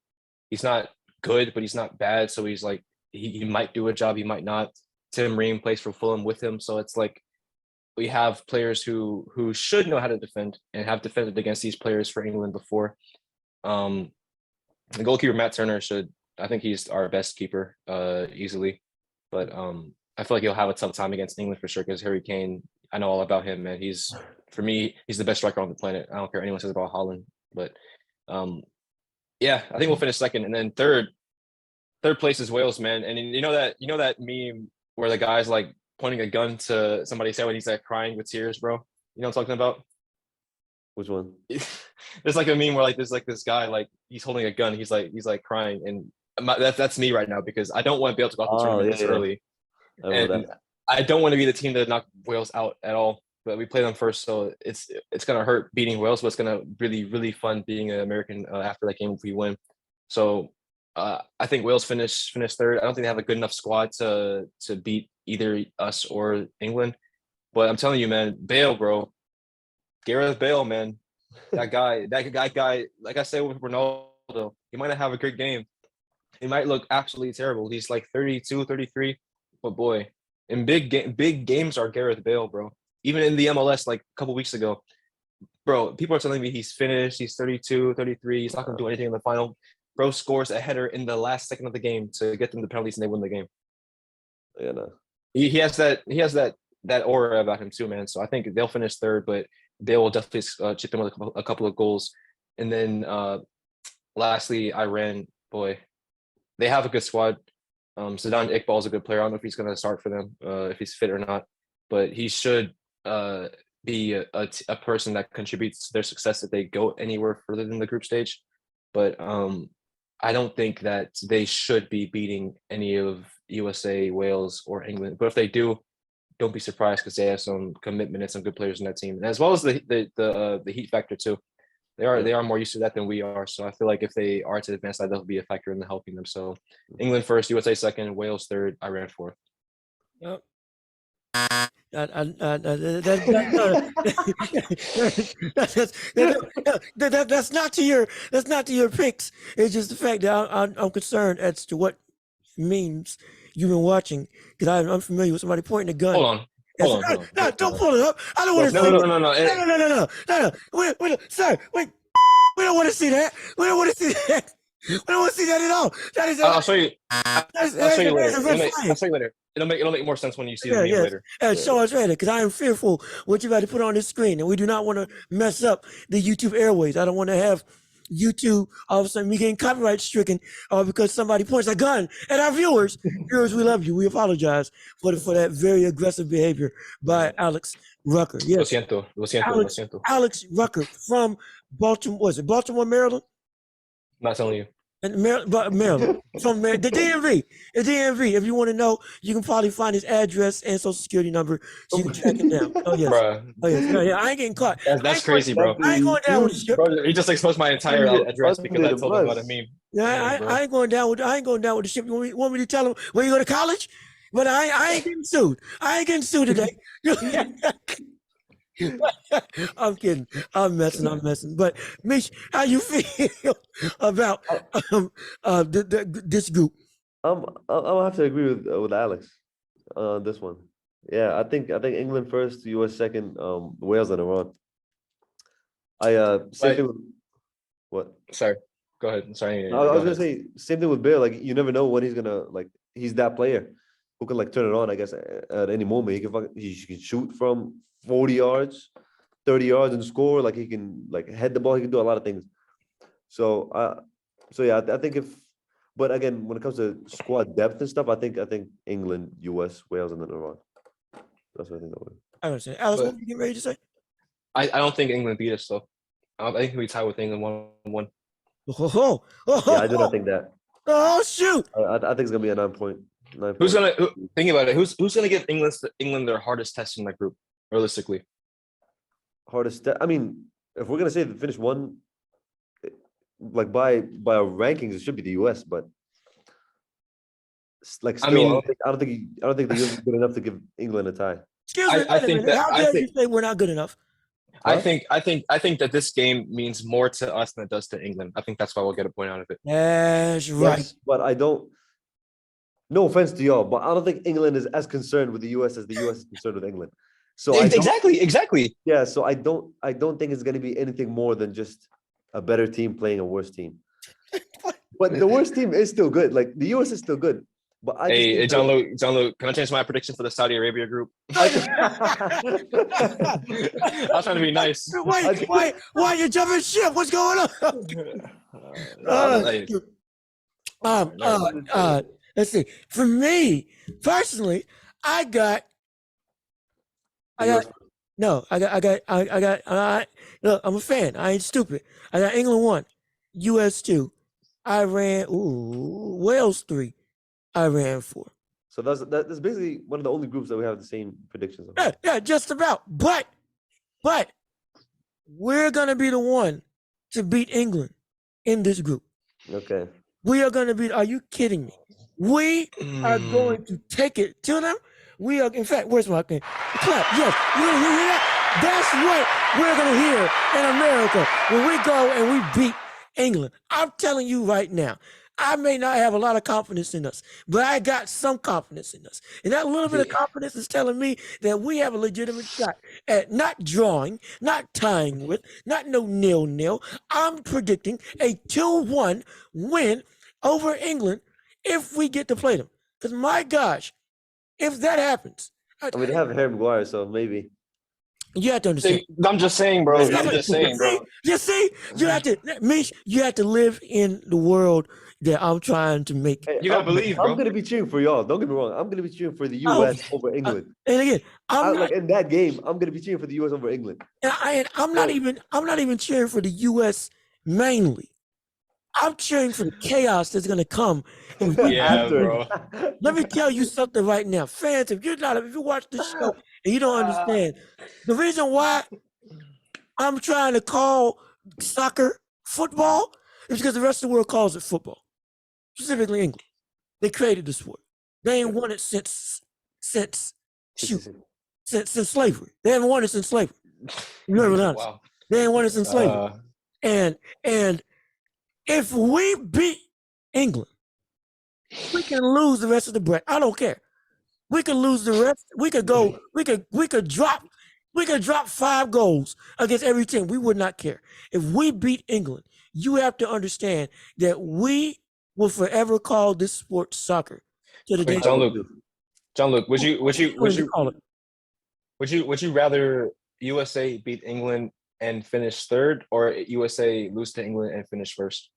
He's not good, but he's not bad. So he's like he might do a job, he might not. Tim Ream plays for Fulham with him, so it's like we have players who should know how to defend and have defended against these players for England before. The goalkeeper Matt Turner I think he's our best keeper easily, but I feel like he'll have a tough time against England for sure because Harry Kane, I know all about him, man. For me, he's the best striker on the planet. I don't care what anyone says about Holland, but yeah, I think we'll finish second, and then third place is Wales, man. And you know that meme where the guy's like pointing a gun to somebody's head when he's like crying with tears, bro. You know what I'm talking about? Which one? There's like a meme where like there's like this guy like he's holding a gun, he's like crying, and that's me right now because I don't want to be able to go out the tournament this early, and I don't want to be the team that knocked Wales out at all. But we play them first, so it's gonna hurt beating Wales, but it's gonna really fun being an American after that game if we win. So I think Wales finish third. I don't think they have a good enough squad to beat either us or England. But I'm telling you, man, Bale, bro, Gareth Bale, man, that guy, like I said with Ronaldo, he might not have a great game. He might look absolutely terrible. He's like 32, 33, but boy, in big games are Gareth Bale, bro. Even in the MLS like a couple weeks ago, bro, people are telling me he's finished. He's 32, 33. He's not going to do anything in the final. Bro scores a header in the last second of the game to get them the penalties and they win the game. Yeah, no. He has that aura about him too, man. So I think they'll finish third, but they will definitely chip in with a couple of goals. And then lastly, Iran, boy, they have a good squad. Zidane Iqbal is a good player. I don't know if he's going to start for them, if he's fit or not, but he should be a person that contributes to their success if they go anywhere further than the group stage. But I don't think that they should be beating any of USA, Wales, or England. But if they do, don't be surprised because they have some commitment and some good players in that team, as well as the heat factor too. They are more used to that than we are. So I feel like if they are to advance that, they'll be a factor in helping them. So England first, USA second, Wales third, Iran fourth. Yep. That's not to your picks. It's just the fact that I'm concerned as to what memes you've been watching because I'm familiar with somebody pointing a gun. Hold on. No, don't pull it up. I don't want to see No. Wait, sir, wait. We don't want to see that. We don't want to see that. We don't want to see that at all. I'll show you. I'll show you later. I'll show you later. It'll make more sense when you see the video later. Show us later, because I am fearful what you're about to put on this screen, and we do not want to mess up the YouTube airways. I don't want to have YouTube all of a sudden me getting copyright stricken because somebody points a gun at our viewers. Viewers, we love you. We apologize for that very aggressive behavior by Alex Rucker. Yes. Lo siento. Alex Rucker from Baltimore. Was it Baltimore, Maryland? Not telling you. And Maryland, from the DMV. The DMV. If you want to know, you can probably find his address and social security number, so you can track it down. Oh yes, bruh. Oh yes. No, yeah, I ain't getting caught. That's crazy, bro. I ain't going down with the ship. Bro, he just exposed my entire address because I told him about a meme. Yeah, I ain't going down with the ship. You want me to tell him where you go to college? But I ain't getting sued. I ain't getting sued today. I'm kidding. I'm messing. But Mish, how you feel about this group? I'll have to agree with Alex on this one. Yeah, I think England first, US second, Wales and Iran. Same thing with what? Sorry, go ahead. Sorry, I go was gonna ahead. say same thing with Bale. Like you never know when he's gonna like he's that player who can like turn it on. I guess at any moment he can shoot from 40 yards, 30 yards and score. Like he can like head the ball. He can do a lot of things. So yeah, I think if but again when it comes to squad depth and stuff, I think England, US, Wales, and then Iran. That's what I think that way. I understand. Alex, what were you getting ready to say? I don't think England beat us though. I think we tie with England 1-1. Yeah, I do not think that. Oh shoot! I think it's gonna be a 9 point. Who's gonna think about it? Who's gonna give England their hardest test in that group, realistically? Hardest? I mean, if we're gonna say the finish one, like by our rankings, it should be the US. But like, still, I don't think the US is good enough to give England a tie. Excuse me, how dare you say we're not good enough? I think that this game means more to us than it does to England. I think that's why we'll get a point out of it. That's right. Yes, but I don't. No offense to y'all, but I don't think England is as concerned with the US as the US is concerned with England. So exactly. Yeah, so I don't think it's going to be anything more than just a better team playing a worse team. But the worst team is still good. Like the US is still good. But John Luke, can I change my prediction for the Saudi Arabia group? I was trying to be nice. Why you jumping ship? What's going on? Let's see. For me personally, I got. Look, I'm a fan. I ain't stupid. I got England 1, US 2, Iran, Wales 3, Iran 4. So that's basically one of the only groups that we have the same predictions on. Yeah, just about. But we're gonna be the one to beat England in this group. Okay. We are gonna beat. Are you kidding me? We are going to take it to them. We are, in fact, where's my clap? Yes, you hear that? That's what we're gonna hear in America when we go and we beat England. I'm telling you right now. I may not have a lot of confidence in us, but I got some confidence in us. And that little bit of confidence is telling me that we have a legitimate shot at not drawing, not tying with, not no 0-0. I'm predicting a 2-1 win over England if we get to play them. Because my gosh, if that happens. I mean, they have Harry Maguire, so maybe. You have to understand. I'm just saying, bro. You see, you have to live in the world that I'm trying to make. You gotta believe, bro. I'm gonna be cheering for y'all. Don't get me wrong. I'm gonna be cheering for the US over England. And again, like in that game, I'm gonna be cheering for the US over England. And I'm not even cheering for the US mainly. I'm cheering for the chaos that's gonna come. Bro. Let me tell you something right now, fans. If you watch this show and you don't understand, the reason why I'm trying to call soccer football is because the rest of the world calls it football, specifically England. They created the sport. They ain't won it since slavery. They haven't won it since slavery. Wow. They ain't won it since slavery. And if we beat England, we can lose the rest of the bread. I don't care. We could lose the rest. We could drop 5 goals against every team. We would not care. If we beat England, you have to understand that we will forever call this sport soccer. John Luke, would you rather USA beat England and finish third, or USA lose to England and finish first?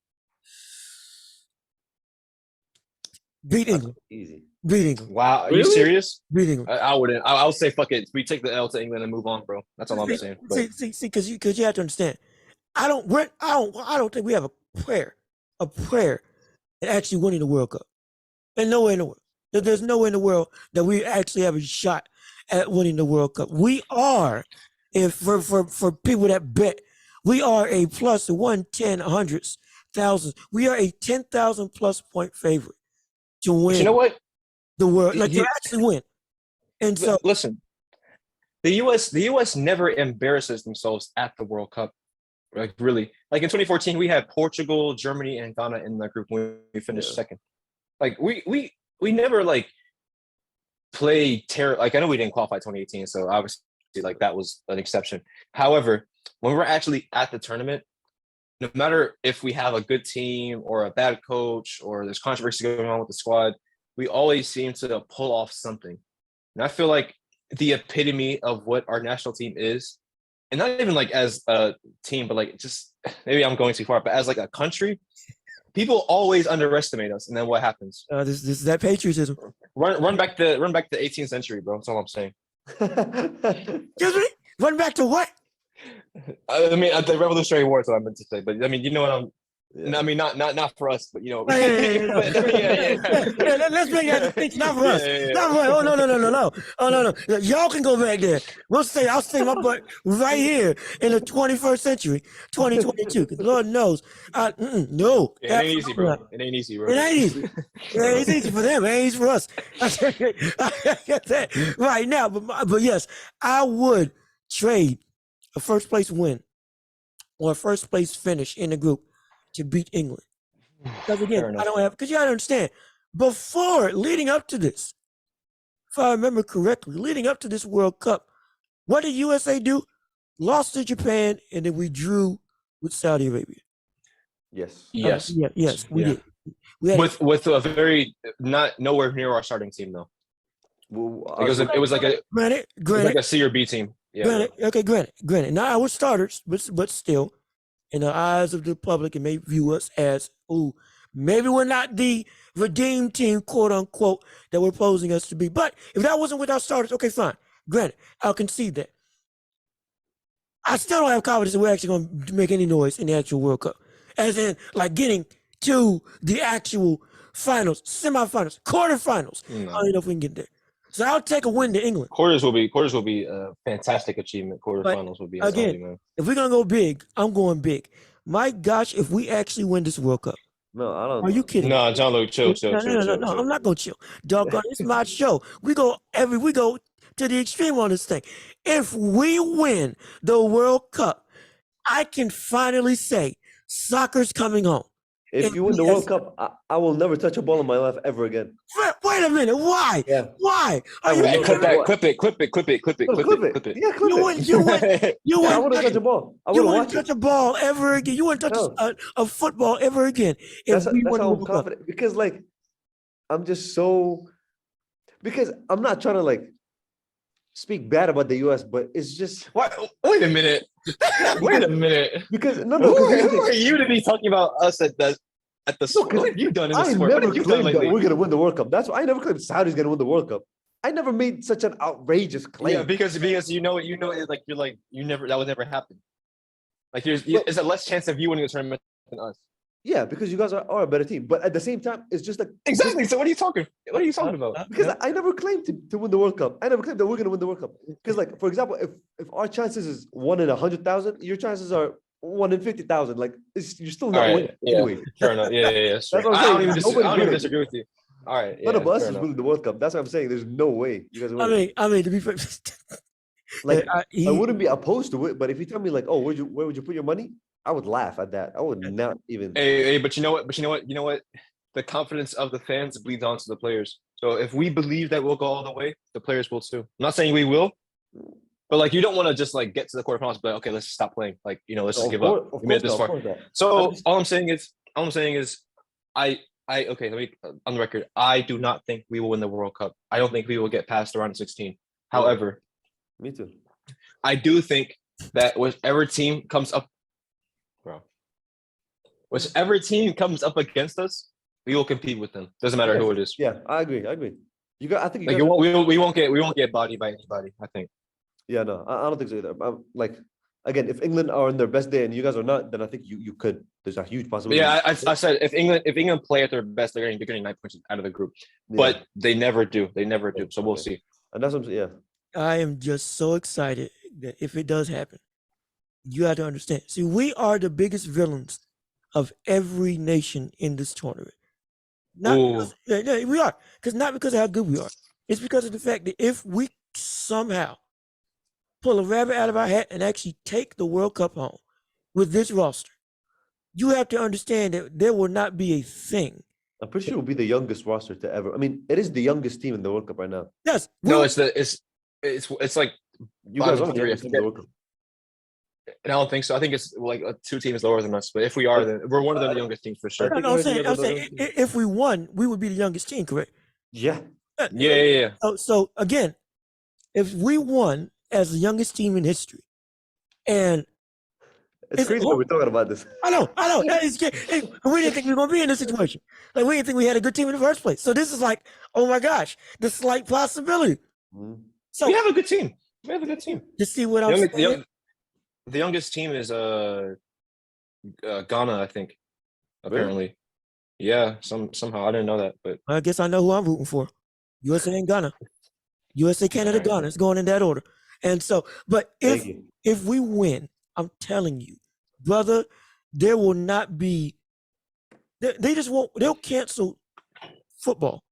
Beat England. Easy. Beat England. Wow, are you serious? Beat England. I wouldn't. I would say fuck it. We take the L to England and move on, bro. That's all I'm saying. See, because you have to understand. I don't think we have a prayer at actually winning the World Cup. And nowhere in the world. There's nowhere in the world that we actually have a shot at winning the World Cup. We are, for people that bet, we are a plus 110 hundreds thousands. We are a 10,000 plus point favorite to win. But you know what? The world, to actually win. And so listen, the US never embarrasses themselves at the World Cup. Like really, like in 2014, we had Portugal, Germany, and Ghana in that group when we finished second. like we never like play like I know we didn't qualify 2018, so obviously like that was an exception. However, when we're actually at the tournament, no matter if we have a good team or a bad coach or there's controversy going on with the squad, we always seem to pull off something. And I feel like the epitome of what our national team is, and not even like as a team, but like just maybe I'm going too far, but as like a country, people always underestimate us. And then what happens? This is that patriotism. Run back the 18th century, bro. That's all I'm saying. Excuse me? Run back to what? I mean, the Revolutionary War is what I meant to say, but I mean, you know what I'm. Yeah. No, I mean, not for us, but you know. Yeah. Let's make that distinction. Not for us. Not for us. Oh no. Oh no. Y'all can go back there. I'll stay my butt right here in the 21st century, 2022. Because Lord knows, no. It ain't easy, bro. It ain't easy, bro. It ain't easy. It's easy for them. It ain't easy for us. I get that right now. But yes, I would trade a first place win or a first place finish in the group to beat England. Because again, because you gotta understand, leading up to this, if I remember correctly, leading up to this World Cup, what did USA do? Lost to Japan, and then we drew with Saudi Arabia. Yes. Yes, we did. With a very nowhere near our starting team though. Well, it was like a C or B team. Yeah. Granted. Not our starters, but still, in the eyes of the public, it may view us as, maybe we're not the redeemed team, quote unquote, that we're posing us to be. But if that wasn't with our starters, okay, fine. Granted, I'll concede that. I still don't have confidence that we're actually going to make any noise in the actual World Cup. As in, like, getting to the actual finals, semifinals, quarterfinals. I don't know if we can get there. So I'll take a win to England. Quarters will be a fantastic achievement. Quarterfinals will be again. Man. If we're gonna go big, I'm going big. My gosh, if we actually win this World Cup. No, I don't. Are you kidding? No, John Luke, chill. No, I'm not gonna chill. Doggone, it's my show. We go to the extreme on this thing. If we win the World Cup, I can finally say soccer's coming home. If you win the World Cup, I will never touch a ball in my life ever again. Wait a minute. Why? Yeah. Why? Clip it. Yeah, clip it. You wouldn't touch a ball. You wouldn't touch a ball ever again. You wouldn't touch a football ever again. That's how I'm confident. Because, like, I'm just so... Because I'm not trying to, like, speak bad about the U.S., but it's just... Wait a minute. Because who are you to be talking about us at the what have you done in the sport? What have you done lately? We're gonna win the World Cup. That's why I never claimed Saudi's gonna win the World Cup. I never made such an outrageous claim. Yeah, because you know it, like you're like that would never happen. Like there's a less chance of you winning the tournament than us. Yeah, because you guys are a better team. But at the same time, it's just like exactly. So what are you talking about? Because I never claimed to win the World Cup. I never claimed that we're gonna win the World Cup. Because, like, for example, if our chances is 1 in 100,000, your chances are 1 in 50,000. Like, you're still not winning anyway. Fair enough. Yeah. I don't even disagree with you. All right. None of us is winning the World Cup. That's what I'm saying. There's no way you guys are winning. I mean, to be fair, like, I wouldn't be opposed to it. But if you tell me, like, where would you put your money? I would laugh at that. I would not even. Hey, but you know what? The confidence of the fans bleeds onto the players. So if we believe that we'll go all the way, the players will too. I'm not saying we will, but like you don't want to just like get to the quarterfinals, and be like, okay, let's stop playing. Like, let's just give up. We made it this far. So all I'm saying is, okay, let me on the record. I do not think we will win the World Cup. I don't think we will get past the round of 16. However, me too. I do think that whichever team comes up. Whichever team comes up against us, we will compete with them. Doesn't matter who it is. Yeah, I agree. I think we won't get bodied by anybody. I think. Yeah, no, I don't think so either. Like, again, if England are on their best day and you guys are not, then I think you could. There's a huge possibility. Yeah, I said if England play at their best, they're getting 9 points out of the group. Yeah. But they never do. So we'll see. And that's what I am just so excited that if it does happen, you have to understand. See, we are the biggest villains of every nation in this tournament. We are. Not because of how good we are. It's because of the fact that if we somehow pull a rabbit out of our hat and actually take the World Cup home with this roster, you have to understand that there will not be a thing I'm pretty sure it will be the youngest roster to ever. I mean, it is the youngest team in the World Cup right now. Yes. No, it's like you guys are the youngest team in the World Cup. And I don't think so. I think it's like 2 teams lower than us. But if we are, then we're one of the youngest teams for sure. I'm saying if we won, we would be the youngest team, correct? Yeah. Yeah. So again, if we won as the youngest team in history, and it's crazy that we're talking about this. I know. We didn't think we were going to be in this situation. Like, we didn't think we had a good team in the first place. So this is like, oh my gosh, the slight possibility. Mm-hmm. So we have a good team. To see what I'm saying. The youngest team is Ghana, I think. Apparently, really? Yeah. Somehow I didn't know that, but I guess I know who I'm rooting for. USA and Ghana. USA, Canada, Ghana. It's going in that order. And so, but if we win, I'm telling you, brother, there will not be. They just won't. They'll cancel football.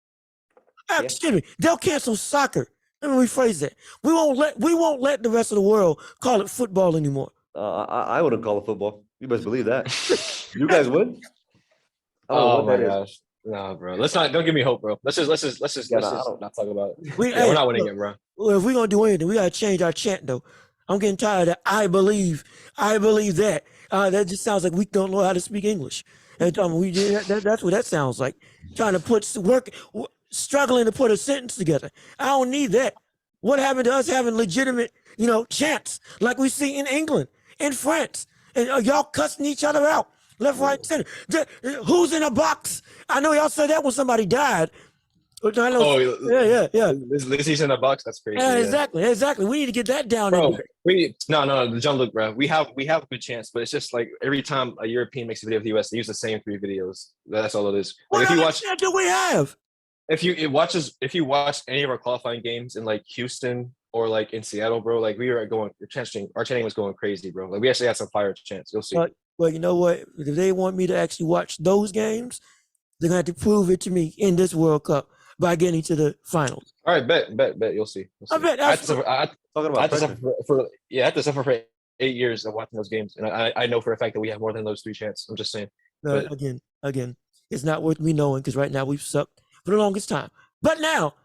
Excuse me. They'll cancel soccer. Let me rephrase that. We won't let the rest of the world call it football anymore. I wouldn't call it football. You best believe that. You guys win. Oh my gosh. No, bro. Don't give me hope, bro. Let's just not talk about it. We're not winning it, bro. Well, if we're gonna do anything, we gotta change our chant though. I'm getting tired of I believe that. That just sounds like we don't know how to speak English. And that's what that sounds like. Trying to struggling to put a sentence together. I don't need that. What happened to us having legitimate, chants like we see in England, in France, and y'all cussing each other out left, right, center? Who's in a box? I know y'all said that when somebody died. Yeah. This he's in a box. That's crazy. Yeah, exactly. We need to get that down. Bro, no, Jean-Luc, bro. We have a good chance, but it's just like every time a European makes a video of the US, they use the same 3 videos. That's all it is. Like, what do we have? If you watch any of our qualifying games in like Houston or like in Seattle, bro, like we were going, our chanting was going crazy, bro. Like we actually had some fire chants. You'll see. Well, you know what? If they want me to actually watch those games, they're gonna have to prove it to me in this World Cup by getting to the finals. All right, bet. You'll see. I bet. I had to suffer for 8 years of watching those games, and I know for a fact that we have more than those 3 chants. I'm just saying. Again, it's not worth me knowing because right now we've sucked for the longest time. But now,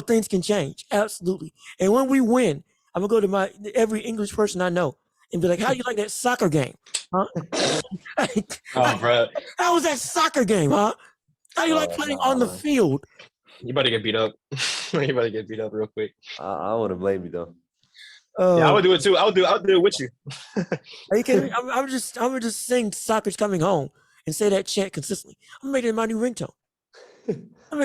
things can change. Absolutely. And when we win, I'm going to go to every English person I know and be like, how do you like that soccer game? Huh? Oh, bro. How was that soccer game, huh? How do you like playing on the field? You better get beat up. You better get beat up real quick. I wouldn't blame you, though. Yeah, I would do it, too. I'll do it with you. Are you kidding me? I'm just sing soccer's coming home and say that chant consistently. I'm making it my new ringtone. That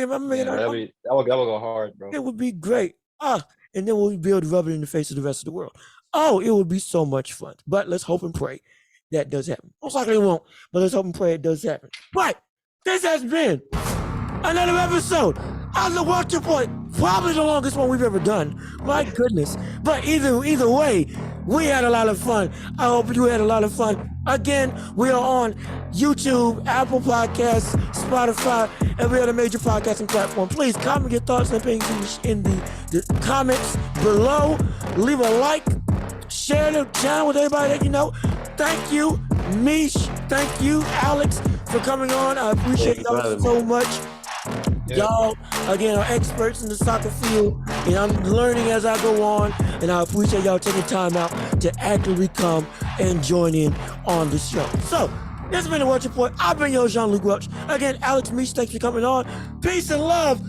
will go hard, bro. It would be great. And then we'll be able to rub it in the face of the rest of the world. Oh, it would be so much fun. But let's hope and pray that does happen. Most likely it won't, but let's hope and pray it does happen. But this has been another episode of the Watcher Point. Probably the longest one we've ever done. My goodness. But either way, we had a lot of fun. I hope you had a lot of fun. Again, we are on YouTube, Apple Podcasts, Spotify, every other major podcasting platform. Please comment your thoughts and opinions in the comments below. Leave a like, share the channel with everybody that you know. Thank you, Mish. Thank you, Alex, for coming on. I appreciate y'all so much. Y'all, again, are experts in the soccer field, and I'm learning as I go on, and I appreciate y'all taking time out to actively come and join in on the show. So, this has been the Watcher Point. I've been your Jean-Luc Welch. Again, Alex Mish, thanks for coming on. Peace and love.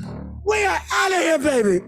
We are out of here, baby.